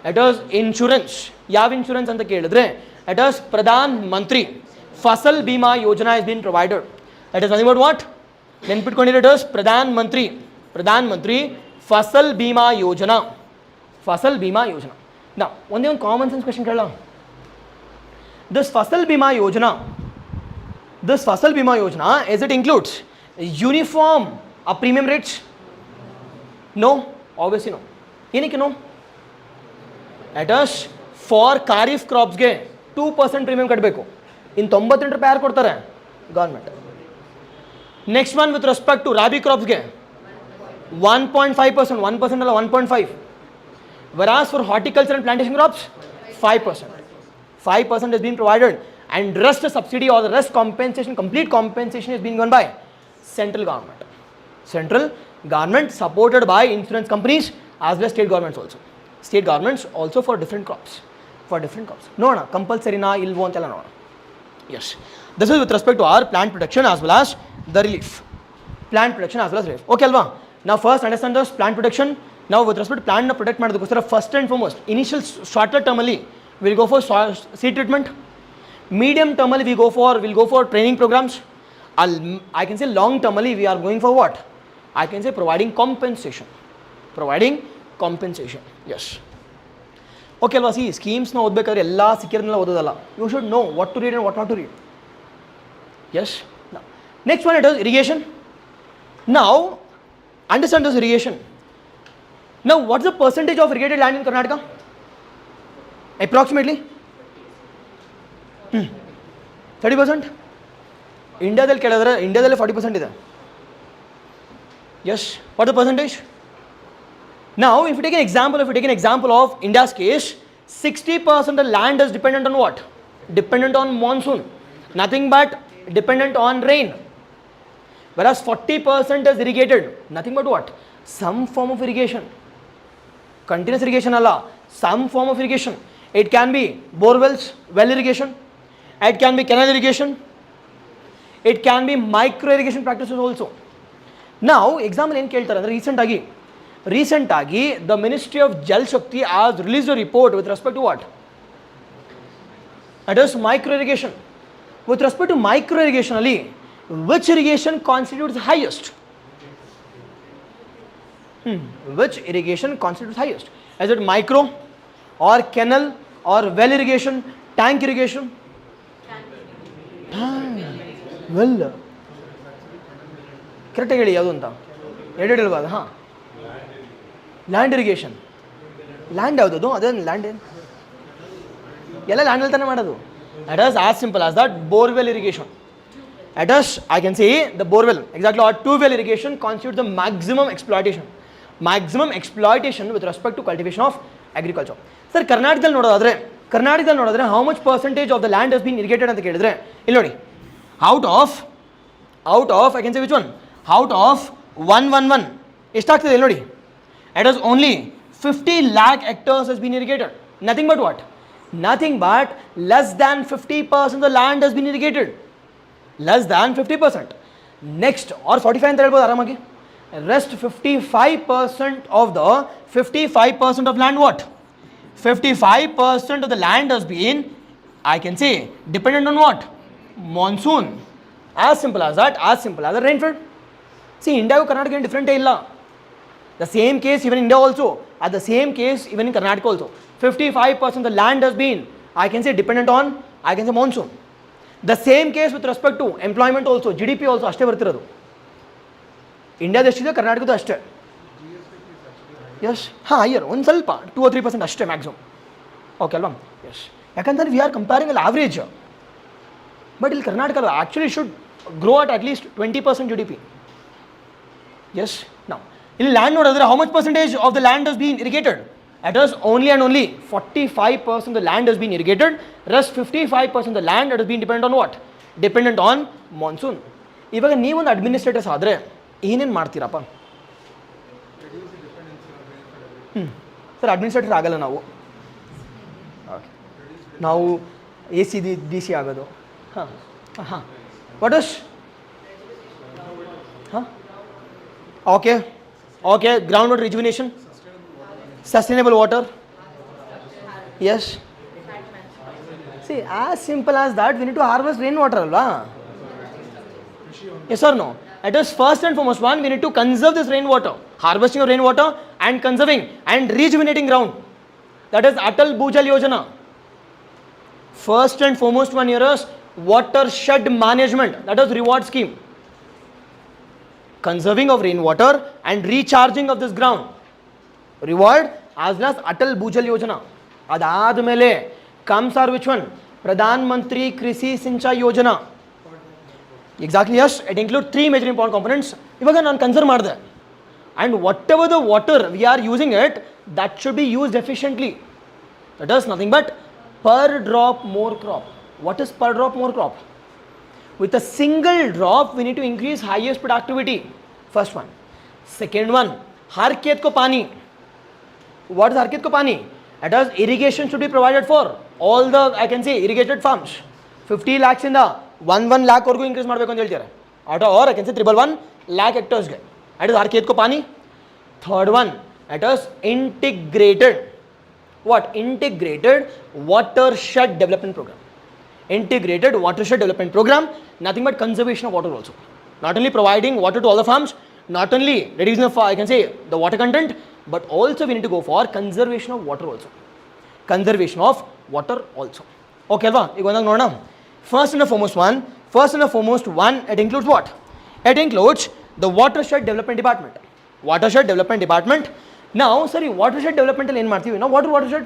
It is insurance. ಯಾವ insurance ಅಂತ ಕೇಳಿದ್ರೆ, it is Pradhan Mantri Fasal Bima Yojana is being provided. It is nothing but what? ನೆನ್ಪಿಟ್ಕೊಂಡಿರೋ, it is Pradhan Mantri Fasal Bima Yojana. ನಾ ಒಂದೇ ಒಂದು common sense question ಕೇಳೋಣ. This Fasal Bima Yojana, is it includes uniform premium rates? No, obviously no. ಏನಕ್ಕೆ no? It is for kharif ಕ್ರಾಪ್ಸ್ಗೆ 2% premium ಕಟ್ಟಬೇಕು. ಇನ್ನು 98 ರೂಪಾಯಿ ಯಾರು ಕೊಡ್ತಾರೆ? Government. Next one with respect to rabi ಕ್ರಾಪ್ಸ್ಗೆ 1.5%, 1% ಅಲ್ಲ 1.5. Whereas for horticulture and plantation crops 5% is being provided, and rest subsidy or the rest compensation, complete compensation is being given by central government. Central government supported by insurance companies as well as state governments also. State governments also for different crops. No, compulsory na ilvo antella no. Yes. This is with respect to our plant protection as well as the relief. Plant protection as well as relief. Okay, alva. Now first understand this plant protection. Now with respect to plant na protect madadukosara first and foremost initial shorter term alli we'll go for seed treatment. Medium term alli we'll go for training programs. I can say long term alli we are going for what? I can say providing compensation. Yes. Okay, alva, see schemes na ಓದಬೇಕಾದ್ರೆ ಎಲ್ಲ ಸಿಕ್ಕಿರನ್ನೆಲ್ಲ ಓದೋದಲ್ಲ. You should know what to read and what not to read. Yes. Now, next one it is irrigation. Now, understand this irrigation. Now, what's the percentage of irrigated land in Karnataka? Approximately 30%. ಇಂಡಿಯಾದಲ್ಲಿ ಕೇಳಿದ್ರೆ ಇಂಡಿಯಾದಲ್ಲಿ 40% ಇದೆ. Yes. What the percentage? Now, if you take an example of India's case, 60% of the land is dependent on what? Dependent on monsoon. Nothing but dependent on rain. Whereas 40% is irrigated. Nothing but what? Some form of irrigation. Continuous irrigation alla. Some form of irrigation. It can be bore wells, well irrigation. It can be canal irrigation. It can be micro irrigation practices also. Now, example ಏನು ಕೇಳ್ತಾರೆ ಅಂದರೆ ರೀಸೆಂಟಾಗಿ the Ministry of Jal Shakti has released a report with respect to what? It is micro irrigation. With respect to micro irrigation ali, which irrigation constitutes highest? Which irrigation constitutes highest? Is it micro or canal or well irrigation, tank irrigation? Well. ಕರೆಕ್ಟಾಗಿ ಹೇಳಿ ಯಾವುದು ಅಂತ ಎರಡು ಹೇಳ್ಬಾರ್ದು. ಹಾಂ, land irrigation. Land ಯಾವುದದು? ಅದೇನು land ಏನು ಎಲ್ಲ ಲ್ಯಾಂಡಲ್ಲಿ ತಾನೇ ಮಾಡೋದು. It is as simple as that borewell irrigation. It is, I can say, the borewell exactly or two well irrigation constitutes the maximum exploitation with respect to cultivation of agriculture. Sir, ಕರ್ನಾಟಕದಲ್ಲಿ ನೋಡೋದಾದ್ರೆ how much percentage of the land has been irrigated ಅಂತ ಕೇಳಿದ್ರೆ ಇಲ್ಲಿ ನೋಡಿ, out of I can say which one, out of 111 ಎಷ್ಟಾಗ್ತದೆ ಇಲ್ಲಿ ನೋಡಿ, it is only 50 lakh hectares has been irrigated. Nothing but what? Nothing but less than 50% of the land has been irrigated. Less than 50%. Next, or 45 ಅಂತ ಹೇಳ್ಬೋದು ಆರಾಮಾಗಿ. Rest 55% of land what? 55% of the land has been, I can say, dependent on what? Monsoon. As simple as that, as simple as the rainfall. See, India and Karnataka is different. The same case even in India also. At the same case even in Karnataka also. 55% of the land has been, I can say, dependent on, I can say, monsoon. The same case with respect to employment also, GDP also ಅಷ್ಟೇ ಬರ್ತಿರೋದು. ಇಂಡಿಯಾದ ಎಷ್ಟಿದೆ, ಕರ್ನಾಟಕದ ಅಷ್ಟೇ. S, ಹಾಂ, higher ಒಂದು ಸ್ವಲ್ಪ 2 or 3% ಅಷ್ಟೇ maximum. Okay ಅಲ್ವಾ? ಎಸ್, ಯಾಕಂತಂದ್ರೆ we are comparing all average. But ಇಲ್ಲಿ Karnataka actually should grow at least 20% GDP. Yes, ನಾವು ಇಲ್ಲಿ ಲ್ಯಾಂಡ್ ನೋಡಿದ್ರೆ how much percentage of the land has been irrigated? It is only and only 45% of the land has been irrigated. Rest 55% of the land that has been dependent on what? Dependent on monsoon. ಇವಾಗ ನೀವೊಂದು administrators ಆದರೆ ಏನೇನು ಮಾಡ್ತೀರಪ್ಪ? Sir, administrator ಆಗಲ್ಲ ನಾವು. ನಾವು AC DC ಆಗೋದು. ಹಾಂ ಹಾಂ, ವಾಟ್ ಇಸ್? ಹಾಂ, okay ground water rejuvenation, sustainable water. Yes. See, as simple as that, we need to harvest rainwater, alva? Yes or no? It is first and foremost one, we need to conserve this rainwater. Harvesting of rainwater and conserving and rejuvenating ground. That is Atal Bhujal Yojana. First and foremost one here is watershed management. That is reward scheme. Conserving of rainwater and recharging of this ground. Reward as well as Atal Bhujal Yojana. ಅದಾದ ಮೇಲೆ comes are which one? Pradhan Mantri Krishi Sinchai Yojana. Exactly, yes, it includes 3 major important components. ಇವಾಗ ನಾನು conserve ಮಾಡಿದೆ, and whatever the water we are using it, that should be used efficiently. That is nothing but per drop more crop. What is per drop more crop? With a single drop we need to increase highest productivity. First one. Second one, हर खेत को पानी. What is हर खेत को पानी? It is irrigation should be provided for all the, I can say, irrigated farms. 50 lakhs in the 1 lakh और को increase ಮಾಡಬೇಕು ಅಂತ ಹೇಳ್ತಾರೆ. Or I can say 1 lakh hectares ಗೆ. It is हर खेत को पानी. Third one, it is integrated. What? Integrated watershed development program. Integrated watershed development program, nothing but conservation of water also. Not only providing water to all the farms, not only reducing the, I can say, the water content, but also we need to go for conservation of water also. Conservation of water also. Okay, alva? ಈಗ ಒಂದಾಗ ನೋಡೋಣ. First and the foremost one, it includes what? It includes the watershed development department. Watershed development department. Now, sorry, watershed development ಅಲ್ಲಿ ಏನು ಮಾಡ್ತೀವಿ? Now, what is watershed?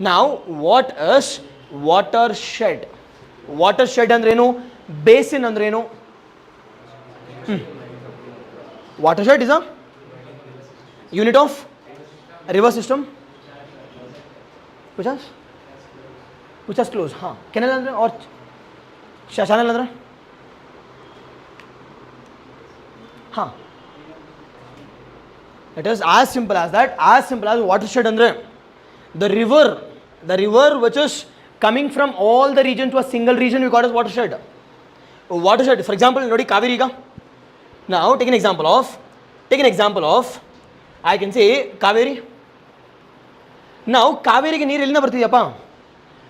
Now, what is watershed? Watershed ಅಂದ್ರೇನು? Basin ಅಂದ್ರೇನು? Watershed is a unit of river system which has closed. हाँ, canal ಅಂದ್ರೆ और channel ಅಂದ್ರೆ हाँ. It is as simple as that. As simple as watershed andre the river which is coming from all the region to a single region we call as watershed. Watershed, for example, nodi Kaveri ga. Now take an example of I can say Kaveri. Now Kaveri ge neer ellinda bartidiyappa?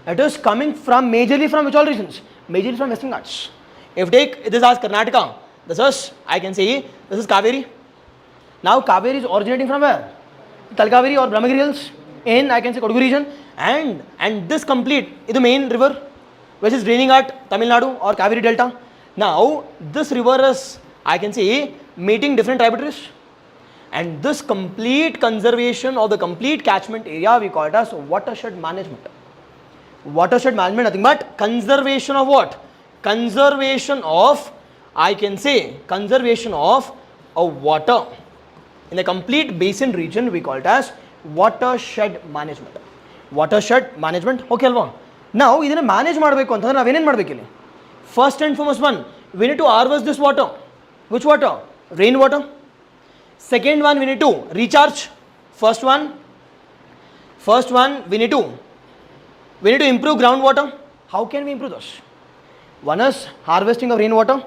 It is coming from majorly from which all regions? Majorly from Western Ghats. If take this as Karnataka, this is, I can say, this is Kaveri. Now Kaveri is originating from where? Talkaveri or Brahmagiri hills in, I can say, Kodagu region, and this complete is the main river which is draining at Tamil Nadu or Kaveri Delta. Now this river is, I can say, meeting different tributaries, and this complete conservation of the complete catchment area we call it as watershed management. Watershed management, nothing but conservation of what? Conservation of, I can say, conservation of a water in the complete basin region we call it as watershed management. Watershed management. Okay alva? Now idana manage ಮಾಡಬೇಕು ಅಂತಂದ್ರೆ ನಾವು ಏನೇನು ಮಾಡಬೇಕು ಇಲ್ಲಿ? First and foremost one, we need to harvest this water. Which water? Rain water. Second one, we need to recharge. First one we need to improve groundwater. How can we improve this? One is harvesting of rainwater,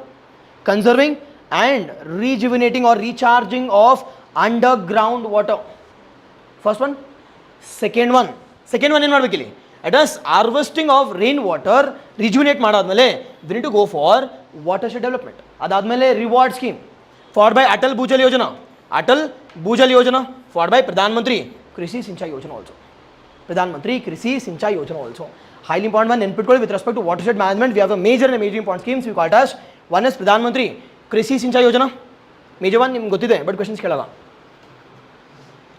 conserving and rejuvenating or recharging of underground water. First one. Second one ಏನು ಮಾಡಬೇಕು ಇಲ್ಲಿ? It is harvesting of rainwater, rejuvenate ಮಾಡಾದ್ಮೇಲೆ we need to go for watershed development. ಅದಾದ್ಮೇಲೆ reward scheme followed by Atal Bhujal Yojana followed by Pradhan Mantri Krishi Sinchai Yojana also. Pradhan Mantri Krishi Sinchai Yojana also. Highly important one, ನೆನ್ಪಿಟ್ಕೊಳ್ಳಿ, with respect to watershed management we have a major and major important schemes we call it as one is Pradhan Mantri Krishi Sinchai Yojana. Major one ನಿಮ್ಗೆ ಗೊತ್ತಿದೆ but questions ಕೇಳಲ್ಲ.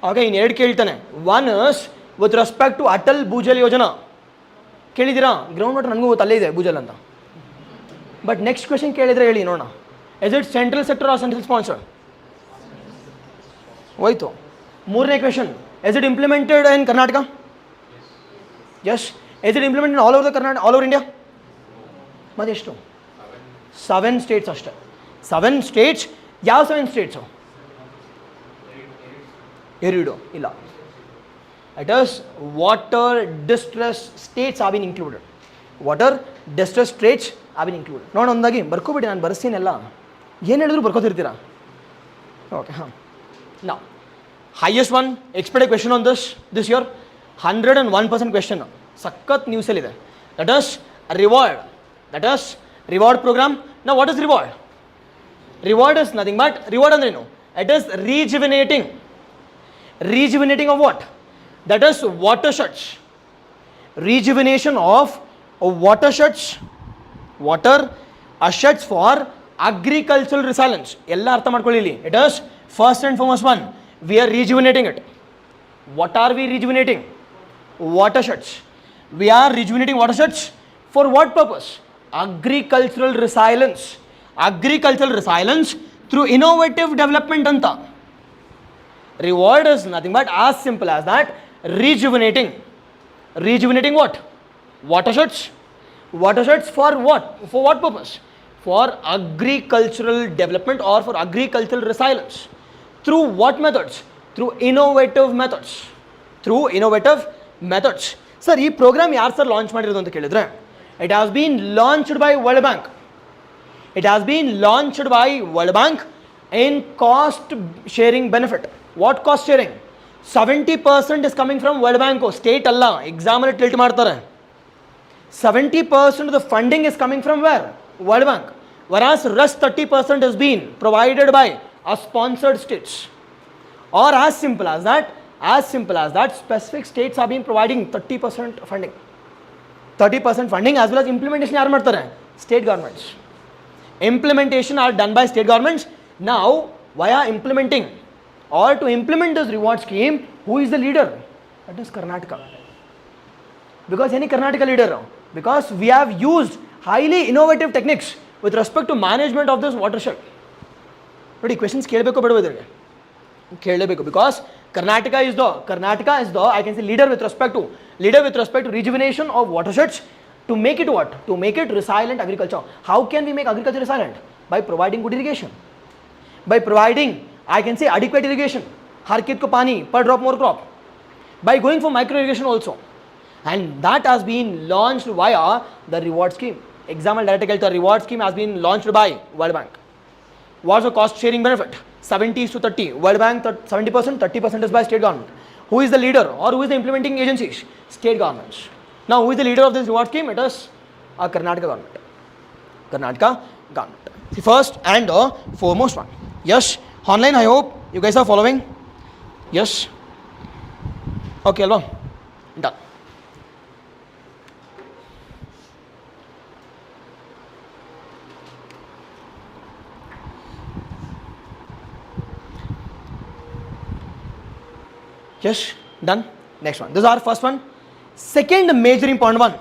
Okay, ಇನ್ನು ಎರಡು ಕೇಳ್ತಾನೆ. One is with respect to Atal Bhujal Yojana. ಕೇಳಿದ್ದೀರಾ? Ground water ನನಗೂ ಗೊತ್ತು, ಅಲ್ಲೇ ಇದೆ ಭೂಜಲ್ ಅಂತ. ಬಟ್ ನೆಕ್ಸ್ಟ್ ಕ್ವೆಶ್ಚನ್ ಕೇಳಿದರೆ ಹೇಳಿ ನೋಡೋಣ. Is it central sector or central sponsor? ಹೋಯ್ತು. ಮೂರನೇ question, is it implemented in Karnataka? Yes. Is it implemented all over the Karnataka, all over India? ಮತ್ತೆಷ್ಟು? 7 ಸ್ಟೇಟ್ಸ್ ಅಷ್ಟೇ. 7 ಸ್ಟೇಟ್ಸ್. ಯಾವ 7 ಸ್ಟೇಟ್ಸು? ಎರಡು ಇಲ್ಲ. It is water distress states have been included. Water distress states have been included. ನೋಡೋಣ ಒಂದಾಗಿ ಬರ್ಕೋಬಿಡಿ, ನಾನು ಬರ್ಸ್ತೀನೆಲ್ಲ, ಏನು ಹೇಳಿದ್ರು ಬರ್ಕೋತಿರ್ತೀರಾ. ಓಕೆ, ಹಾಂ. ನಾ highest one expected question on this year, 101% question ಸಖತ್ ನ್ಯೂಸಲ್ಲಿದೆ. That is reward program. ನಾ what is reward? Reward is nothing but, reward ಅಂದ್ರೇನು? It is rejuvenating of what? That is watersheds. Rejuvenation of watersheds for agricultural resilience. ಎಲ್ಲ ಅರ್ಥ ಮಾಡ್ಕೊಳ್ಳಿ ಇಲ್ಲಿ. It is first and foremost one, we are rejuvenating it. What are we rejuvenating? Watersheds. We are rejuvenating watersheds for what purpose? Agricultural resilience through innovative development anta. Reward is nothing but as simple as that, rejuvenating what? Watersheds for what? For what purpose? for agricultural development or for agricultural resilience. Through what methods? Through innovative methods. Through innovative methods. Sir, this program yaar sir launch ಮಾಡಿರೋದು ಅಂತ ಕೇಳಿದ್ರೆ, it has been launched by World Bank. It has been launched by World Bank in cost sharing benefit. What cost sharing? 70% is coming from World Bank. State alla exam alli tilt ಮಾಡ್ತಾರೆ. 70% of the funding is coming from where? World Bank. Whereas rest 30% has been provided by a sponsored states. Or as simple as that, specific states have been providing 30% funding. 30% funding as well as implementation yaar ಮಾಡ್ತಾರೆ? State governments. Implementation are done by state governments. Now, via implementing or to implement this reward scheme, who is the leader? That is Karnataka. Because any Karnataka leader? Because we have used highly innovative techniques with respect to management of this watershed. But questions ಕೇಳಬೇಕು ಬೇಡವಾ ಇದಕ್ಕೆ? ಕೇಳಬೇಕು, because Karnataka is the I can say leader with respect to rejuvenation of watersheds, to make it what? To make it resilient agriculture. How can we make agriculture resilient? By providing good irrigation. By providing, I can say, adequate irrigation. Har kit ko pani, per drop more crop. By going for micro irrigation also. And that has been launched via the reward scheme. Example directly, the reward scheme has been launched by World Bank. What's the cost sharing benefit? 70-30. World Bank 70%, 30% is by state government. Who is the leader or who is the implementing agencies? State governments. Now, who is the leader of this reward scheme? It is a Karnataka government. Karnataka government. The first and foremost one. Yes, online, I hope you guys are following. Yes. Okay, alva. Done. Yes, done. Next one. This is our first one. Second major important one.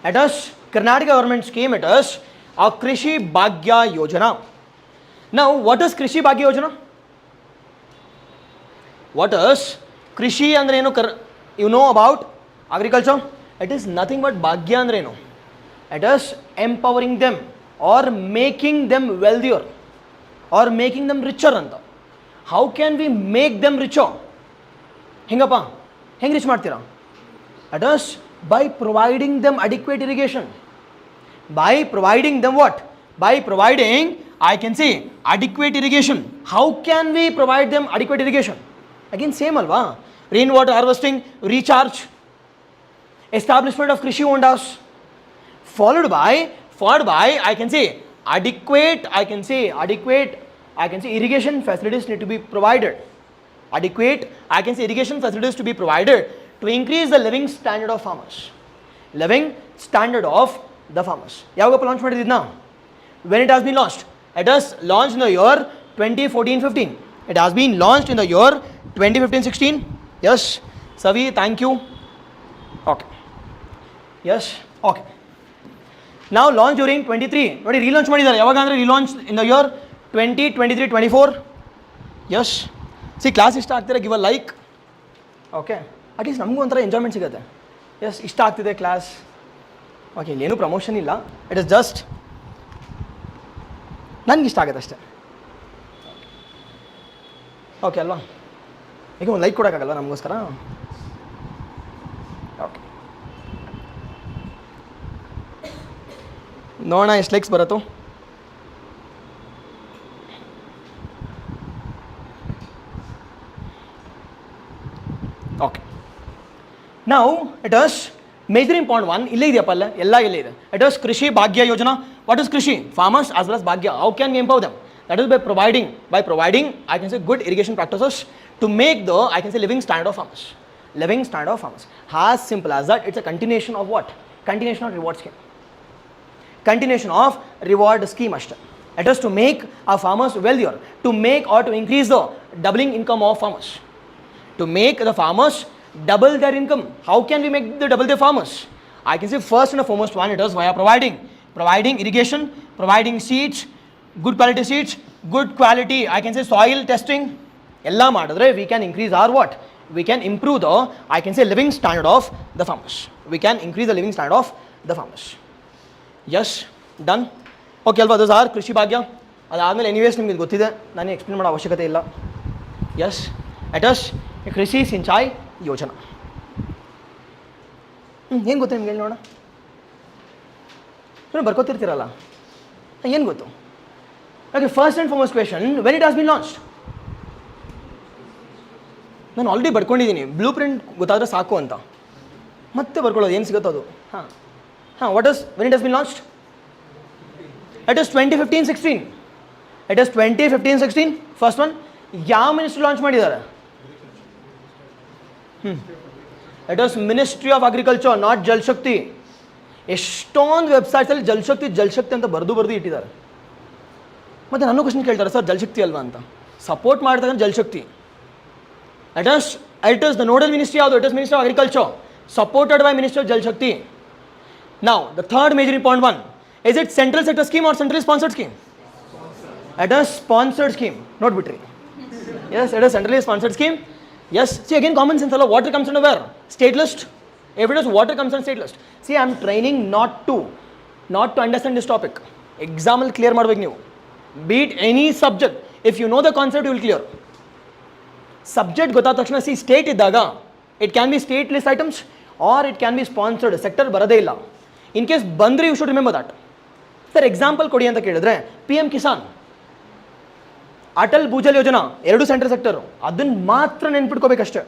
It is Karnataka government scheme. It is a Kishi Bhagya Yojana. Now, what is Kishi Bhagya Yojana? What is Kishi andre enu? You know about agriculture? It is nothing but Bhagya andre enu. It is empowering them or making them wealthier or making them richer anta. How can we make them richer? Hingappa, heng rich ಮಾಡ್ತೀರಾ? It is by providing them adequate irrigation. By providing them what? By providing, I can say, adequate irrigation. How can we provide them adequate irrigation? Again, same alva. Rainwater harvesting, recharge, establishment of Kishi hondas, followed by, I can say, adequate irrigation facilities need to be provided. Adequate, I can say, irrigation facilities to be provided to increase the living standard of farmers. Living standard of the farmers. Yavagappa launch ಮಾಡಿದ್ದು ಇದನ್ನ? When it has been launched? It has launched in the year 2014-15. It has been launched in the year 2015-16. Yes, Savi, thank you. Okay. Yes, okay. Now launch during 23. ನೋಡಿ relaunch ಮಾಡಿದ್ದಾರೆ. ಯಾವಾಗ ಅಂದ್ರೆ relaunch in the year 2023-24. Yes. See, class ಇಷ್ಟ ಆಗ್ತಿದ್ರೆ give a like. Okay. At least ನಮಗೂ ಒಂಥರ enjoyment ಸಿಗುತ್ತೆ. S, ಇಷ್ಟ ಆಗ್ತಿದೆ ಕ್ಲಾಸ್. ಓಕೆ, ಇಲ್ಲೇನು ಪ್ರಮೋಷನ್ ಇಲ್ಲ. ಇಟ್ ಇಸ್ ಜಸ್ಟ್ ನನಗೆ ಇಷ್ಟ ಆಗುತ್ತೆ ಅಷ್ಟೇ. ಓಕೆ ಅಲ್ವಾ? ಈಗ ಒಂದು ಲೈಕ್ ಕೊಡೋಕ್ಕಾಗಲ್ವ ನಮಗೋಸ್ಕರ? ಓಕೆ, ನೋಡೋಣ ಎಷ್ಟು ಲೈಕ್ಸ್ ಬರುತ್ತೋ. Okay, now it is major important one. ಇಲ್ಲೇ ಇದೆಯಪ್ಪ, ಅಲ್ಲ ಎಲ್ಲ ಇಲ್ಲೇ ಇದೆ. It is Kishi Bhagya Yojana. What is Kishi? Farmers as well as Bhagya. How can we empower them? That is by providing, I can say, good irrigation practices to make the, I can say, living standard of farmers. Living standard of farmers. As simple as that. It's a continuation of what? Continuation of reward scheme. Continuation of reward scheme ಅಷ್ಟೇ. It is to make our farmers wealthier, to make or to increase the doubling income of farmers. To make the farmers double their income. How can we make the double their farmers? I can say first and foremost one, it is via providing irrigation, providing seeds, good quality seeds, good quality, I can say, soil testing. Ella madidre we can increase our what? We can improve the, I can say, living standard of the farmers. We can increase the living standard of the farmers. Yes done okay ಅಲ್ವಾ those R ಕೃಷಿ ಭಾಗ್ಯ. ಅದಾದಮೇಲೆ anyways ನಿಮ್ಗೆ ಇದು ಗೊತ್ತಿದೆ, ನನಗೆ explain ಮಾಡೋ ಅವಶ್ಯಕತೆ ಇಲ್ಲ. ಯಸ್ ಎಟ್ ಅಸ್ ಕೃಷಿ ಸಿಂಚಾಯಿ ಯೋಜನಾ. ಏನು ಗೊತ್ತು ನಿಮ್ಗೆ ಹೇಳಿ ನೋಡೋಣ. ನೀವು ಬರ್ಕೋತಿರ್ತೀರಲ್ಲ, ಏನು ಗೊತ್ತು? Okay, first and foremost question, when it has been launched? ನಾನು ಆಲ್ರೆಡಿ ಬರ್ಕೊಂಡಿದ್ದೀನಿ, ಬ್ಲೂ ಪ್ರಿಂಟ್ ಗೊತ್ತಾದರೆ ಸಾಕು ಅಂತ. ಮತ್ತೆ ಬರ್ಕೊಳ್ಳೋದು ಏನು ಸಿಗುತ್ತೋ ಅದು. What is when it has been launched? It is 2015-16. It is 2015-16 first one. ಯಾವ ಮಿನಿಸ್ಟ್ರಿ ಲಾಂಚ್ ಮಾಡಿದ್ದಾರೆ? It is ministry of agriculture, not ಜಲಶಕ್ತಿ. ಎಷ್ಟೊಂದು ವೆಬ್ಸೈಟ್ಸಲ್ಲಿ ಜಲಶಕ್ತಿ ಅಂತ ಬರೆದು ಇಟ್ಟಿದ್ದಾರೆ. ಮತ್ತು ನನ್ನ ಕ್ವಶನ್ ಕೇಳ್ತಾರೆ, ಸರ್ ಜಲಶಕ್ತಿ ಅಲ್ವಾ ಅಂತ. ಸಪೋರ್ಟ್ ಮಾಡ್ತಾರೆ ಜಲಶಕ್ತಿ. It is the nodal ministry ಯಾವುದು? It is ministry of agriculture, supported by ministry of Jal Shakti. Now, the third major important one, is it central sector scheme or centrally sponsored scheme? It is sponsored scheme, not bittery. Yes, it is centrally sponsored scheme. Yes, see again common sense, water comes under where? State list. If it is water comes under state list. See, I am training not to understand this topic. Example clear ಮಾಡಬೇಕು ನೀವು. Be it any subject, if you know the concept, you will clear. Subject ಗೊತ್ತಾದ ತಕ್ಷಣ see state ಇದ್ದಾಗ it can be state list items or it can be sponsored. Sector ಬರೋದೇ ಇಲ್ಲ. In case ಬಂದರೆ you should remember that. Sir example ಕೊಡಿ ಅಂತ ಕೇಳಿದ್ರೆ PM Kisan, Atal Bhujal ಯೋಜನಾ, ಎರಡು ಸೆಂಟ್ರಲ್ ಸೆಕ್ಟರು, ಅದನ್ನು ಮಾತ್ರ ನೆನ್ಪಿಟ್ಕೋಬೇಕಷ್ಟೇ.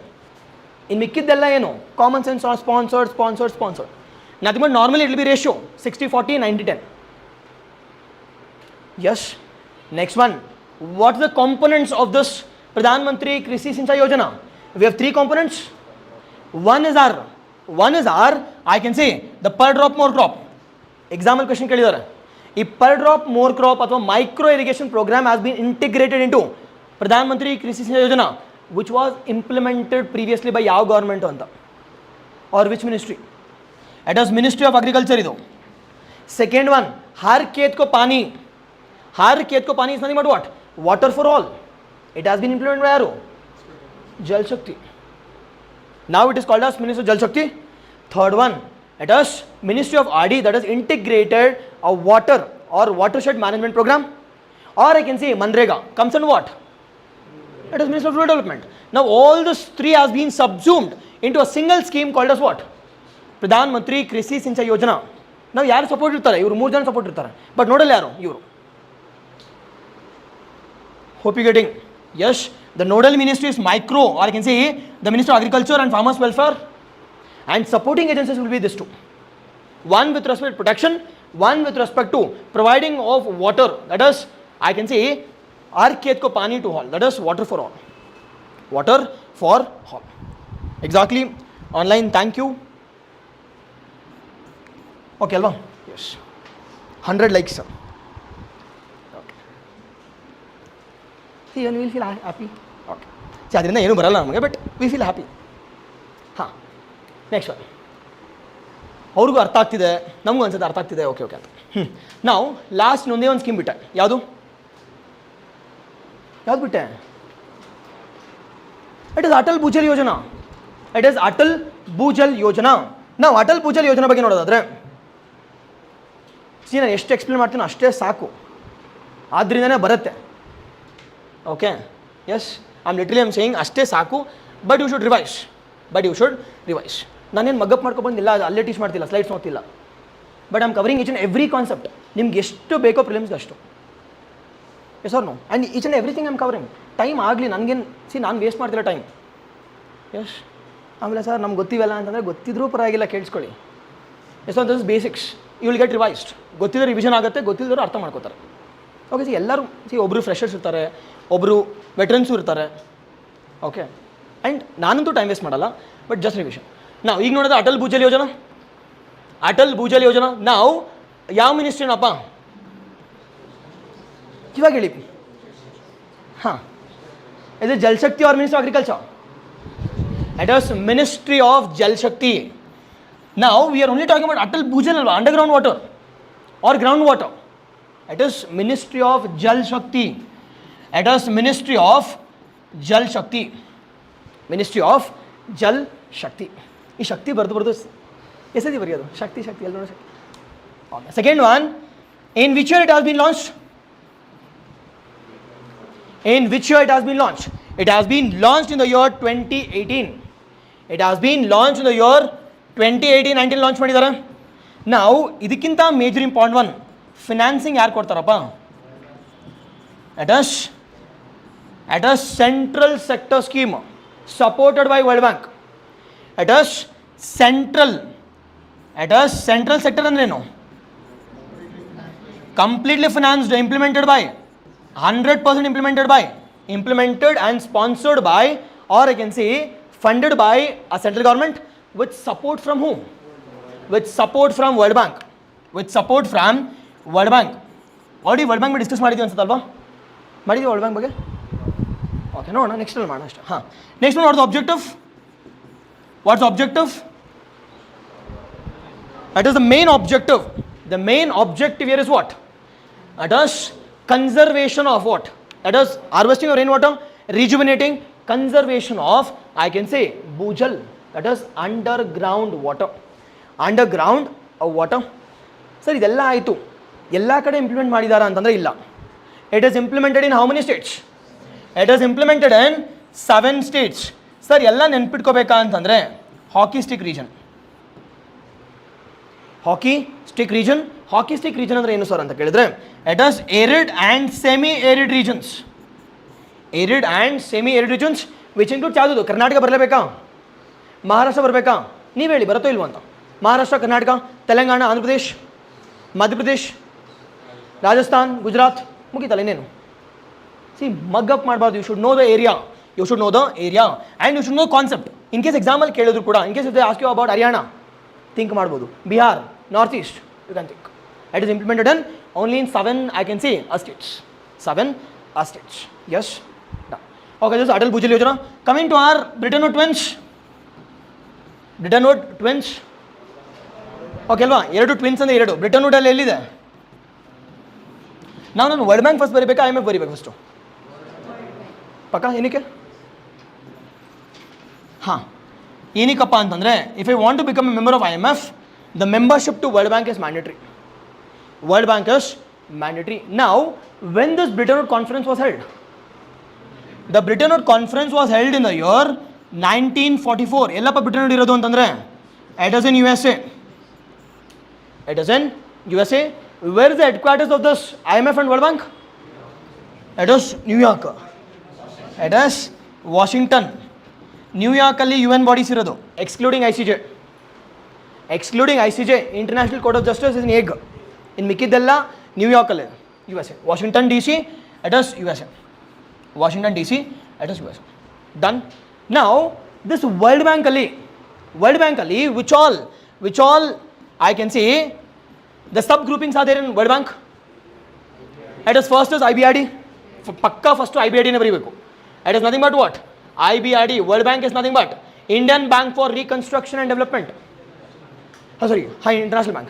ಇನ್ನು ಮಿಕ್ಕಿದ್ದೆಲ್ಲ ಏನು common sense, sponsored. Nothing but normally it will be ratio 60-40, 90-10. Yes. Next one, what the components of this Pradhan Mantri Krishi Sinchai Yojana? We have three components. One is our, I can say, the per drop more crop. Example question ಕೇಳಿದ್ದಾರೆ. ಈ per drop more crop ಅಥವಾ micro irrigation program has been integrated into Pradhan Mantri Krishi Sinchai Yojana, which was implemented previously by ಯಾವ government ಅಂತ, or which ministry? It is Ministry of Agriculture ಇದು. Second one, हर खेत को पानी is nothing but what? Water for all. It has been implemented by ಯಾರು? Jal Shakti. Now it is called as Ministry of Jal Shakti. Third one, it is Ministry of RD, that is integrated a water or watershed management program, or I can say Manrega comes under what? It is Ministry of Rural Development. Now all these three has been subsumed into a single scheme called as what? Pradhan Mantri Krishi Sinchai Yojana. Now ಯಾರು support ಇರ್ತಾರೆ? ಇವರು 3 ಜನ support ಇರ್ತಾರೆ. But ನೋಡಲ್ಲ ಯಾರು? ಇವರು. Hope you getting? Yes, the nodal ministry is micro, or I can say the Ministry of Agriculture and Farmers Welfare, and supporting agencies will be this two. One with respect to protection, one with respect to providing of water, that is, I can say, har khet ko pani to all, that is water for all. Water for all. Exactly. Online, thank you. Okay, alva? Yes. 100 likes, sir. See, and we will feel happy. Okay. See, ಅದರಿಂದ ಏನೂ ಬರಲ್ಲ ನಮಗೆ, but we feel happy. ಹಾಂ, next one. ಅವ್ರಿಗೂ ಅರ್ಥ ಆಗ್ತಿದೆ, ನಮಗೂ ಅನ್ಸುತ್ತೆ ಅರ್ಥ ಆಗ್ತಿದೆ. ಓಕೆ ಅಂತ. ನಾವು ಲಾಸ್ಟ್ ಒಂದೇ ಒಂದು ಸ್ಕೀಮ್ ಬಿಟ್ಟೆ. ಯಾವುದು ಬಿಟ್ಟೆ? ಇಟ್ ಇಸ್ ಅಟಲ್ ಭೂಜಲ್ ಯೋಜನಾ. ನಾವು ಅಟಲ್ ಭೂಜಲ್ ಯೋಜನಾ ಬಗ್ಗೆ ನೋಡೋದಾದ್ರೆ, ನಾನು ಎಷ್ಟು ಎಕ್ಸ್ಪ್ಲೇನ್ ಮಾಡ್ತೀನೋ ಅಷ್ಟೇ ಸಾಕು, ಆದ್ದರಿಂದನೇ ಬರುತ್ತೆ. ಓಕೆ, ಎಸ್, ಐಮ್ ಸೇಯಿಂಗ್ ಅಷ್ಟೇ ಸಾಕು. But you should revise. ನಾನೇನು ಮಗಪ್ ಮಾಡ್ಕೊಬಂದಿಲ್ಲ, ಅಲ್ಲೇ ಟೀಚ್ ಮಾಡ್ತಿಲ್ಲ, ಸ್ಲೈಡ್ಸ್ ನೋಡ್ತಿಲ್ಲ. But I'm covering each and every concept. ನಿಮ್ಗೆ ಎಷ್ಟು ಬೇಕೋ ಪ್ರಿಲಿಮ್ಸ್ಗೆ ಅಷ್ಟು. Yes or no? And each and everything I'm covering. Time ಆಗಲಿ ನನಗೇನು, ನಾನು ವೇಸ್ಟ್ ಮಾಡ್ತಿಲ್ಲ ಟೈಮ್. ಎಸ್. ಆಮೇಲೆ ಸರ್ ನಮ್ಗೆ ಗೊತ್ತಿವಲ್ಲ ಅಂತಂದರೆ ಗೊತ್ತಿದ್ರೂ ಪರವಾಗಿಲ್ಲ, ಕೇಳಿಸ್ಕೊಳ್ಳಿ. Yes are, this is basics. You will get revised. ಗೊತ್ತಿದ್ರೆ ರಿವಿಷನ್ ಆಗುತ್ತೆ, ಗೊತ್ತಿಲ್ಲದ್ರು ಅರ್ಥ ಮಾಡ್ಕೋತಾರೆ. ಓಕೆ, ಎಲ್ಲರೂ ಒಬ್ಬರು ಫ್ರೆಷರ್ಸ್ ಇರ್ತಾರೆ, ಒಬ್ಬರು ವೆಟ್ರನ್ಸು ಇರ್ತಾರೆ. ಓಕೆ, ಆ್ಯಂಡ್ ನಾನಂತೂ ಟೈಮ್ ವೇಸ್ಟ್ ಮಾಡಲ್ಲ, ಬಟ್ ಜಸ್ಟ್ ರಿವಿಷನ್. ನಾವು ಈಗ ನೋಡೋದು ಅಟಲ್ ಭೂಜಲ್ ಯೋಜನಾ. ನಾವು ಯಾವ ಮಿನಿಸ್ಟ್ರಿನಪ್ಪ ಇವಾಗ ಹೇಳಿ? ಹಾಂ, ಇದು ಜಲಶಕ್ತಿ R ministry of agriculture? It is ministry of ಜಲಶಕ್ತಿ. ನಾವು we are only talking about Atal Bhujal ಅಲ್ವಾ, underground water R ground water. It is Ministry of Jal Shakti. Ministry of Jal Shakti. ಈ ಶಕ್ತಿ ಬರ್ದು ಎಸತಿ ಬರೆಯೋದು ಶಕ್ತಿ ಎಲ್ಲ ನೋಡಿ. Okay. Second one, in which year it has been launched? In which year it has been launched? It has been launched in the year 2018. It has been launched in the year 2018, 19 launch ಮಾಡಿದಾರೆ. Now, ಇದಕ್ಕಿಂತ major important one, financing ಯಾರು ಕೊಡ್ತಾರಪ್ಪ? At a central sector scheme supported by World Bank. At a central sector ಅಂದ್ರೇನು? Completely financed, implemented by 100% implemented and sponsored by, or I can say funded by a central government with support from whom? With support from World Bank. With support from World Bank. Already World Bank we discuss ಮಾಡಿದ್ವಿ ಅನ್ಸುತ್ತಲ್ವಾ? ಮಾಡಿದ್ವಿ World Bank ಬಗ್ಗೆ? Okay, no, next one ಮಾಡೋಣ ಅಷ್ಟೇ. ಹಾಂ, next one, what's the objective? What's the objective? That is the main objective. The main objective here is what? That is conservation of what? That is harvesting of rainwater, rejuvenating, conservation of, I can say, bhujal. That is underground water. Underground water. Sir, ಇದೆಲ್ಲ ಆಯಿತು. ಎಲ್ಲ ಕಡೆ implement ಮಾಡಿದಾರಾ ಅಂತಂದರೆ ಇಲ್ಲ. It is implemented in how many states? It is implemented in 7 states. Sir, ಎಲ್ಲ ನೆನ್ಪಿಟ್ಕೋಬೇಕಾ ಅಂತಂದರೆ hockey stick region. Hockey stick region ಅಂದರೆ ಏನು ಸರ್ ಅಂತ ಕೇಳಿದ್ರೆ, it is arid and semi arid regions. Arid and semi arid regions which includes ಯಾವುದು? ಕರ್ನಾಟಕ ಬರಲೇಬೇಕಾ? ಮಹಾರಾಷ್ಟ್ರ ಬರಬೇಕಾ? ನೀವು ಹೇಳಿ, ಬರುತ್ತೋ ಇಲ್ವೋ ಅಂತ. ಮಹಾರಾಷ್ಟ್ರ, ಕರ್ನಾಟಕ, ತೆಲಂಗಾಣ, ಆಂಧ್ರ ಪ್ರದೇಶ್, ಮಧ್ಯಪ್ರದೇಶ್, ರಾಜಸ್ಥಾನ್, ಗುಜರಾತ್, ಮುಗಿತಲ್ಲ ಇನ್ನೇನು? ಸಿ, ಮಗ್ ಅಪ್ ಮಾಡಬಾರ್ದು. You should know the area. You should know the area and you should know concept. In case ಎಕ್ಸಾಮಲ್ಲಿ ಕೇಳಿದ್ರು ಕೂಡ, in case ask you about Haryana, think ಮಾಡ್ಬೋದು. Bihar, north east, you can think. It is implemented in only in 7, I can see, states. 7 states. Yes. Okay, this is Atal Bhujal Yojana. Coming to our Britannia twins. Britannia twins. Okay ಅಲ್ವಾ? 2 twins ಅಂದರೆ 2. ಬ್ರಿಟನ್ವುಡ್ ಅಲ್ಲಿ ಎಲ್ಲಿದೆ? ನಾನು World Bank first ಬರೀಬೇಕಾ, IMF ಬರೀಬೇಕು first? ಪಕ್ಕ ಏನಕ್ಕೆ? ಹಾಂ, ಏನಕ್ಕಪ್ಪ ಅಂತಂದರೆ, if I want to become a member of IMF, the membership to World Bank is mandatory. World Bank is mandatory. Now, when this Bretton Woods conference was held? The Bretton Woods conference was held in the year 1944. Yellappa Bretton Woods ಇರೋದು ಅಂತಂದರೆ, it is in USA. It is in USA. Where is the headquarters of this IMF and World Bank? It is New York. It is Washington. New York ಅಲ್ಲಿ UN bodies ಇರೋದು, excluding ICJ, international court of justice is in ಹೇಗ್. ಇನ್ನು ಮಿಕ್ಕಿದ್ದೆಲ್ಲ ನ್ಯೂಯಾರ್ಕಲ್ಲಿ, USA. Washington DC, it is USA. Washington DC, it is USA. Done. Now, this World Bank ಅಲ್ಲಿ, which all I can say, the sub groupings are there in World Bank. It is first is IBRD. ಪಕ್ಕ first IBRDನೇ ಬರೀಬೇಕು. It is nothing but what? IBRD. World Bank is nothing but Indian Bank for Reconstruction and Development. International Bank.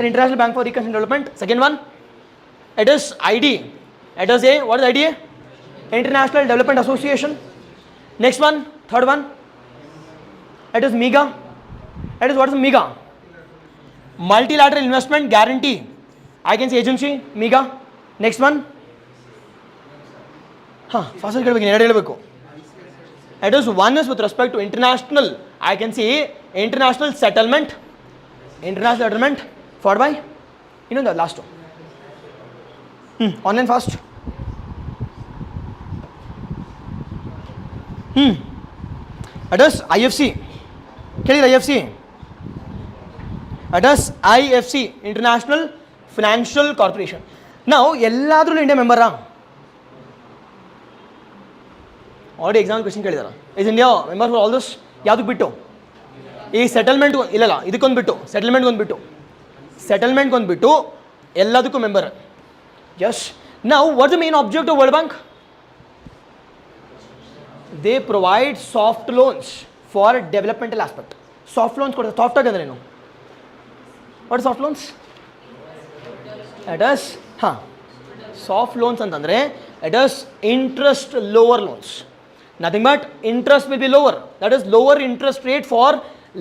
International Bank for Reconstruction and Development. Second one, it is ID. It is a, what is IDA? International Development Association. Next one, third one, it is MEGA. It is, what is MEGA? Multilateral Investment Guarantee, I can say, agency, MEGA. Next one, fast ಕೇಳಬೇಕು, ಎರಡು ಹೇಳಬೇಕು. It is one is with respect to international, I can say, international settlement, followed by, the last one, online fast. It is IFC. ಕೇಳಿದ್ರೆ IFC? It is IFC, International Financial Corporation. ನಾವು ಎಲ್ಲಾದ್ರೂ India ಮೆಂಬರಾ? Already exam question ಕೇಳಿದಾರ. Is India member for all this? ಯಾವುದಕ್ಕೆ ಬಿಟ್ಟು? ಈ settlement ಇಲ್ಲ, ಇದಕ್ಕೊಂದು ಬಿಟ್ಟು, ಸೆಟಲ್ಮೆಂಟ್ಗೊಂದು ಬಿಟ್ಟು ಎಲ್ಲದಕ್ಕೂ ಮೆಂಬರ್. ಯಸ್. ನಾವು what's the main object of world bank? They provide soft loans for developmental aspect. Soft loans ಕೊಡ್ತಾರೆ. ಸಾಫ್ಟ್ ಆಗಿ ಅಂದ್ರೇನು? What soft loans? It is soft loans ಅಂತಂದರೆ it is interest lower loans. Nothing but interest will be lower. That is lower interest rate for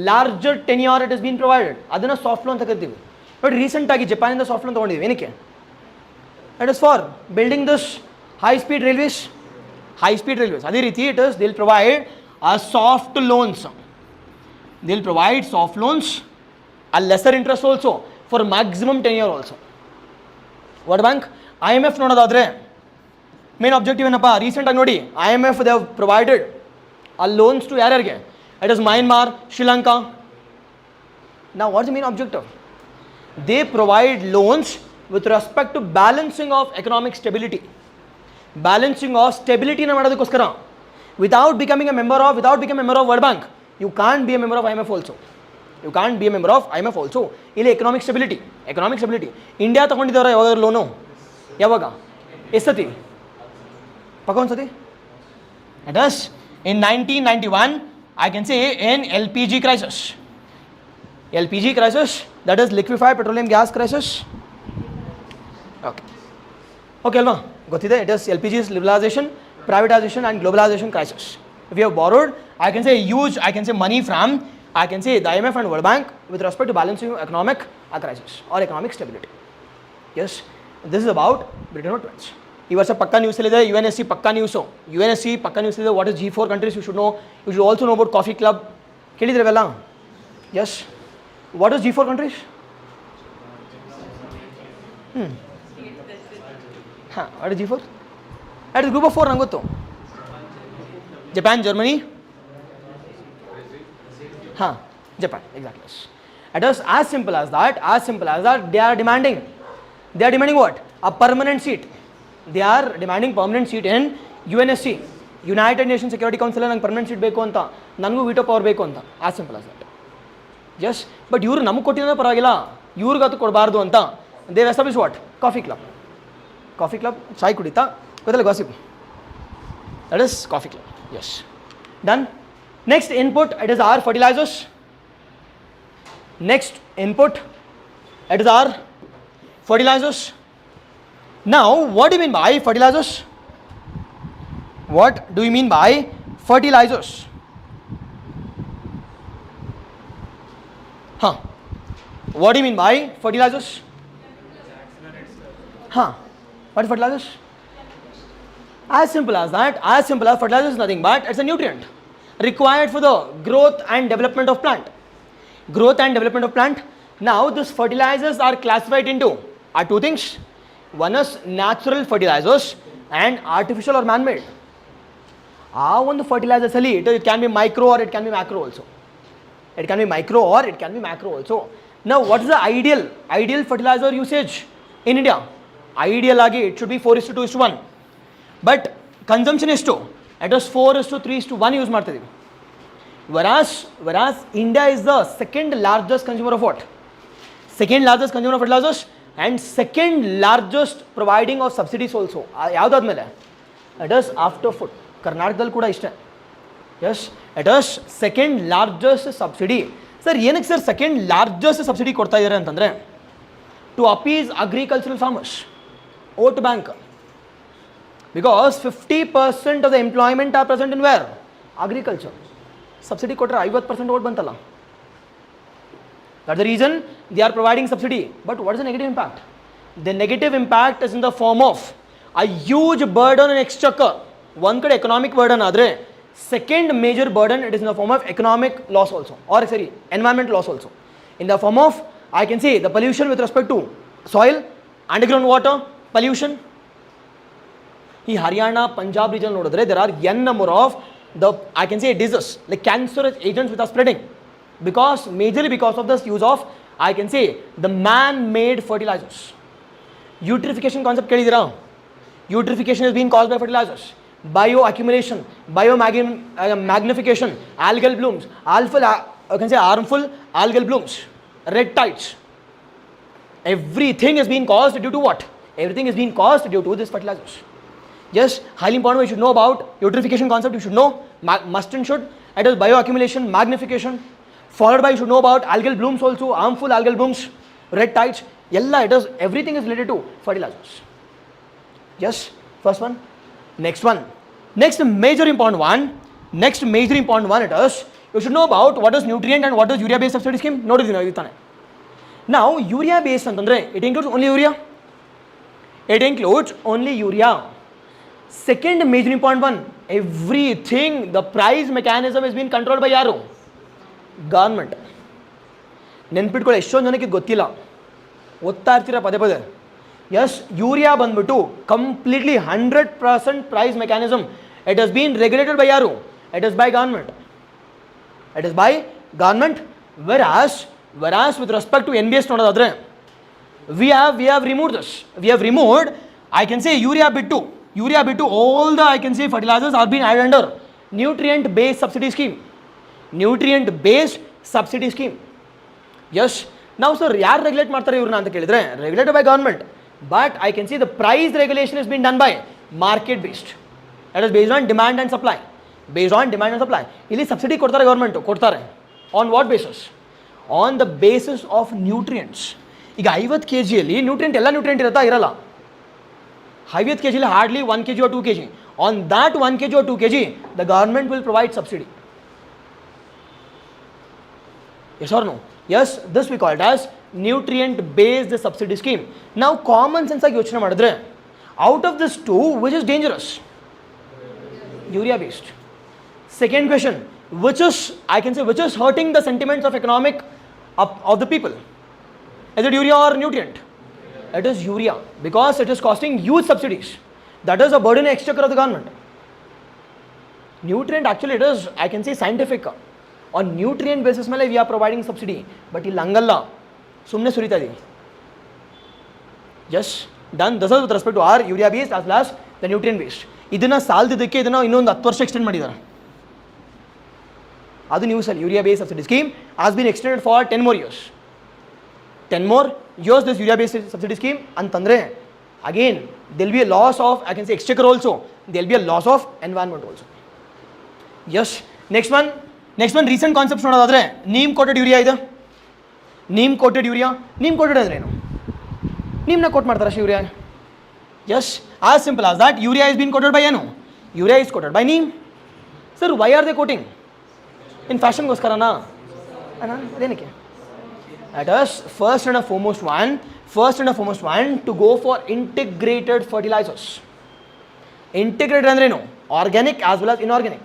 larger tenure it has been provided. ಅದನ್ನು soft loan ಅಂತ ಕರಿತೀವಿ. But ರೀಸೆಂಟಾಗಿ ಜಪಾನಿಂದ soft loan ತೊಗೊಂಡಿದ್ದೀವಿ ಏನಕ್ಕೆ? It is for building this high speed railways. ಅದೇ ರೀತಿ it is they'll provide a soft loans. They'll provide soft loans a lesser interest also for maximum tenure also. World Bank, IMF ನೋಡೋದಾದ್ರೆ main objective ಏನಪ್ಪ? ರೀಸೆಂಟಾಗಿ ನೋಡಿ IMF they have provided ಆ loans to ಯಾರ್ಯಾರಿಗೆ? It is Myanmar, Sri Lanka. Now what's the main objective? They provide loans with respect to balancing of economic stability. Balancing of stability na ಮಾಡೋದಕ್ಕೋಸ್ಕರ. Without becoming a member of World Bank, you can't be a member of IMF also. ಇಲ್ಲಿ economic stability. India ತಗೊಂಡಿದ್ದವ್ರ ಯಾವಾಗ loan? ಯಾವಾಗ? ಎಷ್ಟು ಸತಿ? ಪಕ್ಕ ಒಂದು ಸತಿ? It is in 1991 I can say in LPG crisis, that is liquefied petroleum gas crisis. Okay ಅಲ್ವಾ? ಗೊತ್ತಿದೆ. It is LPG's liberalization, privatization and globalization crisis. If you have borrowed, I can say money from the IMF and World Bank with respect to balancing economic crisis or economic stability. Yes, this is about Britain Trends. ಈ ವರ್ಷ ಪಕ್ಕಾ news ಇದೆ. UNSC ಪಕ್ಕಾ news ಇದೆ. What is G4 countries you should know. You should also know about coffee club. ಕೇಳಿದ್ರವೆಲ್ಲ? Yes. What is G4 countries? What is G4? That is group of 4 ನಂಗೆ ಗೊತ್ತು. Japan, Germany. Japan, exactly. It is as simple as that. They are demanding what? A permanent seat. They are demanding permanent seat in UNSC, United Nations Security Council. ನಂಗೆ permanent seat ಬೇಕು ಅಂತ, ನನಗೂ veto power ಬೇಕು ಅಂತ. As simple as that. Just but ಇವರು ನಮಗೆ ಕೊಟ್ಟಿದ್ರೆ ಪರವಾಗಿಲ್ಲ, ಇವ್ರಿಗೆ ಅದು ಕೊಡಬಾರ್ದು ಅಂತ they establish what? Coffee club. ಚಾಯ್ ಕುಡಿತಾ ಗೊತ್ತಲ್ಲ, gossip. That is coffee club. Yes, done. Next input, it is our fertilizers. Now, what do you mean by fertilizers? What do you mean by fertilizers? What do you mean by fertilizers? What is fertilizers? As simple as that. Fertilizers is nothing but it's a nutrient required for the growth and development of plant. Now these fertilizers are classified into two things. One is natural fertilizers and artificial or man-made. One fertilizers ali it can be micro or it can be macro also. Now what is the ideal fertilizer usage in India? Ideal agi it should be 4:2:1, but consumption is 2. It is 4:3:1 use ಮಾಡ್ತಿದ್ದೀವಿ. Whereas India is the second largest consumer of what? Fertilizers and second largest providing of subsidies also. ಯಾವುದಾದ್ಮೇಲೆ? It is after food. ಕರ್ನಾಟಕದಲ್ಲಿ ಕೂಡ ಇಷ್ಟೇ. Yes, it is second largest subsidy. Sir ಏನಕ್ಕೆ sir second largest subsidy ಕೊಡ್ತಾ ಇದ್ದಾರೆ ಅಂತಂದರೆ, to appease agricultural farmers, vote bank. Because 50% of the employment are present in where? Agriculture. Subsidy ಕೊಟ್ಟರೆ 50% vote ಬಂತಲ್ಲ. That's the reason they are providing subsidy. But what is the negative impact? The negative impact is in the form of a huge burden on exchequer. One ಕಡೆ economic burden ಆದರೆ, second major burden it is in the form of economic loss also, or environment loss also. In the form of, I can say, the pollution with respect to soil, underground water, pollution. ಈ Haryana Punjab region ನೋಡಿದ್ರೆ there are n number of the, I can say, diseases like cancerous agents which are spreading majorly because of this use of, I can say, the man-made fertilizers. Eutrophication concept ಕೇಳಿದ್ದೀರಾ? Eutrophication is being caused by fertilizers. Bioaccumulation, biomagnification, algal blooms, harmful algal blooms, red tides. Everything is being caused due to what? Everything is being caused due to these fertilizers. Yes, highly important, you should know about eutrophication concept. You should know, must and should. It is bioaccumulation, magnification. Followed by, you should know about algal blooms also, harmful algal blooms, red tides. Everything is related to fertilizers. Yes, first one. Next major important one, it is, you should know about what is nutrient and what is urea based subsidy scheme. Notice Now urea base ಅಂತಂದರೆ it includes only urea, it includes only urea. Second major important one, everything the price mechanism is been controlled by ಯಾರು? Government. ನೆನ್ಪಿಟ್ಕೊಳ್ಳಿ, ಎಷ್ಟೊಂದು ಜನಕ್ಕೆ ಗೊತ್ತಿಲ್ಲ, ಓದ್ತಾ ಇರ್ತೀರ ಪದೇ ಪದೇ. ಎಸ್, ಯೂರಿಯಾ ಬಂದ್ಬಿಟ್ಟು completely 100% price mechanism it has been regulated by ಯಾರು? It is by government. It is by government. whereas with respect to NBS ನೋಡೋದಾದ್ರೆ we have removed this. We have removed, I can say urea ಬಿಟ್ಟು all the I can say fertilizers are being added under nutrient based subsidy scheme. nutrient based subsidy scheme. Yes. Now sir, ಯಾರು regulate ಮಾಡ್ತಾರೆ ಇವ್ರನ್ನ ಅಂತ ಕೇಳಿದ್ರೆ regulated by government, but I can see the price regulation is been done by market based. That is based on demand and supply. Based on demand and supply. ಇಲ್ಲಿ subsidy ಕೊಡ್ತಾರೆ government, ಕೊಡ್ತಾರೆ on what basis? On the basis of nutrients. ಈಗ 50 kg ಯಲ್ಲಿ nutrient ಎಲ್ಲ nutrient ಇರುತ್ತಾ? ಇರಲ್ಲ. 50 kg ಯಲ್ಲಿ hardly 1 kg or 2 kg. On that 1 kg or 2 kg the government will provide subsidy. Yes or no? Yes, this we call it as nutrient based subsidy scheme. Now common sense ಆಗಿ ಯೋಚನೆ ಮಾಡಿದ್ರೆ out of this two which is dangerous? Urea based. Second question, which is, I can say, which is hurting the sentiments of economic of the people? Is it urea or nutrient? It is urea, because it is costing huge subsidies. That is a burden exchequer of the government. Nutrient actually it is, I can say, scientific. On nutrient basis ಮೇಲೆ we are providing subsidy, but ಇಲ್ಲಿ ಹಂಗಲ್ಲ, ಸುಮ್ಮನೆ ಸುರಿತಾ ಇದೀವಿ. Just done. Thus with respect to our urea based as well as the nutrient based. ಇದನ್ನು ಸಾಲದಿದ್ದಕ್ಕೆ ಇದನ್ನು ಇನ್ನೊಂದು 10 ವರ್ಷ ಎಕ್ಸ್ಟೆಂಡ್ ಮಾಡಿದ್ದಾರೆ. ಅದು ನ್ಯೂಸಲ್ಲಿ urea based subsidy scheme has been extended for 10 more years. 10 more years this urea based subsidy scheme ಅಂತಂದರೆ again there'll be a loss of, I can say, exchequer also. There'll be a loss of environment also. Yes. Next one recent concepts ನೋಡೋದಾದರೆ neem coated urea ಇದೆ. Neem coated urea, neem coated ಅಂದ್ರೆ ಏನು? ನೀಮ್ನ coat ಮಾಡ್ತಾರೆ ಅಷ್ಟೇ urea. Yes, as simple as that. Urea is been coated by ಏನು? Urea is coated by neem. Sir, why are they coating? In ಫ್ಯಾಷನ್ಗೋಸ್ಕರನಾ? ಅದೇನಕ್ಕೆ? That is first and foremost one to go for integrated fertilizers. Integrated ಅಂದ್ರೆ ಏನು? Organic as well as inorganic.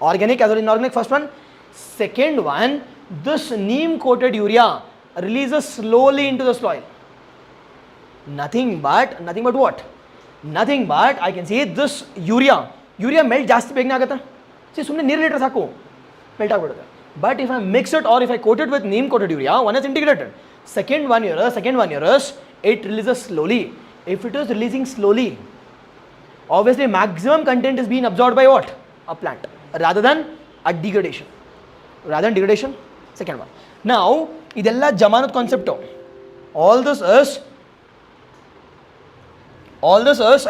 Organic as well as inorganic, first one. Second one, this neem coated urea releases slowly into the soil. Nothing but what? Nothing but I can say this urea melt ಜಾಸ್ತಿ ಬೇಗನೆ ಆಗುತ್ತೆ. See, ಸುಮ್ಮನೆ ನೀರು litre ಸಾಕು, melt ಆಗಿಬಿಡುತ್ತೆ. But if I mix it or if I coat it with neem coated urea, one is integrated. Second one here is it releases slowly. If it is releasing slowly, obviously maximum content is being absorbed by what? A plant, rather than a degradation. Second one. Now, idella jamanat concept. All this is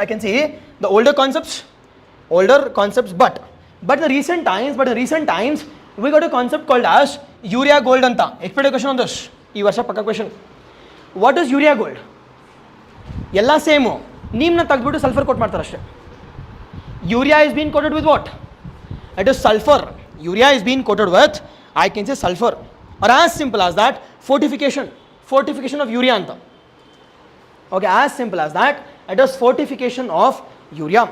I can say the older concepts, but the recent times we got a concept called as urea gold anta. Expect a question on this. Ee varsha pakka question. What is urea gold? Ella same. Neem na tagbidu sulfur coat ಮಾಡ್ತಾರೆ ಅಷ್ಟೇ. Urea is being coated with what? It is sulfur. Urea is being coated with, I can say, sulfur. Or as simple as that, fortification of urea anta. Okay, as simple as that, it is fortification of urea.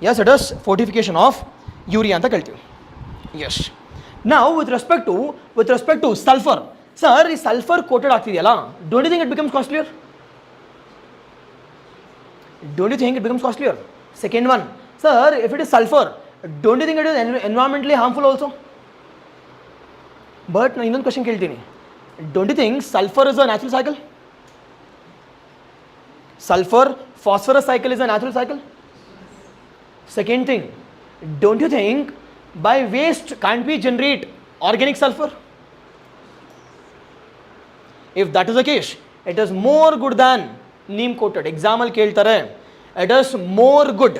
Yes, it is fortification of urea anta keltivi. Yes. Now with respect to sulfur, sir, is sulfur coated ಆಗ್ತಿದೆಯಲ್ಲ, don't you think it becomes costlier? Second one, sir, if it is sulfur, don't you think it is environmentally harmful also? But ನಾನು ಇನ್ನೊಂದು question ಕೇಳ್ತೀನಿ, don't you think sulfur is a natural cycle? Sulfur phosphorus cycle is a natural cycle. Second thing, don't you think by waste can't we generate organic sulfur? If that is the case, it is more good than neem coated. Example keltare, it is more good,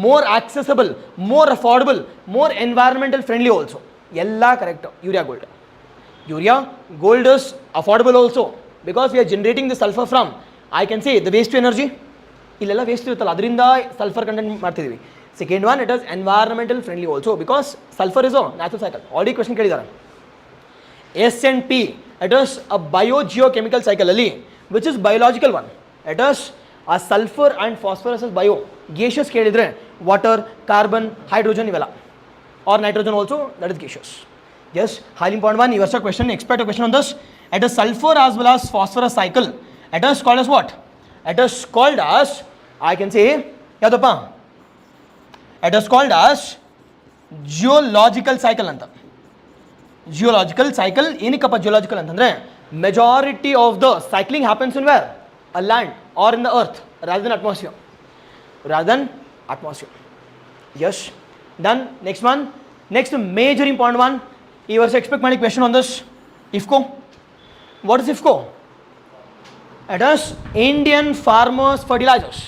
more accessible, more affordable, more environmental friendly also. Ella correct. Urea gold is affordable also, because we are generating the sulfur from, I can say, the waste to energy. Illella waste iruttalla, adrinda sulfur content ಮಾಡ್ತಿದೀವಿ. Second one, it is environmental friendly also, because sulfur is a natural cycle. Already question ಕೇಳಿದ್ದಾರೆ. S and P, It is a biogeochemical cycle ಅಲ್ಲಿ, which is biological one. It is a sulfur and phosphorus is bio. Gaseous ಕೇಳಿದ್ರೆ water, carbon, hydrogen ಇವೆಲ್ಲ, or nitrogen also, that is gaseous. Yes, highly important one. Yours a question, expect a question on this. It is sulfur as well as phosphorus cycle. It is called as what? It is called as, I can say, yadappa. It is called as geological cycle anta. Geological cycle ಏನಕ್ಕಪ್ಪ geological ಅಂತಂದ್ರೆ majority of the cycling happens in where? A land or in the earth rather than atmosphere. Rather than atmosphere. Yes. Done. Next one. Next major important one. You also expect my question on this. IFCO. What is IFCO? It is Indian Farmers Fertilizers.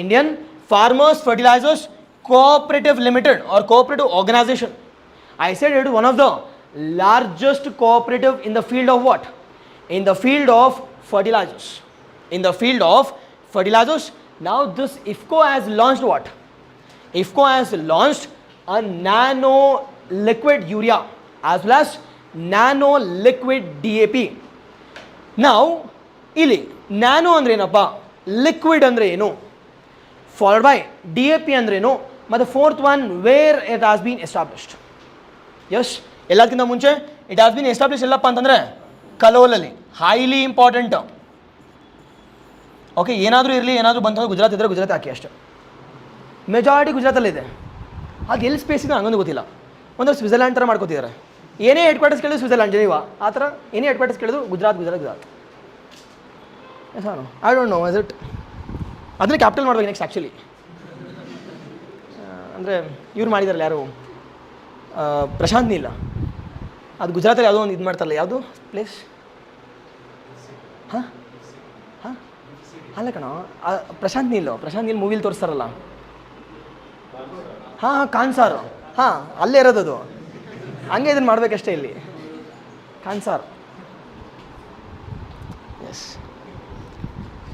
Indian Farmers Fertilizers Cooperative Limited or cooperative organization. I said it is one of the largest cooperative in the field of what? In the field of fertilizers. In the field of fertilizers. Now this IFCO has launched what? IFCO has launched a nano liquid urea as well as nano liquid DAP. Now ಇಲ್ಲಿ nano ಅಂದ್ರೆ ಏನಪ್ಪ, liquid ಅಂದರೆ ಏನು, followed by DAP ಅಂದ್ರೆ ಏನು, ಮತ್ತು fourth one where it has been established. Yes, ಎಲ್ಲದಕ್ಕಿಂತ ಮುಂಚೆ ಇಟ್ ಹ್ಯಾಸ್ ಬೀನ್ ಎಸ್ಟಾಬ್ಲಿಷ್ ಎಲ್ಲಪ್ಪ ಅಂತಂದರೆ ಕಲೋಲಲ್ಲಿ. Highly important. ಓಕೆ, ಏನಾದರೂ ಇರಲಿ, ಏನಾದರೂ ಬಂತಂದ್ರೆ ಗುಜರಾತ್ ಇದ್ದರೆ ಗುಜರಾತ್ ಹಾಕಿ ಅಷ್ಟೇ. ಮೆಜಾರಿಟಿ ಗುಜರಾತಲ್ಲಿದೆ. ಅದು ಎಲ್ಲಿ ಸ್ಪೇಸ್ ಇದೆ ಹಂಗೊಂದು ಗೊತ್ತಿಲ್ಲ. ಒಂದು ಸ್ವಿಟ್ಜರ್ಲ್ಯಾಂಡ್ ಥರ ಮಾಡ್ಕೋತಿದ್ದಾರೆ. ಏನೇ ಹೆಡ್ ಕ್ವಾರ್ಟರ್ಸ್ ಕೇಳಿದ್ರು ಸ್ವಿಟ್ಜರ್ಲ್ಯಾಂಡ್ ಜನಿವಾ ಆ ಥರ, ಏನೇ ಹೆಡ್ ಕ್ವಾರ್ಟರ್ಸ್ ಕೇಳಿದ್ರು Gujarat Gujarat Gujarat. Yes no, I don't know is it. ಅದನ್ನೇ ಕ್ಯಾಪಿಟಲ್ ಮಾಡ್ಬೇಕು ನೆಕ್ಸ್ಟ್ ಆ್ಯಕ್ಚುಲಿ. ಅಂದರೆ ಇವ್ರು ಮಾಡಿದಾರಲ್ಲ ಯಾರು, ಪ್ರಶಾಂತ್ ನೀಲ್, ಅದು ಗುಜರಾತಲ್ಲಿ ಯಾವುದೋ ಒಂದು ಇದು ಮಾಡ್ತಾರಲ್ಲ, ಯಾವುದು ಪ್ಲೇಸ್? ಹಾಂ ಹಾಂ ಅಲ್ಲ ಕಣೋ, ಪ್ರಶಾಂತ್ ನೀಲ್ ಮೂವಿಲಿ ತೋರಿಸ್ತಾರಲ್ಲ. ಹಾಂ ಹಾಂ ಕಾನ್ಸಾರ್, ಹಾಂ ಅಲ್ಲೇ ಇರೋದು ಅದು. ಹಂಗೆ ಇದನ್ನು ಮಾಡಬೇಕಷ್ಟೇ ಇಲ್ಲಿ, ಕಾನ್ಸಾರ್. Yes,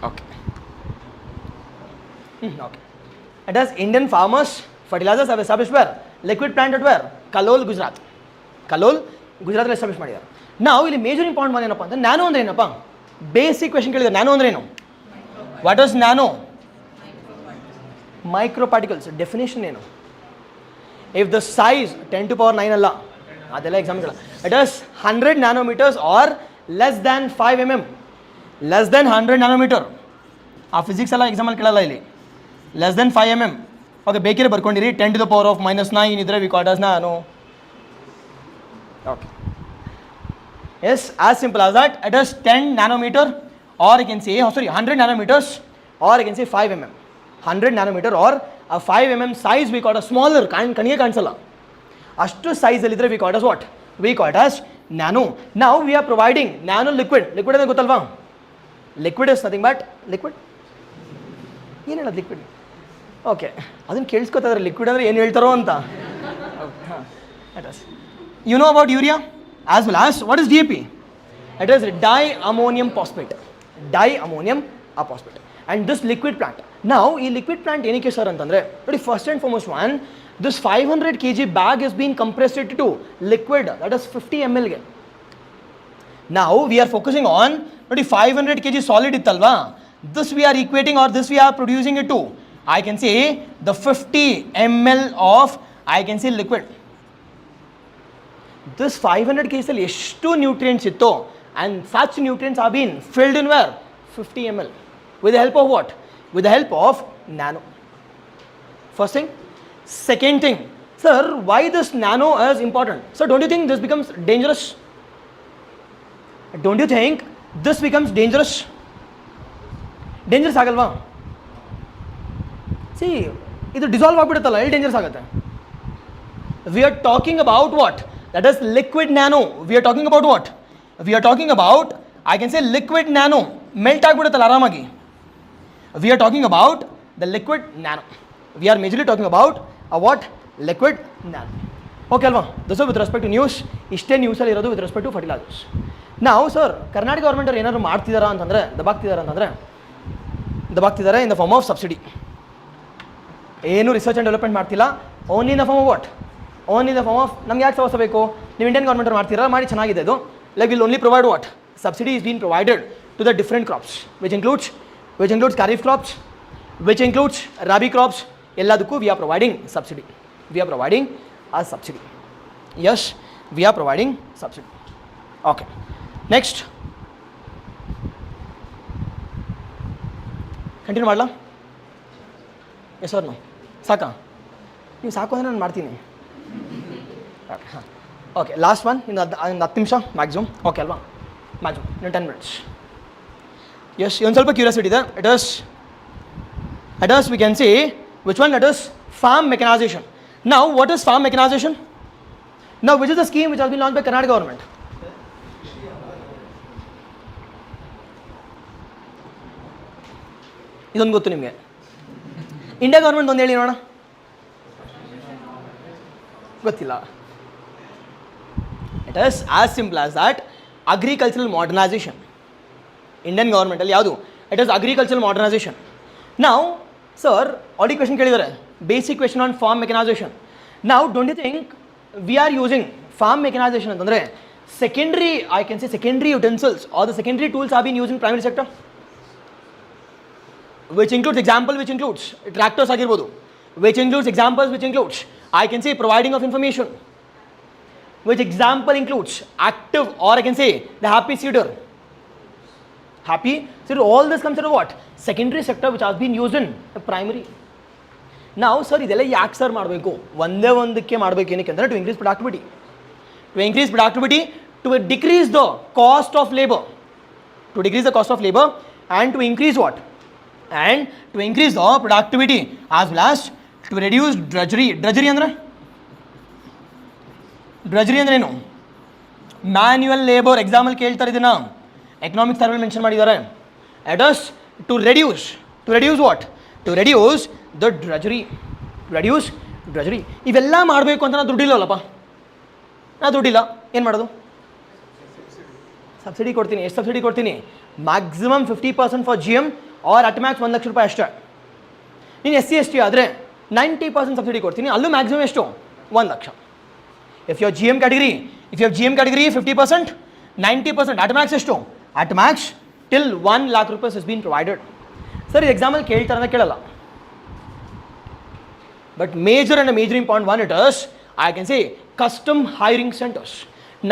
okay. Okay. It has Indian Farmers Fertilizers have established where? Liquid plant at where? Kalol, Gujarat. Kalol, Gujarat establish ಮಾಡಿದ್ದಾರೆ. ನಾವು ಇಲ್ಲಿ ಮೇಜರ್ ಇಂಪಾರ್ಟೆಂಟ್ ಒಂದು ಏನಪ್ಪ ಅಂತ, ನ್ಯಾನೋ ಅಂದರೆ ಏನಪ್ಪ? ಬೇಸಿಕ್ ಕ್ವೆಶನ್ ಕೇಳಿದ್ದಾರೆ. ನ್ಯಾನೋ ಅಂದರೆ ಏನು? What is nano? Micro particles. Definition ಏನು? If the size 10 to power 9 ಅಲ್ಲ, ಅದೆಲ್ಲ ಎಕ್ಸಾಮ್ಗಳ. It is 100 nanometers or less than 5 mm. Less than 100 nanometer. ಆ ಫಿಸಿಕ್ಸ್ ಎಲ್ಲ ಎಕ್ಸಾಮಲ್ಲಿ ಕೇಳಲ್ಲ ಇಲ್ಲಿ. Less than 5 mm. ಓಕೆ, ಬೇಕಿದ್ರೆ ಬರ್ಕೊಂಡಿರಿ. 10 to the power of -9 ಇದ್ರೆ we called as nano. Okay, yes, as simple as that. It is 10 nanometer or you can say 100 nanometers or you can say 5 mm. 100 nanometer or 5 mm size we called as smaller. ಕಣ್ಣಿಗೆ ಕಾಣಿಸಲ್ಲ ಅಷ್ಟು ಸೈಜಲ್ಲಿದ್ದರೆ we called as what? We called as nano. ನಾವು we are providing nano liquid. Liquid ಅಂದರೆ ಗೊತ್ತಲ್ವಾ? Liquid is nothing but liquid. ಏನು ಹೇಳೋದು liquid? Okay, ಅದನ್ನು ಕೇಳಿಸ್ಕೊತಾ ಇದ್ದಾರೆ ಲಿಕ್ವಿಡ್ ಅಂದರೆ ಏನು ಹೇಳ್ತಾರೋ ಅಂತ. ಹಾಂ, it is you know about urea as well as what is DAP? It is di ammonium phosphate. Di ammonium phosphate. And this liquid plant. ನಾವು ಈ ಲಿಕ್ವಿಡ್ ಪ್ಲಾಂಟ್ ಏನಕ್ಕೆ ಸರ್ ಅಂತಂದರೆ ನೋಡಿ, first and foremost one, this 500 kg bag is been compressed to liquid that is 50 ml. ನಾವು we are focusing on ನೋಡಿ 500 kg solid ಇತ್ತಲ್ವಾ, this we are equating or this we are producing it to, I can say the 50 ml of, I can say liquid. This 500 kg ಅಲ್ಲಿ ಎಷ್ಟು nutrients ಇತ್ತು, and such nutrients are being filled in where? 50 ml. With the help of what? With the help of nano. First thing. Second thing, sir, why this nano is important? Sir, don't you think this becomes dangerous? Don't you think this becomes dangerous? Dangerous ಆಗಲ್ವಾ? See, ಇದು dissolve ಆಗಿಬಿಡುತ್ತಲ್ಲ, ಎಲ್ಲಿ dangerous ಆಗುತ್ತೆ? We are talking about what? That is liquid nano. We are talking about what? We are talking about, I can say liquid nano. Melt ಆಗಿಬಿಡುತ್ತಲ್ಲ ಆರಾಮಾಗಿ. We are talking about the liquid nano. We are majorly talking about what? Liquid nano. Okay ಅಲ್ವಾ? This with respect to news. ಇಷ್ಟೇ ನ್ಯೂಸಲ್ಲಿ ಇರೋದು with respect to fertilisers. ನಾವು sir Karnataka government ಅವ್ರು ಏನಾದ್ರು ಮಾಡ್ತಿದ್ದಾರಾ ಅಂತಂದರೆ, ದಬಾಕ್ತಿದ್ದಾರೆ ಅಂತಂದರೆ, ದಬಾಕ್ತಿದ್ದಾರೆ in the form of subsidy. ಏನು ರಿಸರ್ಚ್ ಆ್ಯಂಡ್ ಡೆವಲಪ್ಮೆಂಟ್ ಮಾಡ್ತಿಲ್ಲ. Only in the form of what? Only in the form of, ನಮ್ಗೆ ಯಾಕೆ ಸವಸ ಬೇಕು? ನೀವು ಇಂಡಿಯನ್ ಗೌರ್ಮೆಂಟ್ ಅವ್ರು ಮಾಡ್ತೀರಾ, ಮಾಡಿ ಚೆನ್ನಾಗಿದೆ ಅದು. like we'll only provide what? Subsidy is being provided to the different crops, which includes kharif crops, which includes rabi crops. Elladukku we are providing subsidy. We are providing a subsidy. Yes, we are providing subsidy. Okay. Next. Continue ಮಾಡಲಾ? Yes or no? ಸಾಕಾ? ನೀವು ಸಾಕು ಅಂದರೆ ನಾನು ಮಾಡ್ತೀನಿ. Okay ಹಾಂ okay last one ಇನ್ನು 10 ನಿಮಿಷ ಮ್ಯಾಕ್ಸಿಮಮ್. ಓಕೆ ಅಲ್ವಾ? ಮ್ಯಾಕ್ಸಿಮಮ್ ಇನ್ನು 10 minutes. ಎಸ್ ಒಂದು ಸ್ವಲ್ಪ ಕ್ಯೂರಿಯಾಸಿಟಿ ಇದೆ. It is we can say which one? It is farm mechanization. Now what is farm mechanization? Now which is the scheme which has been launched by Karnataka government? ಇದೊಂದು ಗೊತ್ತು ನಿಮಗೆ. India government ಒಂದು ಹೇಳಿ ನೋಡೋಣ. ಗೊತ್ತಿಲ್ಲ. It is as simple as that, agricultural modernization. Indian government ಅಲ್ಲಿ ಯಾವುದು? It is agricultural modernization. Now sir already question ಕೇಳಿದ್ದಾರೆ, basic question on farm mechanization. Now don't you think we are using farm mechanization ಅಂತಂದರೆ secondary, I can say secondary utensils or the secondary tools are being used in primary sector, which includes tractors ಆಗಿರ್ಬೋದು, which includes I can say providing of information, which example includes active, or I can say the happy seeder. All this comes under what? Secondary sector which has been used in the primary. Now sir ಇದೆಲ್ಲ ಯಾಕೆ sir ಮಾಡಬೇಕು? ಒಂದಕ್ಕೆ ಮಾಡಬೇಕು ಏನಕ್ಕೆ ಅಂದರೆ to increase productivity, to decrease the cost of labor, and to increase what? And to increase the productivity as well as to reduce drudgery. Drudgery ಅಂದ್ರೆ ಏನು? Manual labour. Example ಕೇಳ್ತಾರೆ ಇದನ್ನ, ಎಕನಾಮಿಕ್ಸ್ ಸರ್ವೆ ಮೆನ್ಷನ್ ಮಾಡಿದ್ದಾರೆ. It is to reduce what? To reduce the drudgery. ಇವೆಲ್ಲ ಮಾಡಬೇಕು ಅಂತ ನಾನು ದುಡ್ಡಿಲ್ಲಪ್ಪ, ಏನು ಮಾಡೋದು? ಸಬ್ಸಿಡಿ ಕೊಡ್ತೀನಿ. ಎಷ್ಟು ಸಬ್ಸಿಡಿ ಕೊಡ್ತೀನಿ? Maximum 50% for GM or at max 1 lakh ರೂಪಾಯಿ ಅಷ್ಟೇ. ನೀನು SC ST ಆದರೆ 90% ಸಬ್ಸಿಡಿ ಕೊಡ್ತೀನಿ. ಅಲ್ಲೂ ಮ್ಯಾಕ್ಸಿಮಮ್ ಎಷ್ಟು? 1 lakh. If you have GM category 50%, 90% at max ಎಷ್ಟು? At max till 1 lakh rupees has been provided. Sir ಈ ಎಕ್ಸಾಂಪಲ್ ಕೇಳ್ತಾರೆ ಅಂತ ಕೇಳಲ್ಲ, but major important one it is, I can say custom hiring centers.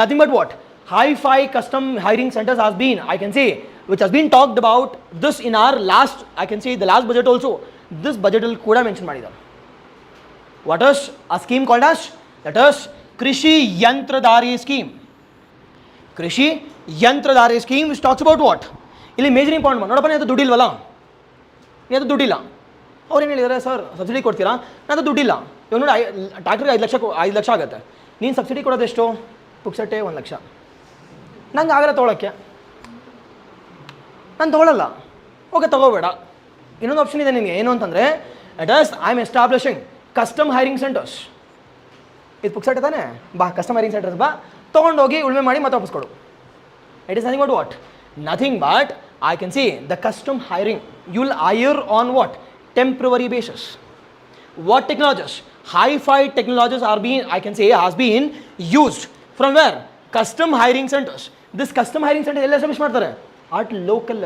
Nothing but what? Hi-fi custom hiring centers has been, I can say, which has been talked about this in our last, I can say the last budget also. This budget will ಕೂಡ mention ಮಾಡಿದ್ದಾರೆ. What is a scheme called as? That is Kishi Yantradhari scheme. Kishi Yantradhari scheme which talks about what? ಇಲ್ಲಿ major important ನೋಡಪ್ಪ, ನೀನು ದುಡ್ಡಿಲ್ವಲ್ಲ, ನೀನು ದುಡ್ಡಿಲ್ಲ. ಅವ್ರೇನು ಹೇಳಿದ್ದಾರೆ? Sir subsidy ಕೊಡ್ತೀರಾ? ನಾನು ದುಡ್ಡಿಲ್ಲ. ಇವಾಗ ನೋಡಿ ಟ್ಯಾಕ್ಟ್ರಿಗೆ 5 ಲಕ್ಷ ಆಗುತ್ತೆ. ನೀನು ಸಬ್ಸಿಡಿ ಕೊಡೋದು ಎಷ್ಟು? ಪುಕ್ಸಟ್ಟೆ 1 ಲಕ್ಷ. ನಂಗೆ ಆಗಲ್ಲ ತೊಗೊಳಕ್ಕೆ, ನಾನು ತೊಗೊಳ್ಳಲ್ಲ. ಓಕೆ ತಗೋಬೇಡ. ಇನ್ನೊಂದು ಆಪ್ಷನ್ ಇದೆ ನಿನಗೆ, ಏನು ಅಂತಂದರೆ it is I am establishing custom hiring centres. ಇದು ಪುಕ್ಸಟ್ಟೆ ತಾನೆ, ಬಾ ಕಸ್ಟಮ್ ಹೈರಿಂಗ್ ಸೆಂಟರ್ಸ್ ಬಾ, ತೊಗೊಂಡೋಗಿ ಉಳುಮೆ ಮಾಡಿ ಮತ್ತೆ ವಾಪಸ್ ಕೊಡು. It is nothing but what? Nothing but I can say the custom hiring. You will hire on what? Temporary basis. What technologies? Hi-fi technologies are being, I can say, has been used from where? Custom hiring centers. This custom hiring center ಎಲ್ಲ establish ಮಾಡ್ತಾರೆ? At local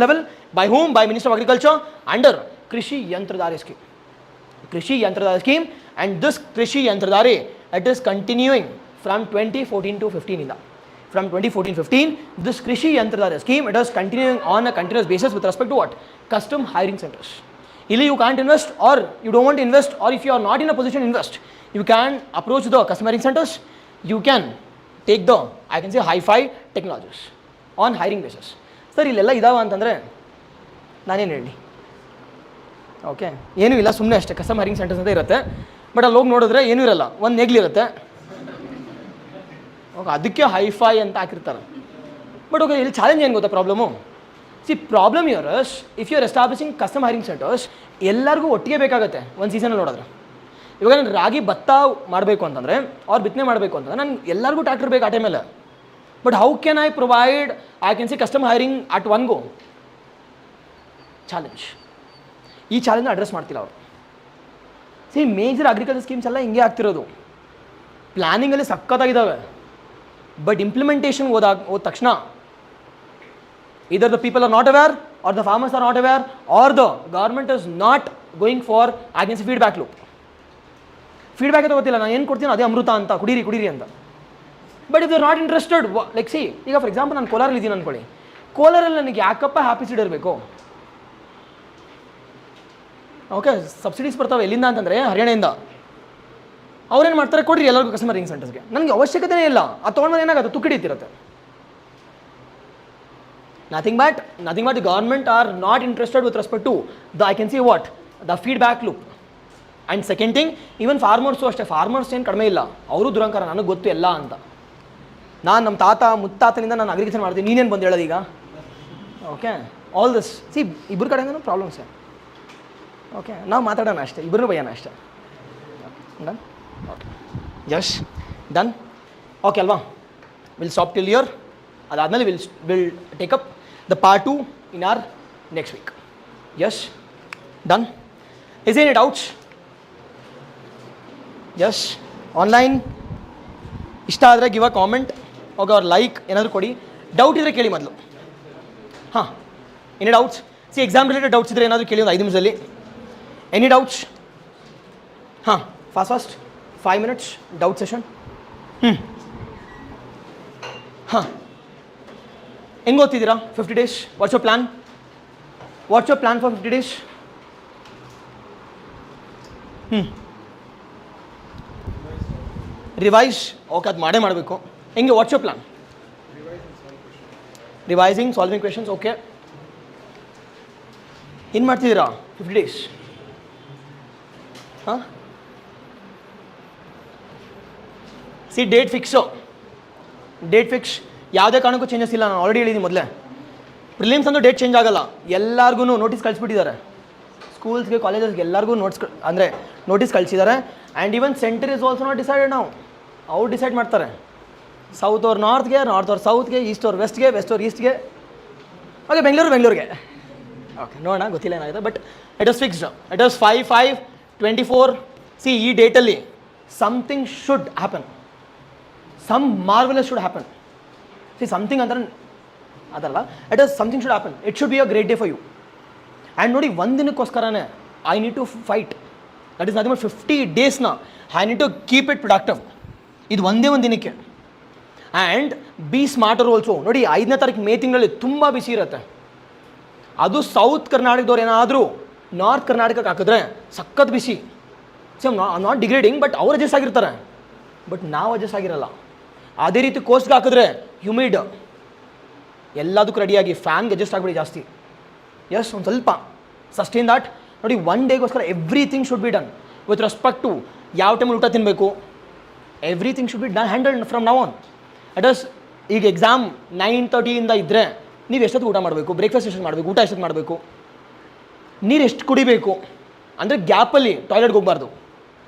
level. By whom? By Minister of Agriculture under Kishi Yantradhari scheme. And this Kishi Yantradhari, it is continuing from 2014 to 15 From 2014-15, this Kishi Yantradhari scheme, it is continuing on a continuous basis with respect to what? Custom hiring centers. Ili you can't invest, or you don't want to invest, or if you are not in a position to invest, you can approach the custom hiring centers. You can take the, I can say, hi-fi technologies on hiring basis. Sir, ಇಲ್ಲೆಲ್ಲ ಇದಾವ ಅಂತಂದರೆ ನಾನೇನು ಹೇಳಿ? Okay, ಏನೂ ಇಲ್ಲ, ಸುಮ್ಮನೆ ಅಷ್ಟೇ custom hiring centres ಅಂತ ಇರುತ್ತೆ. ಬಟ್ ಅಲ್ಲಿ ಹೋಗಿ ನೋಡಿದ್ರೆ ಏನೂ ಇರಲ್ಲ, ಒಂದು ನೇಗ್ಲಿರುತ್ತೆ. ಓಕೆ, ಅದಕ್ಕೆ ಹೈಫೈ ಅಂತ ಹಾಕಿರ್ತಾರೆ. ಬಟ್ ಓಕೆ, ಇಲ್ಲಿ ಚಾಲೆಂಜ್ ಏನು ಗೊತ್ತಾ problem? Problem years if you are establishing custom hiring centres, ಎಲ್ಲರಿಗೂ ಒಟ್ಟಿಗೆ ಬೇಕಾಗುತ್ತೆ ಒಂದು ಸೀಸನಲ್ಲಿ ನೋಡಿದ್ರೆ. ಇವಾಗ ನಾನು ರಾಗಿ ಭತ್ತ ಮಾಡಬೇಕು ಅಂತಂದರೆ, ಅವ್ರು ಬಿತ್ತನೆ ಮಾಡಬೇಕು ಅಂತಂದರೆ ನಾನು ಎಲ್ಲರಿಗೂ ಟ್ರ್ಯಾಕ್ಟರ್ ಬೇಕು ಆ ಟೈಮಲ್ಲಿ. But how can I provide, I can C custom hiring at one go? Challenge. ಈ ಚಾಲೆಂಜ್ನ ಅಡ್ರೆಸ್ ಮಾಡ್ತಿಲ್ಲ ಅವರು. ಮೇಜರ್ ಅಗ್ರಿಕಲ್ಚರ್ ಸ್ಕೀಮ್ಸ್ ಎಲ್ಲ ಹಿಂಗೆ ಆಗ್ತಿರೋದು. ಪ್ಲ್ಯಾನಿಂಗಲ್ಲಿ ಸಖತ್ತಾಗಿದ್ದಾವೆ, ಬಟ್ ಇಂಪ್ಲಿಮೆಂಟೇಷನ್ ಹೋದ ತಕ್ಷಣ either the people are not aware or the farmers are not aware or the government is not going for I can say feedback loop. Feedback ತಗೋತಿಲ್ಲ, ನಾನು ಏನು ಕೊಡ್ತೀನಿ ಅದೇ ಅಮೃತ ಅಂತ, ಕುಡೀರಿ ಅಂತ. But if they are not interested, like see ಈಗ ಫಾರ್ ಎಕ್ಸಾಂಪಲ್ ನಾನು ಕೋಲಾರಲ್ಲಿ ಇದ್ದೀನಿ ಅಂದ್ಕೊಳ್ಳಿ, ಕೋಲಾರಲ್ಲಿ ನನಗೆ ಯಾಕಪ್ಪ ಹ್ಯಾಪಿ ಸೀಡ್ ಇರಬೇಕು? ಓಕೆ, ಸಬ್ಸಿಡೀಸ್ ಬರ್ತಾವೆ ಎಲ್ಲಿಂದ ಅಂತಂದರೆ ಹರಿಯಾಣೆಯಿಂದ. ಅವ್ರೇನು ಮಾಡ್ತಾರೆ, ಕೊಡ್ರಿ ಎಲ್ಲರಿಗೂ ಕಸ್ಟಮರ್ ರಿಂಗ್ ಸೆಂಟರ್ಸ್ಗೆ. ನನಗೆ ಅವಶ್ಯಕತೆನೇ ಇಲ್ಲ, ಅದು ತೊಗೊಂಡ್ಮೇಲೆ ಏನಾಗುತ್ತೆ, ತುಕ್ಕಿಡಿತಿರುತ್ತೆ. Nothing but the government are not interested with respect to the I can say what the feedback loop. And second thing, even farmers ಅಷ್ಟೇ, ಫಾರ್ಮರ್ಸ್ ಏನು ಕಡಿಮೆ ಇಲ್ಲ, ಅವರು ದುರಂಕಾರ, ನನಗೆ ಗೊತ್ತು ಎಲ್ಲ ಅಂತ. ನಾನು ನಮ್ಮ ತಾತ ಮುತ್ತಾತನಿಂದ ನಾನು ಅಗ್ರಿಕಲ್ಚರ್ ಮಾಡ್ತೀನಿ, ನೀನೇನು ಬಂದು ಹೇಳೋದು ಈಗ? ಓಕೆ, ಆಲ್ ದಿಸ್ ಸಿ ಇಬ್ಬರು ಕಡೆಯಿಂದನೂ ಪ್ರಾಬ್ಲಮ್ಸ್. ಓಕೆ, ನಾವು ಮಾತಾಡೋಣ ಅಷ್ಟೇ, ಇಬ್ಬರು ಭಯನ ಅಷ್ಟೇ. Done? Okay, yes done? Okay ಅಲ್ವಾ? Will stop till year. ಅದಾದಮೇಲೆ will take up the part 2 in our next week. Yes done? Is any doubts? Yes online ಇಷ್ಟ ಆದರೆ ಗಿವ್ ಅ ಕಾಮೆಂಟ್, ಓಕೆ, ಅವ್ರ ಲೈಕ್ ಏನಾದರೂ ಕೊಡಿ. ಡೌಟ್ ಇದ್ದರೆ ಕೇಳಿ ಮೊದಲು. ಹಾಂ, any doubts? See exam related doubts ಇದ್ದರೆ ಏನಾದರೂ ಕೇಳಿ ಒಂದು 5 ನಿಮಿಷದಲ್ಲಿ. Any doubts? ಹಾಂ, ಫಾಸ್ಟ್ 5 minutes ಡೌಟ್ ಸೆಷನ್. ಹಾಂ, ಹೆಂಗೆ ಓದ್ತಿದ್ದೀರಾ 50 days? What's your plan? What's your plan for 50 days? Revise. Okay, ಅದು ಮಾಡಬೇಕು. ಹೆಂಗೆ, what's your plan? Revising, solving questions. Okay, ಏನು ಮಾಡ್ತಿದ್ದೀರಾ 50 days? ಹಾಂ, C date fix, date fix, ಯಾವುದೇ ಕಾರಣಕ್ಕೂ ಚೇಂಜಸ್ ಇಲ್ಲ. ನಾನು ಆಲ್ರೆಡಿ ಹೇಳಿದ್ದೀನಿ ಮೊದಲೇ, ಪ್ರಿಲಿಮ್ಸ್ ಅಂತೂ ಡೇಟ್ ಚೇಂಜ್ ಆಗೋಲ್ಲ. ಎಲ್ಲರಿಗೂ ನೋಟಿಸ್ ಕಳಿಸ್ಬಿಟ್ಟಿದ್ದಾರೆ, ಸ್ಕೂಲ್ಸ್ಗೆ ಕಾಲೇಜಸ್ಗೆ ಎಲ್ಲರಿಗೂ ನೋಟಿಸ್ ಕಳಿಸಿದ್ದಾರೆ. And even centre is also not decided. ನಾವು ಅವ್ರು ಡಿಸೈಡ್ ಮಾಡ್ತಾರೆ, ಸೌತ್ ಅವ್ರು ನಾರ್ತ್ಗೆ, ನಾರ್ತ್ ಅವ್ರು ಸೌತ್ಗೆ, ಈಸ್ಟ್ ಅವ್ರು ವೆಸ್ಟ್ಗೆ, ವೆಸ್ಟ್ ಅವ್ರು ಈಸ್ಟ್ಗೆ. ಓಕೆ, ಬೆಂಗಳೂರಿಗೆ. ಓಕೆ, ನೋಡೋಣ, ಗೊತ್ತಿಲ್ಲ ಏನಾಗಿದೆ. But it is fixed, it is 5/5/24. See ಈ ಡೇಟಲ್ಲಿ something should happen, some marvellous should happen. See something ಅಂದ್ರೆ ಅದಲ್ಲ, it is something should happen. It should be a great day for you. And ನೋಡಿ, ಒಂದು ದಿನಕ್ಕೋಸ್ಕರನೇ I need to fight. That is nothing but 50 daysನ I need to keep it productive. ಇದು ಒಂದೇ ಒಂದು ದಿನಕ್ಕೆ. And be smarter also. ನೋಡಿ, 5ನೇ ತಾರೀಕು ಮೇ ತಿಂಗಳಲ್ಲಿ ತುಂಬ ಬಿಸಿ ಇರುತ್ತೆ. ಅದು ಸೌತ್ ಕರ್ನಾಟಕದವ್ರು ಏನಾದರೂ ನಾರ್ತ್ ಕರ್ನಾಟಕಕ್ಕೆ ಹಾಕಿದ್ರೆ ಸಖತ್ ಬಿಸಿ. ಸಿ ನಾಟ್ ಡಿಗ್ರೇಡಿಂಗ್, ಬಟ್ ಅವ್ರು ಅಡ್ಜಸ್ಟ್ ಆಗಿರ್ತಾರೆ, ಬಟ್ ನಾವು ಅಡ್ಜಸ್ಟ್ ಆಗಿರಲ್ಲ. ಅದೇ ರೀತಿ ಕೋಸ್ಟ್ಗೆ ಹಾಕಿದ್ರೆ ಹ್ಯೂಮಿಡ್, ಎಲ್ಲದಕ್ಕೂ ರೆಡಿಯಾಗಿ ಫ್ಯಾನ್ಗೆ ಅಡ್ಜಸ್ಟ್ ಆಗಿಬಿಡಿ ಜಾಸ್ತಿ. ಎಸ್, ಒಂದು ಸ್ವಲ್ಪ ಸಸ್ಟೈನ್ ದಾಟ್. ನೋಡಿ, 1 ಡೇಗೋಸ್ಕರ everything should be done with respect to ಯಾವ ಟೈಮಲ್ಲಿ ಊಟ ತಿನ್ನಬೇಕು. Everything should be done handled from now on. It is ಈಗ ಎಕ್ಸಾಮ್ 9:30 ಇದ್ದರೆ ನೀವು ಎಷ್ಟೊತ್ತು ಊಟ ಮಾಡಬೇಕು, ಬ್ರೇಕ್ಫಾಸ್ಟ್ ಎಷ್ಟೊತ್ತು ಮಾಡಬೇಕು, ಊಟ ಎಷ್ಟೊತ್ತು ಮಾಡಬೇಕು, ನೀರು ಎಷ್ಟು ಕುಡಿಬೇಕು, ಅಂದರೆ ಗ್ಯಾಪಲ್ಲಿ ಟಾಯ್ಲೆಟ್ಗೆ ಹೋಗಬಾರ್ದು.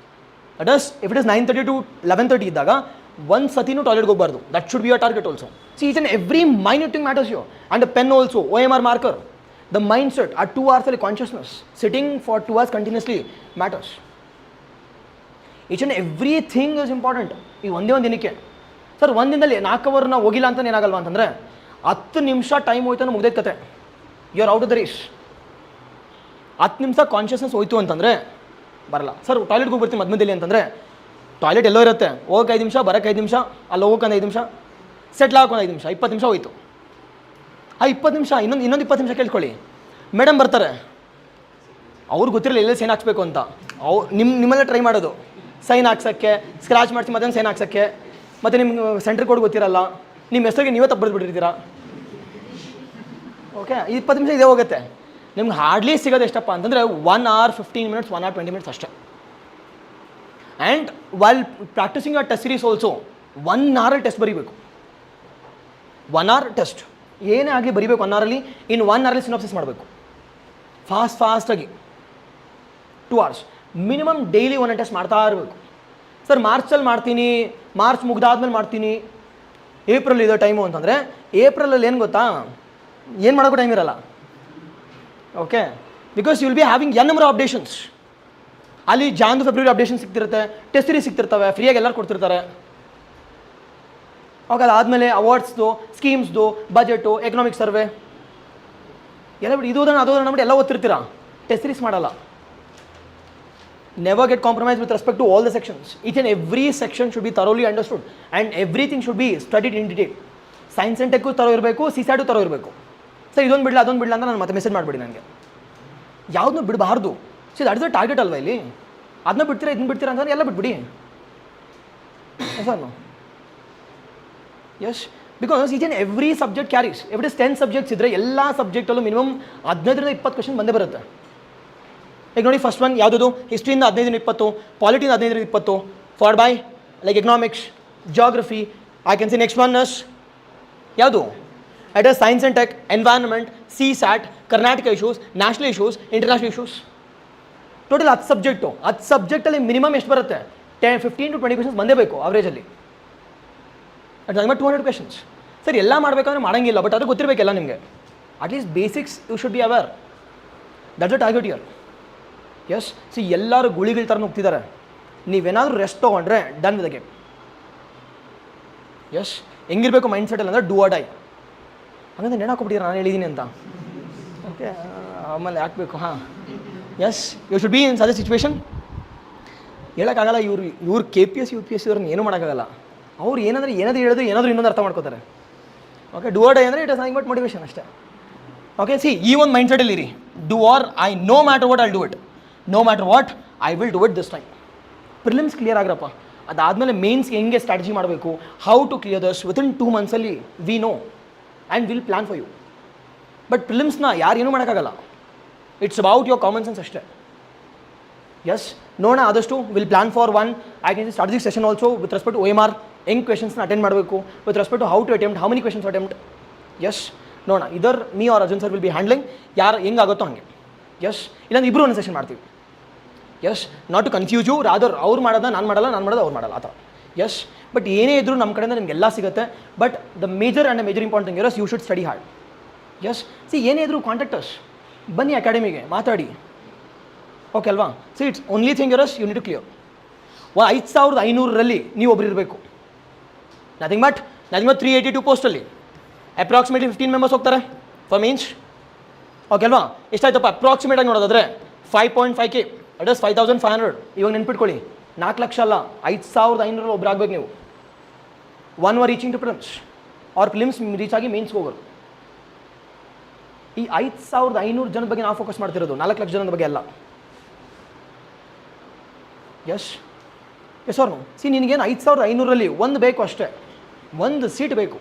It is if it is 9:30 to 11:30 ಇದ್ದಾಗ ಒಂದು ಸತಿನೂ ಟಾಯ್ಲೆಟ್ಗೆ ಹೋಗಬಾರ್ದು. That should be your target also. See each and every minute thing matters you. And the pen also, OMR marker, the mindset, a 2 hours consciousness, sitting for 2 hours continuously matters. Each and everything is important. ಈ ಒಂದೇ ಒಂದು ದಿನಕ್ಕೆ sir, ಒಂದು ದಿನದಲ್ಲಿ 4 hour ನಾವು ಹೋಗಿಲ್ಲ ಅಂತ ಏನಾಗಲ್ವಾ ಅಂತಂದರೆ 10 ನಿಮಿಷ ಟೈಮ್ ಹೋಯ್ತು ಮುಗ್ದೈತೆ ಕತೆ. You are out of the race. 10 ನಿಮಿಷ ಕಾನ್ಷಿಯಸ್ನೆಸ್ ಹೋಯ್ತು ಅಂತಂದರೆ ಬರಲ್ಲ. ಸರ್, ಟಾಯ್ಲೆಟ್ಗೆ ಹೋಗ್ಬರ್ತೀನಿ ಮಧ್ಯದಲ್ಲಿ ಅಂತಂದರೆ ಟಾಯ್ಲೆಟ್ ಎಲ್ಲೋ ಇರುತ್ತೆ, ಹೋಗಕ್ಕೆ 5 ನಿಮಿಷ, ಬರೋಕ್ಕೆ 5 ನಿಮಿಷ, ಅಲ್ಲಿ ಹೋಗಕ್ಕೆ 5 ನಿಮಿಷ, ಸೆಟ್ಲ್ ಆಗೋಕೆ 5 ನಿಮಿಷ, 20 ನಿಮಿಷ ಹೋಯ್ತು. ಆ 20 ನಿಮಿಷ ಇನ್ನೊಂದು 20 ನಿಮಿಷ ಕೇಳ್ಕೊಳ್ಳಿ. ಮೇಡಮ್ ಬರ್ತಾರೆ, ಅವ್ರಿಗೆ ಗೊತ್ತಿರಲಿಲ್ಲ ಎಲ್ಲೇ ಸೈನ್ ಹಾಕ್ಸ್ಬೇಕು ಅಂತ. ನಿಮ್ಮೆಲ್ಲ ಟ್ರೈ ಮಾಡೋದು ಸೈನ್ ಹಾಕ್ಸೋಕ್ಕೆ, ಸ್ಕ್ರಾಚ್ ಮಾಡಿಸಿ ಮತ್ತೆ ಸೈನ್ ಹಾಕ್ಸೋಕ್ಕೆ, ಮತ್ತು ನಿಮ್ಗೆ ಸೆಂಟ್ರ್ ಕೋಡ್ ಗೊತ್ತಿರಲ್ಲ, ನಿಮ್ಮ ಹೆಸರಿಗೆ ನೀವೇ ತಪ್ಪು ಬರೆದ್ಬಿಟ್ಟಿರ್ತೀರಾ. ಓಕೆ, 20 ನಿಮಿಷ ಇದೇ ಹೋಗುತ್ತೆ. ನಿಮ್ಗೆ ಹಾರ್ಡ್ಲಿ ಸಿಗೋದು ಎಷ್ಟಪ್ಪ ಅಂತಂದರೆ 1 hour 15 minutes, 1 hour 20 minutes ಅಷ್ಟೇ. And while practising a test series also 1 hour test ಬರೀಬೇಕು. 1 hour ಟೆಸ್ಟ್ ಏನೇ ಆಗಲಿ ಬರೀಬೇಕು 1 hour. ಇನ್ನು 1 hour ಸಿನಾಪ್ಸಿಸ್ ಮಾಡಬೇಕು ಫಾಸ್ಟಾಗಿ. 2 hours ಮಿನಿಮಮ್ ಡೈಲಿ 1 ಟೆಸ್ಟ್ ಮಾಡ್ತಾ ಇರಬೇಕು. ಸರ್, ಮಾರ್ಚಲ್ಲಿ ಮಾಡ್ತೀನಿ, ಮಾರ್ಚ್ ಮುಗ್ದಾದ್ಮೇಲೆ ಮಾಡ್ತೀನಿ, ಏಪ್ರಿಲ್ ಇದೆ ಟೈಮು ಅಂತಂದರೆ ಏಪ್ರಿಲಲ್ಲಿ ಏನು ಗೊತ್ತಾ, ಏನು ಮಾಡೋಕ್ಕೂ ಟೈಮ್ ಇರಲ್ಲ. Okay, because you will be having an number of updations. ಅಲ್ಲಿ ಜಾನ್ ಫೆಬ್ರವರಿ ಅಪ್ಡೇಷನ್ ಸಿಗ್ತಿರುತ್ತೆ, ಟೆಸ್ಟ್ ಸೀರೀಸ್ ಸಿಗ್ತಿರ್ತವೆ, ಫ್ರೀಯಾಗಿ ಎಲ್ಲರೂ ಕೊಡ್ತಿರ್ತಾರೆ. ಓಕೆ, ಅದಾದಮೇಲೆ ಅವಾರ್ಡ್ಸ್ದು, ಸ್ಕೀಮ್ಸ್ದು, ಬಜೆಟು, ಎಕನಾಮಿಕ್ ಸರ್ವೆ ಎಲ್ಲ ಬಿಟ್ಟು ಇದು ಅದು ಅಂದ್ಬಿಟ್ಟು ಎಲ್ಲ ಓದ್ತಿರ್ತೀರಾ, ಟೆಸ್ಟ್ ಸೀರೀಸ್ ಮಾಡಲ್ಲ. Never get compromise with respect to all the sections. Each and every section should be thoroughly understood and everything should be studied in detail. Science and tech ತರೋ ಇರಬೇಕು, ಸಿಸ್ಯಾಟು ತರೋ ಇರಬೇಕು. ಸರ್ ಇದೊಂದು ಬಿಡಲ್ಲ ಅದೊಂದು ಬಿಡಲ್ಲ ಅಂತ ನಾನು ಮತ್ತೆ ಮೆಸೇಜ್ ಮಾಡಿಬಿಡಿ ನನಗೆ. ಯಾವುದನ್ನೂ ಬಿಡಬಾರ್ದು. So that is the target ಅಲ್ವಾ ಇಲ್ಲಿ. ಅದನ್ನ ಬಿಡ್ತೀರಾ ಇದನ್ನ ಬಿಡ್ತೀರಾ ಅಂತಂದ್ರೆ ಎಲ್ಲ ಬಿಟ್ಬಿಡಿ sir. Yes, because each and every subject carries. Every 10 subjects ಇದ್ದರೆ ಎಲ್ಲ ಸಬ್ಜೆಕ್ಟಲ್ಲೂ ಮಿನಿಮಮ್ 15ರಿಂದ 20 ಕ್ವೆಶ್ಚನ್ ಬಂದೇ ಬರುತ್ತೆ. ಈಗ ನೋಡಿ, ಫಸ್ಟ್ ಒನ್ ಯಾವುದದು? ಹಿಸ್ಟ್ರಿಯಿಂದ 15ರಿಂದ 20, ಪಾಲಿಟಿಯಿಂದ 15ರಿಂದ 20, followed by like economics, geography. I can see next one is ಯಾವುದು? It is science and tech, environment, C SAT, Karnataka issues, national issues, international issues. Total 10 subject. 10 ಸಬ್ಜೆಕ್ಟಲ್ಲಿ ಮಿನಿಮಮ್ ಎಷ್ಟು ಬರುತ್ತೆ? 15 to 20 ಕ್ವೆಶ್ಚನ್ಸ್ ಬಂದೇ ಬೇಕು ಅವರೇಜಲ್ಲಿ. At 200 questions. ಸರ್ ಎಲ್ಲ ಮಾಡಬೇಕಂದ್ರೆ ಮಾಡೋಂಗಿಲ್ಲ, but ಅದು ಗೊತ್ತಿರಬೇಕೆಲ್ಲ ನಿಮಗೆ. At least basics you should be aware. That's the target year. Yes, see ಎಲ್ಲರೂ ಗುಳಿಗಳ ಥರ ಹೋಗ್ತಿದ್ದಾರೆ. ನೀವೇನಾದರೂ ರೆಸ್ಟ್ ತೊಗೊಂಡ್ರೆ done with the game. Yes, ಹೆಂಗಿರಬೇಕು ಮೈಂಡ್ ಸೆಟಲ್ಲಿ ಅಂದರೆ ಡೂ ಆರ್ ಡೈ. ಹಂಗಂದ್ರೆ ನೆನ ಹಾಕೊಬಿಟ್ಟಿರ ನಾನು ಹೇಳಿದ್ದೀನಿ ಅಂತ. ಓಕೆ, ಆಮೇಲೆ ಹಾಕಬೇಕು. ಹಾಂ, yes, you should be in such a situation. ಹೇಳೋಕ್ಕಾಗಲ್ಲ. ಇವ್ರು KPSC UPSC ಅವ್ರನ್ನ ಏನೂ ಮಾಡೋಕ್ಕಾಗಲ್ಲ. ಅವ್ರು ಏನಾದರೂ ಹೇಳಿದ್ರು ಏನಾದರೂ ಇನ್ನೊಂದು ಅರ್ಥ ಮಾಡ್ಕೋತಾರೆ. ಓಕೆ, ಡೂ ಆರ್ ಡೈ ಅಂದರೆ it is nothing but motivation ಅಷ್ಟೇ. ಓಕೆ, ಸಿ ಈ ಒಂದು ಮೈಂಡ್ ಸೆಟಲ್ಲಿ ಇರಿ. Do or I, no matter what I do it, no matter what I will do it this time. Prelims clear ಆಗಿರಪ್ಪ. ಅದಾದಮೇಲೆ ಮೇನ್ಸ್ಗೆ ಹೆಂಗೆ ಸ್ಟ್ರಾಟಜಿ ಮಾಡಬೇಕು, how to clear thus within 2 ಮಂತ್ಸಲ್ಲಿ we know and will plan for you. But ಪ್ರಿಲಿಮ್ಸ್ನ ಯಾರು ಏನೂ ಮಾಡೋಕ್ಕಾಗಲ್ಲ. It's about your common sense ಅಷ್ಟೇ. ಎಸ್, ನೋಡೋಣ ಆದಷ್ಟು will plan for one I can see strategic session also with respect to OMR. ಹೆಂಗೆ ಕ್ವೆಶನ್ಸ್ನ ಅಟೆಂಡ್ ಮಾಡಬೇಕು, with respect to how to attempt, how many questions attempt. Yes, ನೋಡೋಣ. Either me or Arjun sir will be handling. ಯಾರು ಹೆಂಗಾಗುತ್ತೋ ಹಂಗೆ. Yes, ಇಲ್ಲಾಂದ್ರೆ ಇಬ್ಬರು ಒಂದು ಸೆಷನ್ ಮಾಡ್ತೀವಿ. Yes, not to confuse you, rather ಅವ್ರು ಮಾಡೋದ ನಾನು ಮಾಡಲ್ಲ, ನಾನು ಮಾಡೋದು ಅವ್ರು ಮಾಡಲ್ಲ ಆ ಥರ. ಎಸ್, ಬಟ್ ಏನೇ ಇದ್ದರೂ ನಮ್ಮ ಕಡೆಯಿಂದ ನಿಮಗೆಲ್ಲ ಸಿಗುತ್ತೆ. But the major and the major important thing is you should study hard. Yes, see ಏನೇ ಇದ್ದರೂ ಕಾಂಟ್ಯಾಕ್ಟರ್ಸ್ ಬನ್ನಿ ಅಕಾಡೆಮಿಗೆ ಮಾತಾಡಿ. ಓಕೆ ಅಲ್ವಾ? See it's only thing is you need to clear. 5500ರಲ್ಲಿ ನೀವು ಒಬ್ರು ಇರಬೇಕು. ನಥಿಂಗ್ ಬಟ್ 382 ಪೋಸ್ಟಲ್ಲಿ ಅಪ್ರಾಕ್ಸಿಮೇಟ್ಲಿ 15 ಮೆಂಬರ್ಸ್ ಹೋಗ್ತಾರೆ ಫಾರ್ ಮೀನ್ಸ್. ಓಕೆ ಅಲ್ವಾ? ಎಷ್ಟಾಯ್ತಪ್ಪ ಅಪ್ರಾಕ್ಸಿಮೇಟಾಗಿ ನೋಡೋದಾದರೆ 5.5K, ಅಟ್ ಇಸ್ 5500. ಇವಾಗ ನೆನ್ಪಿಟ್ಕೊಳ್ಳಿ, 4 ಲಕ್ಷ ಅಲ್ಲ, 5500 ಒಬ್ರು ಆಗ್ಬೇಕು ನೀವು. 1 were reaching to prelims or prelims reach ಆಗಿ ಮೇನ್ಸ್ಗೆ ಹೋಗೋರು. ಈ 5500 ಜನದ ಬಗ್ಗೆ ನಾವು ಫೋಕಸ್ ಮಾಡ್ತಿರೋದು, 4 ಲಕ್ಷ ಜನದ ಬಗ್ಗೆ ಅಲ್ಲ. ಎಸ್, ಎಸ್ ಅವ್ರು ಸಿ ನಿನಗೇನು 5500ರಲ್ಲಿ ಒಂದು ಬೇಕು ಅಷ್ಟೇ, ಒಂದು ಸೀಟ್ ಬೇಕು.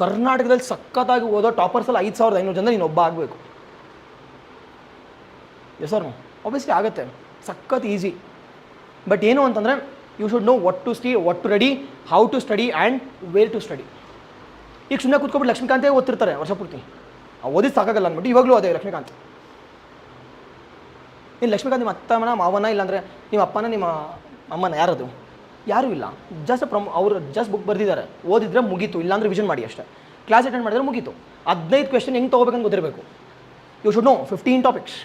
ಕರ್ನಾಟಕದಲ್ಲಿ ಸಖತ್ತಾಗಿ ಓದೋ ಟಾಪರ್ಸಲ್ಲಿ 5500 ಜನ ನೀನು ಒಬ್ಬ ಆಗಬೇಕು. ಎಸ್ ಅವ್ರು ಆಬ್ವಿಯಸ್ಲಿ ಆಗುತ್ತೆ, ಸಖತ್ ಈಸಿ. ಬಟ್ ಏನು ಅಂತಂದರೆ you should know what to read, how to study and where to study. ಈಗ ಸುಮ್ಮನೆ ಕೂತ್ಕೊಬಿಟ್ಟು ಲಕ್ಷ್ಮೀಕಾಂತೇ ಓದ್ತಿರ್ತಾರೆ ವರ್ಷ ಪೂರ್ತಿ. ಓದಿದ್ದು ಸಾಕಾಗಲ್ಲ ಅಂದ್ಬಿಟ್ಟು ಇವಾಗಲೂ ಅದೇ ಲಕ್ಷ್ಮೀಕಾಂತ್. ನೀನು ಲಕ್ಷ್ಮೀಕಾಂತ್ ನಿಮ್ಮ ಅತ್ತಮ್ಮನ ಮಾವನ, ಇಲ್ಲಾಂದರೆ ನಿಮ್ಮ ಅಪ್ಪನ ನಿಮ್ಮ ಅಮ್ಮನ, ಯಾರದು? ಯಾರೂ ಇಲ್ಲ. ಜಸ್ಟ್ ಅವರು ಜಸ್ಟ್ ಬುಕ್ ಬರೆದಿದ್ದಾರೆ, ಓದಿದ್ರೆ ಮುಗೀತು, ಇಲ್ಲಾಂದ್ರೆ ರಿವಿಷನ್ ಮಾಡಿ ಅಷ್ಟೇ. ಕ್ಲಾಸ್ ಅಟೆಂಡ್ ಮಾಡಿದ್ರೆ ಮುಗೀತು. 15 ಕ್ವೆಶ್ಚನ್ ಹೆಂಗೆ ತೊಗೋಬೇಕಂತ ಗೊತ್ತಿರಬೇಕು. You should know 15 topics.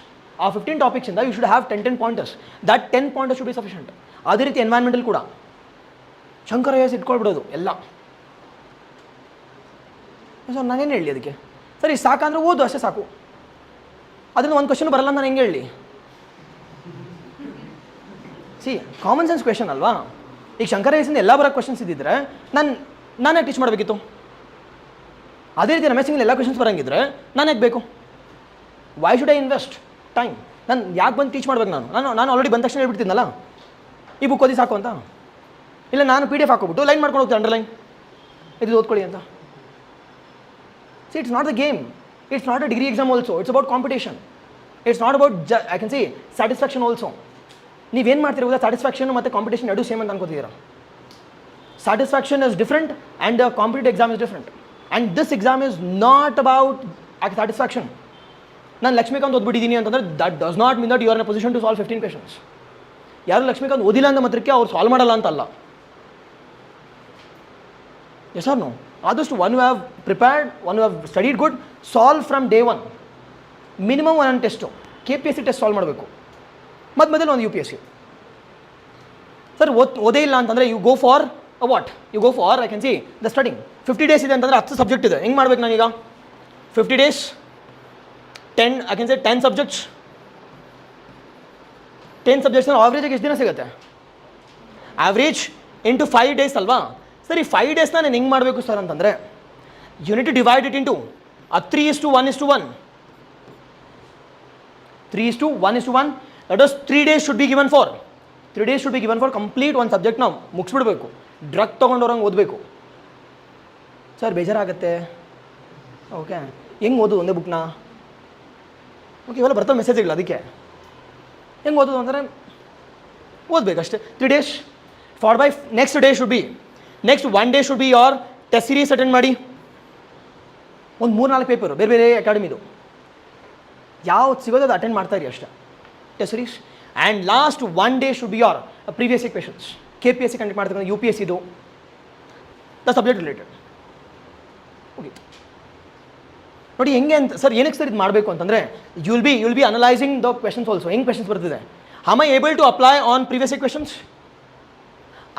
ಆ 15 ಟಾಪಿಕ್ಸಿಂದ you should have 10 pointers. That 10 pointers should be sufficient. ಅದೇ ರೀತಿ ಎನ್ವೈರ್ಮೆಂಟಲ್ ಕೂಡ ಶಂಕರಯ್ಯಸ್ ಇಟ್ಕೊಳ್ಬಿಡೋದು ಎಲ್ಲ. ಸರ್ ನಾನೇನು ಹೇಳಿ ಅದಕ್ಕೆ? ಸರಿ ಸಾಕಂದ್ರೆ ಓದು ಅಷ್ಟೇ ಸಾಕು. ಅದರಿಂದ ಒಂದು ಕ್ವೆಶ್ಚನ್ ಬರಲ್ಲ ನಾನು ಹೆಂಗೆ ಹೇಳಿ? ಸಿ ಕಾಮನ್ ಸೆನ್ಸ್ ಕ್ವೆಶನ್ ಅಲ್ವಾ? ಈಗ ಶಂಕರಯ್ಯಸಿಂದ ಎಲ್ಲ ಬರೋ ಕ್ವೆಶನ್ಸ್ ಇದ್ದಿದ್ರೆ ನಾನೇ ಟೀಚ್ ಮಾಡಬೇಕಿತ್ತು. ಅದೇ ರೀತಿ ರಮೇಶ್ ಸಿಂಗ್ ಎಲ್ಲ ಕ್ವೆಶನ್ಸ್ ಬರೋಂಗಿದ್ರೆ ನಾನು ಯಾಕೆ ಬೇಕು? Why should I invest time? ನಾನು ಯಾಕೆ ಬಂದು ಟೀಚ್ ಮಾಡ್ಬೇಕು? ನಾನು ಆಲ್ರೆಡಿ ಬಂದ ತಕ್ಷಣ ಹೇಳ್ಬಿಡ್ತೀನಲ್ಲ ಈ ಬುಕ್ ಓದಿ ಸಾಕು ಅಂತ. ಇಲ್ಲ ನಾನು PDF ಹಾಕೋಬಿಟ್ಟು ಲೈನ್ ಮಾಡ್ಕೊಂಡು ಹೋಗ್ತೀನಿ, ಅಂಡರ್ಲೈನ್ ಇದು ಓದ್ಕೊಳ್ಳಿ ಅಂತ. See it's not the game, it's not a degree exam also, it's about competition. It's not about I can see satisfaction also. ನೀವೇನು ಮಾಡ್ತಿರ್ಬೋದಾ? ಸ್ಯಾಟಿಸ್ಫ್ಯಾಕ್ಷನ್ ಮತ್ತು ಕಾಂಪಿಟೇಷನ್ ಎರಡೂ ಸೇಮ್ ಅಂತ ಅನ್ಕೋತಿದ್ದೀರಾ. Satisfaction is different and competitive exam is different. And this exam is not about satisfaction. ನಾನು ಲಕ್ಷ್ಮೀಕಾಂತ್ ಓದ್ಬಿಟ್ಟಿದ್ದೀನಿ ಅಂತಂದರೆ that does not mean that you are in a position to solve 15 questions. ಯಾರು ಲಕ್ಷ್ಮೀಕಾಂತ್ ಓದಿಲ್ಲ ಅಂದ ಮಾತ್ರಕ್ಕೆ ಅವ್ರು ಸಾಲ್ವ್ ಮಾಡಲ್ಲ ಅಂತಲ್ಲ. Yes or no? ಆದಷ್ಟು one you have prepared, one you have studied good, solve from day 1. Minimum 1 test KPSC test solve ಮಾಡಬೇಕು. ಮೊದಲು ಒಂದು UPSC. ಸರ್ ಓದೇ ಇಲ್ಲ ಅಂತಂದರೆ you go for what you go for I can see the studying 50 days ಇದೆ ಅಂತಂದರೆ 10 subject ಇದೆ, ಹೆಂಗೆ ಮಾಡ್ಬೇಕು ನಾನೀಗ 50 days 10 I can say 10 subjects 10 subjects ಆವ್ರೇಜಾಗಿ ಎಷ್ಟು ದಿನ ಸಿಗುತ್ತೆ? ಆವ್ರೇಜ್ ಇಂಟು 5 ಡೇಸ್ ಅಲ್ವಾ? ಸರಿ 5 ಡೇಸ್ನ ನಾನು ಹೆಂಗೆ ಮಾಡಬೇಕು ಸರ್ ಅಂತಂದರೆ unit divide it into 3:1:1 3:1:1 that is 3 days should be given for 3 days should be given for complete ಒಂದು ಸಬ್ಜೆಕ್ಟ್ ನಾವು ಮುಗಿಸ್ಬಿಡ್ಬೇಕು, ಡ್ರಗ್ ತೊಗೊಂಡವ್ರಂಗೆ ಓದಬೇಕು. ಸರ್ ಬೇಜಾರಾಗುತ್ತೆ, ಓಕೆ ಹೆಂಗೆ ಓದೋದು ಒಂದೇ ಬುಕ್ನ? ಓಕೆ ಇವೆಲ್ಲ ಬರ್ತವೆ ಮೆಸೇಜ್ಗಳು, ಅದಕ್ಕೆ ಹೆಂಗೆ ಓದೋದು ಅಂದರೆ ಓದಬೇಕಷ್ಟೇ. 3 days for by next day should B next 1 day should be your test series attend ಮಾಡಿ. ಒಂದು 3-4 ಪೇಪರು ಬೇರೆ ಬೇರೆ ಅಕಾಡೆಮಿದು ಯಾವ್ದು ಸಿಗೋದು ಅದು ಅಟೆಂಡ್ ಮಾಡ್ತಾ ಇರಿ ಅಷ್ಟೇ, test series. And last 1 day should be your previous year questions. KPSC conduct ಮಾಡ್ತಕ್ಕಂಥ UPSC ಇದು ದ ಸಬ್ಜೆಕ್ಟ್ ರಿಲೇಟೆಡ್. ಓಕೆ ನೋಡಿ ಹೆಂಗೆ ಅಂತ ಸರ್, ಏನಕ್ಕೆ ಸರ್ ಇದು ಮಾಡಬೇಕು ಅಂತಂದರೆ you will be analysing the questions also. ಹೆಂಗೆ ಕ್ವೆಶನ್ಸ್ ಬರ್ತಿದೆ, am I able to apply on previous year questions,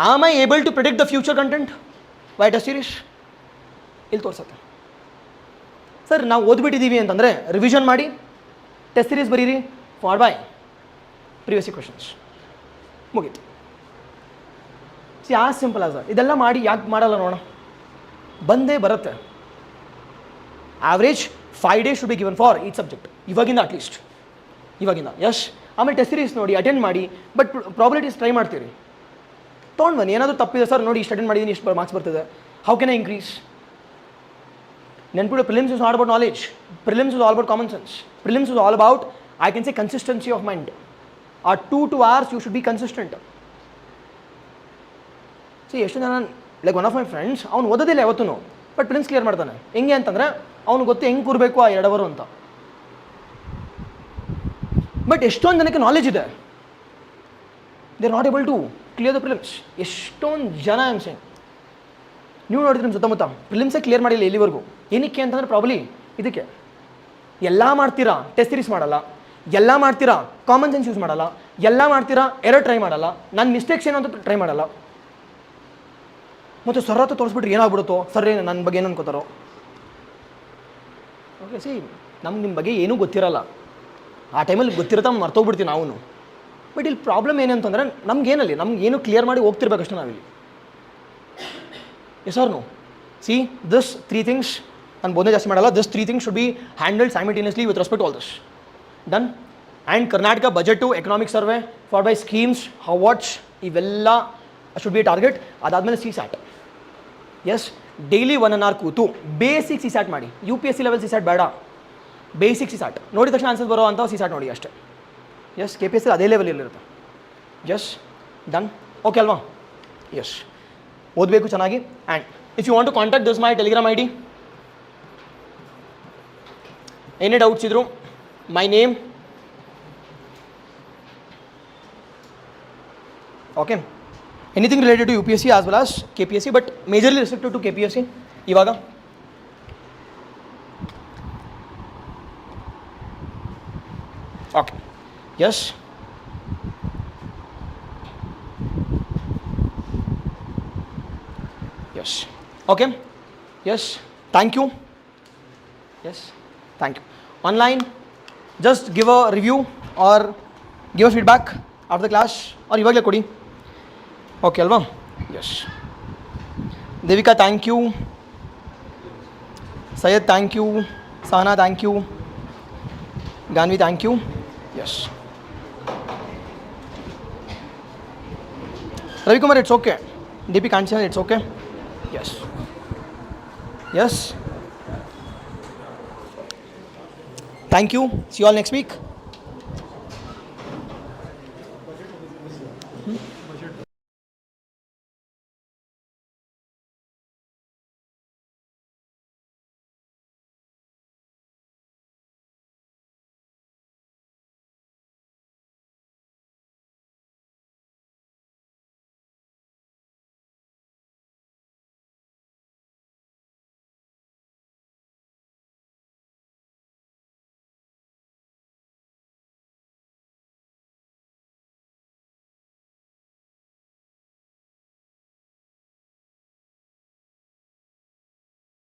am I able to predict the future content by test series. ಇಲ್ಲಿ ತೋರಿಸುತ್ತೆ ಸರ್ ನಾವು ಓದ್ಬಿಟ್ಟಿದ್ದೀವಿ ಅಂತಂದರೆ ರಿವಿಷನ್ ಮಾಡಿ ಟೆಸ್ಟ್ ಸೀರೀಸ್ ಬರೀರಿ for by previous year questions, ಮುಗೀತು. ಯಾಕೆ ಸಿಂಪಲ್ ಆಗ ಇದೆಲ್ಲ ಮಾಡಿ ಯಾಕೆ ಮಾಡಲ್ಲ ನೋಡೋಣ, ಬಂದೇ ಬರುತ್ತೆ. Average 5 days should be given for each subject ಇವಾಗಿಂದ, ಅಟ್ಲೀಸ್ಟ್ ಇವಾಗಿಂದ. ಯಶ್ ಆಮೇಲೆ ಟೆಸ್ಟ್ ಸೀರೀಸ್ ನೋಡಿ ಅಟೆಂಡ್ ಮಾಡಿ, ಬಟ್ ಪ್ರಾಬಿಲಿಟೀಸ್ ಟ್ರೈ ಮಾಡ್ತೀರಿ, ತೊಗೊಂಡು ಬನ್ನಿ. ಏನಾದರೂ ತಪ್ಪಿದೆ ಸರ್ ನೋಡಿ ಇಷ್ಟು ಅಟೆಂಡ್ ಮಾಡಿದ್ದೀನಿ, ಇಷ್ಟು ಮಾರ್ಕ್ಸ್ ಬರ್ತಿದೆ, ಹೌ ಕ್ಯಾನ್ ಐ ಇನ್ಕ್ರೀಸ್? ನೆನ್ಪಿಡು, prelims is not about knowledge, prelims is all about common sense, prelims is all about I can say consistency of mind. ಆ 2 hours you should be consistent. See ಎಷ್ಟು ಜನ like one of my friends ಅವ್ನು ಓದೋದಿಲ್ಲ ಯಾವತ್ತೂ, but prelims clear ಮಾಡ್ತಾನೆ. ಹೆಂಗೆ ಅಂತಂದರೆ ಅವ್ನು ಗೊತ್ತು ಹೆಂಗೆ ಕೂರಬೇಕು ಆ 2 hour ಅಂತ. ಬಟ್ ಎಷ್ಟೊಂದು ಜನಕ್ಕೆ ನಾಲೆಜ್ ಇದೆ, they are not able to clear the prelims. ಎಷ್ಟೊಂದು ಜನ ಅನ್ಸೆ ನೀವು ನೋಡಿದ್ರೆ ನಿಮ್ಮ ಸುತ್ತಮುತ್ತ ಪ್ರಿಲಿಮ್ಸೇ ಕ್ಲಿಯರ್ ಮಾಡಿಲ್ಲ ಇಲ್ಲಿವರೆಗೂ. ಏನಕ್ಕೆ ಅಂತಂದರೆ ಪ್ರಾಬ್ಲಿ ಇದಕ್ಕೆ ಎಲ್ಲ ಮಾಡ್ತೀರಾ ಟೆಸ್ಟ್ ಸೀರೀಸ್ ಮಾಡಲ್ಲ, ಎಲ್ಲ ಮಾಡ್ತೀರಾ ಕಾಮನ್ ಸೆನ್ಸ್ ಯೂಸ್ ಮಾಡಲ್ಲ, ಎಲ್ಲ ಮಾಡ್ತೀರಾ ಎರರ್ ಟ್ರೈ ಮಾಡಲ್ಲ, ನನ್ನ ಮಿಸ್ಟೇಕ್ಸ್ ಏನು ಅಂತ ಟ್ರೈ ಮಾಡಲ್ಲ. ಮತ್ತು ಸರ್ ಹತ್ರ ತೋರಿಸ್ಬಿಟ್ರೆ ಏನಾಗ್ಬಿಡುತ್ತೋ, ಸರ್ ನನ್ನ ಬಗ್ಗೆ ಏನು ಅನ್ಕೋತಾರೋ. ಓಕೆ ಸಿ ನಮ್ಗೆ ನಿಮ್ಮ ಬಗ್ಗೆ ಏನೂ ಗೊತ್ತಿರಲ್ಲ, ಆ ಟೈಮಲ್ಲಿ ಗೊತ್ತಿರುತ್ತೆ ಮರ್ತೋಗ್ಬಿಡ್ತೀವಿ ನಾವು. ಬಟ್ ಇಲ್ಲಿ ಪ್ರಾಬ್ಲಮ್ ಏನಂತಂದರೆ ನಮ್ಗೇನಲ್ಲಿ ನಮ್ಗೇನು ಕ್ಲಿಯರ್ ಮಾಡಿ ಹೋಗ್ತಿರ್ಬೇಕಷ್ಟೇ ನಾವಿಲ್ಲಿ. Yes or no? See this 3 things ನಾನು ಬೋಧನೆ ಜಾಸ್ತಿ ಮಾಡಲ್ಲ. This 3 things should be handled simultaneously with respect all this done. And Karnataka budget economic survey for by schemes how what's ಇವೆಲ್ಲ ಶುಡ್ ಬಿ ಟಾರ್ಗೆಟ್. ಅದಾದಮೇಲೆ CSAT. ಎಸ್ ಡೈಲಿ 1 hour ಕೂತು basic CSAT ಮಾಡಿ. UPSC level CSAT ಬೇಡ, basic CSAT ನೋಡಿದ ತಕ್ಷಣ answer ಬರೋ ಅಂಥ CSAT ನೋಡಿ ಅಷ್ಟೇ. ಎಸ್ KPSC ಅದೇ ಲೆವೆಲಲ್ಲಿರುತ್ತೆ. ಎಸ್ ಡನ್, ಓಕೆ ಅಲ್ವಾ? ಎಸ್ ಓದಬೇಕು ಚೆನ್ನಾಗಿ. And if you want to contact this my Telegram ID, ಏನೇ ಡೌಟ್ಸ್ ಇದ್ರು my name, okay, anything related to UPSC as well as KPSC, but majorly restricted to KPSC ಇವಾಗ. Okay yes yes okay yes thank you yes thank you. Online just give a review or give a feedback after the class or ಇವಾಗಲೇ ಕೊಡಿ, okay ಅಲ್ವಾ? yes Devika thank you, Syed thank you, Sahana thank you, Ganvi thank you. Yes Ravikumar it's okay, DP Kanchana it's okay. Yes. Yes. Thank you. See you all next week.